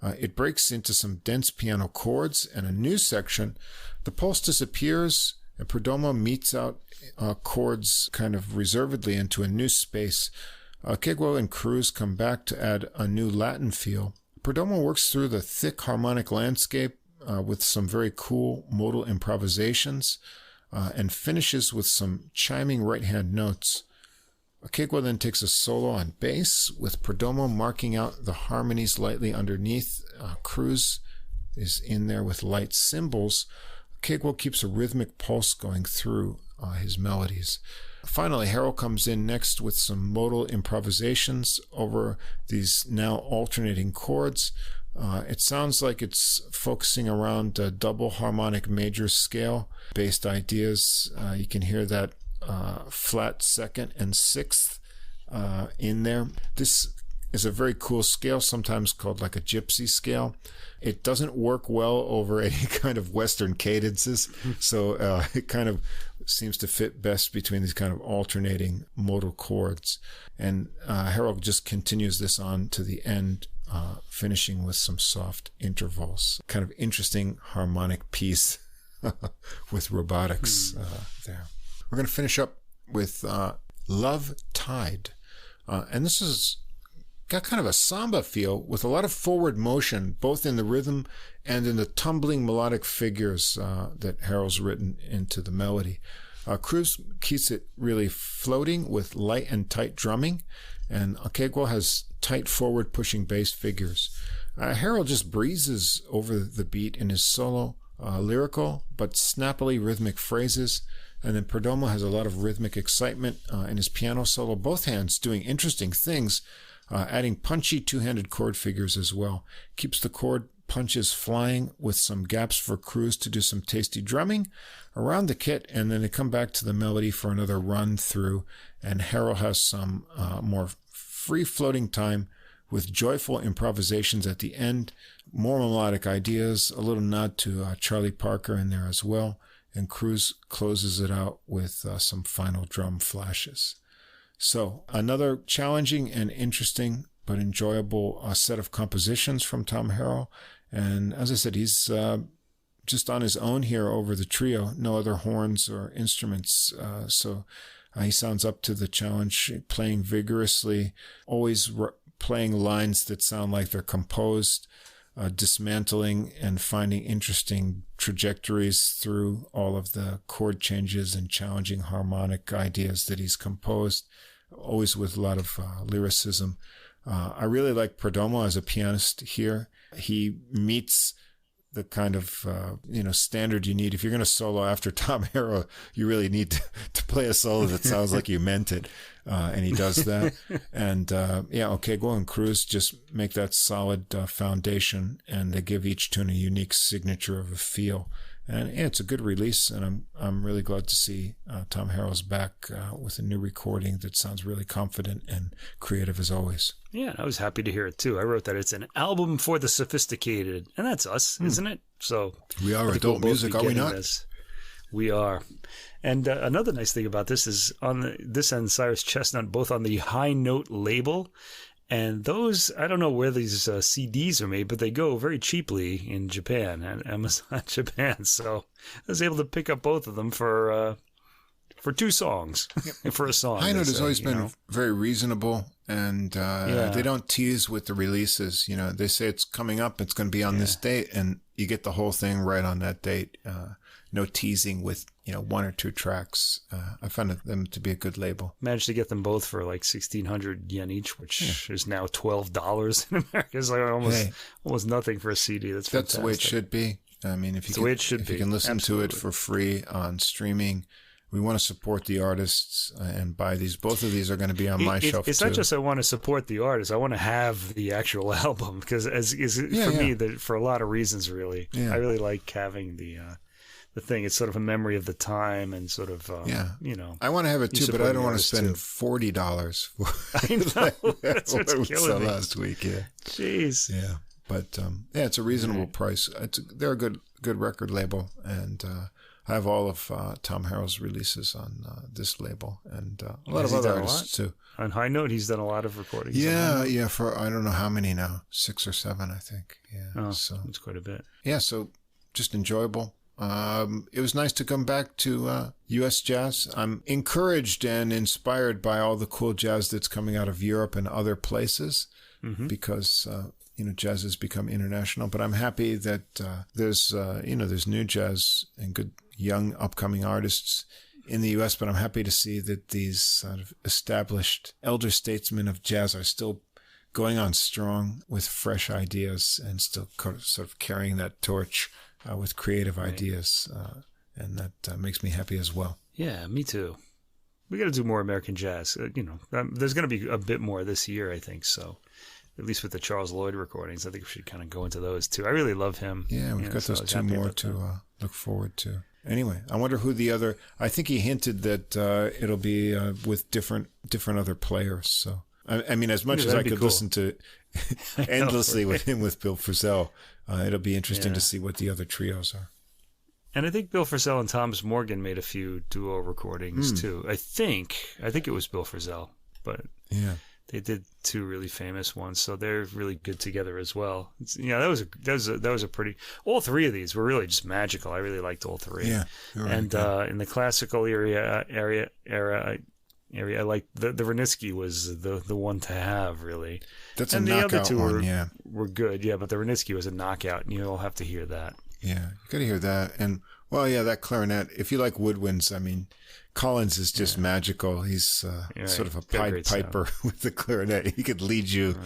It breaks into some dense piano chords and a new section. The pulse disappears, and Perdomo meets out chords kind of reservedly into a new space. Akegwo and Cruz come back to add a new Latin feel. Perdomo works through the thick harmonic landscape with some very cool modal improvisations and finishes with some chiming right-hand notes. Akegwo then takes a solo on bass, with Perdomo marking out the harmonies lightly underneath. Cruz is in there with light cymbals. Akegwo keeps a rhythmic pulse going through his melodies. Finally, Harrell comes in next with some modal improvisations over these now alternating chords. It sounds like it's focusing around a double harmonic major scale based ideas. You can hear that flat second and sixth in there. This is a very cool scale, sometimes called like a gypsy scale. It doesn't work well over any kind of Western cadences, so it kind of seems to fit best between these kind of alternating modal chords. And Harrell just continues this on to the end, finishing with some soft intervals. Kind of interesting harmonic piece with robotics there. We're going to finish up with Love Tide. And this is got kind of a samba feel with a lot of forward motion, both in the rhythm and in the tumbling melodic figures that Harrell's written into the melody. Cruz keeps it really floating with light and tight drumming, and Akegwo has tight forward pushing bass figures. Harrell just breezes over the beat in his solo, lyrical but snappily rhythmic phrases, and then Perdomo has a lot of rhythmic excitement in his piano solo, both hands doing interesting things, adding punchy two-handed chord figures as well. Keeps the chord punches flying with some gaps for Cruz to do some tasty drumming around the kit, and then they come back to the melody for another run through, and Harrell has some more free-floating time with joyful improvisations at the end, more melodic ideas, a little nod to Charlie Parker in there as well, and Cruz closes it out with some final drum flashes. So another challenging and interesting but enjoyable set of compositions from Tom Harrell. And as I said, he's just on his own here over the trio, no other horns or instruments. So he sounds up to the challenge, playing vigorously, always playing lines that sound like they're composed, dismantling and finding interesting trajectories through all of the chord changes and challenging harmonic ideas that he's composed, always with a lot of lyricism. I really like Perdomo as a pianist here. He meets the kind of, standard you need. If you're going to solo after Tom Harrell, you really need to play a solo that sounds like you meant it. And he does that. And, Okego and Cruz just make that solid foundation, and they give each tune a unique signature of a feel. And it's a good release, and I'm really glad to see Tom Harrell's back with a new recording that sounds really confident and creative as always. Yeah, I was happy to hear it too. I wrote that it's an album for the sophisticated, and that's us, isn't it? So we are adult music, are we not? We are. And another nice thing about this is on this and Cyrus Chestnut, both on the High Note label. And those, I don't know where these CDs are made, but they go very cheaply in Japan, and Amazon Japan. So I was able to pick up both of them for 2 songs, for a song. High Note has always been very reasonable, and they don't tease with the releases. They say it's coming up, it's going to be on this date, and you get the whole thing right on that date. No teasing with 1 or 2 tracks. I found them to be a good label. Managed to get them both for like 1,600 yen each, which is now $12 in America. It's like almost nothing for a CD. That's fantastic. That's the way it should be. I mean, if you can listen to it for free on streaming, we want to support the artists and buy these. Both of these are going to be on my shelf. It's not just I want to support the artist. I want to have the actual album because me, for a lot of reasons, really, I really like having the thing. It's sort of a memory of the time and sort of, I want to have it too, but I don't want to spend $40 for I know. That's what's killing me. Last week, yeah. Jeez. Yeah. But, it's a reasonable price. They're a good record label, and I have all of Tom Harrell's releases on this label, and a lot of other artists too. On High Note, he's done a lot of recordings. Yeah, for I don't know how many now, 6 or 7, I think. Yeah, so that's quite a bit. Yeah, so just enjoyable. It was nice to come back to U.S. jazz. I'm encouraged and inspired by all the cool jazz that's coming out of Europe and other places, because jazz has become international. But I'm happy that there's new jazz and good young upcoming artists in the U.S. But I'm happy to see that these sort of established elder statesmen of jazz are still going on strong with fresh ideas and still sort of carrying that torch with creative ideas, and that makes me happy as well. Yeah, me too. We got to do more American jazz. There's going to be a bit more this year, I think. So, at least with the Charles Lloyd recordings, I think we should kind of go into those too. I really love him. Yeah, we've got those 2 more to look forward to. Anyway, I wonder who the other. I think he hinted that it'll be with different other players. So, I mean, as much as I could listen to endlessly with Bill Frisell. It'll be interesting to see what the other trios are. And I think Bill Frisell and Thomas Morgan made a few duo recordings too. I think it was Bill Frisell, but they did 2 really famous ones, so they're really good together as well. That was a pretty. All 3 of these were really just magical. I really liked all 3. Yeah, and in the classical area, I like the Wranitzky was the one to have, really. That's and a knockout the other 2 were good, but the Wranitzky was a knockout, and you'll have to hear that. Yeah, you got to hear that. And, that clarinet, if you like woodwinds, I mean, Collins is just magical. He's sort of a Pied Piper with the clarinet. He could lead you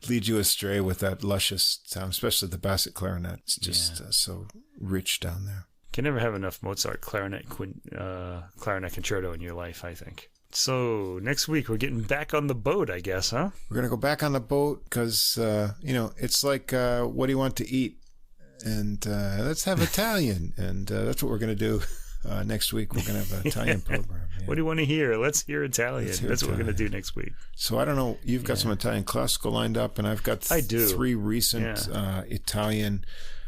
astray with that luscious sound, especially the Bassett clarinet. It's just so rich down there. Can never have enough Mozart clarinet concerto in your life, I think. So next week we're getting back on the boat, I guess, huh? We're going to go back on the boat because, it's like, what do you want to eat? And let's have Italian. And that's what we're going to do next week. We're going to have an Italian program. Yeah. What do you want to hear? Let's hear Italian. That's what we're going to do next week. So I don't know. You've got some Italian classical lined up, and I've got 3 recent Italian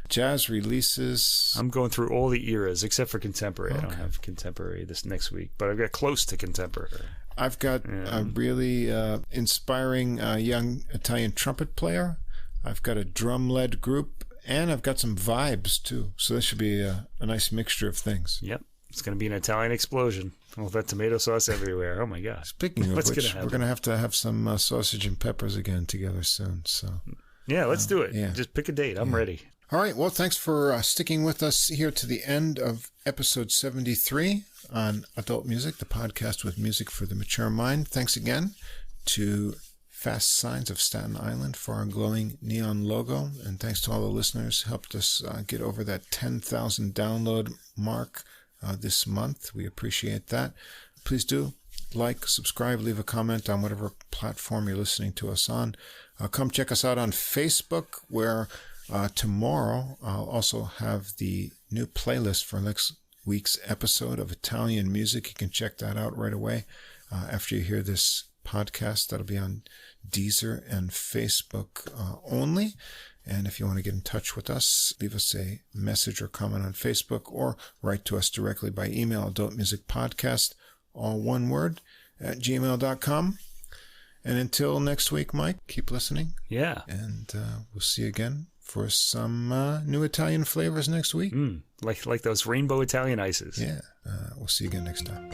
jazz releases. I'm going through all the eras except for contemporary. Okay. I don't have contemporary this next week, but I've got close to contemporary. I've got a really inspiring young Italian trumpet player. I've got a drum-led group, and I've got some vibes too. So this should be a nice mixture of things. Yep. It's going to be an Italian explosion. All that tomato sauce everywhere. Oh my gosh. Speaking of which, we're going to have some sausage and peppers again together soon. So yeah, let's do it. Yeah. Just pick a date. I'm ready. All right. Well, thanks for sticking with us here to the end of episode 73 on Adult Music, the podcast with music for the mature mind. Thanks again to Fast Signs of Staten Island for our glowing neon logo. And thanks to all the listeners who helped us get over that 10,000 download mark this month. We appreciate that. Please do like, subscribe, leave a comment on whatever platform you're listening to us on. Come check us out on Facebook, where tomorrow I'll also have the new playlist for next week's episode of Italian music. You can check that out right away after you hear this podcast. That'll be on Deezer and Facebook only. And if you want to get in touch with us, leave us a message or comment on Facebook, or write to us directly by email, adultmusicpodcast, all one word, at gmail.com. And until next week, Mike, keep listening. Yeah. And we'll see you again for some new Italian flavors next week. Like those rainbow Italian ices. Yeah. We'll see you again next time.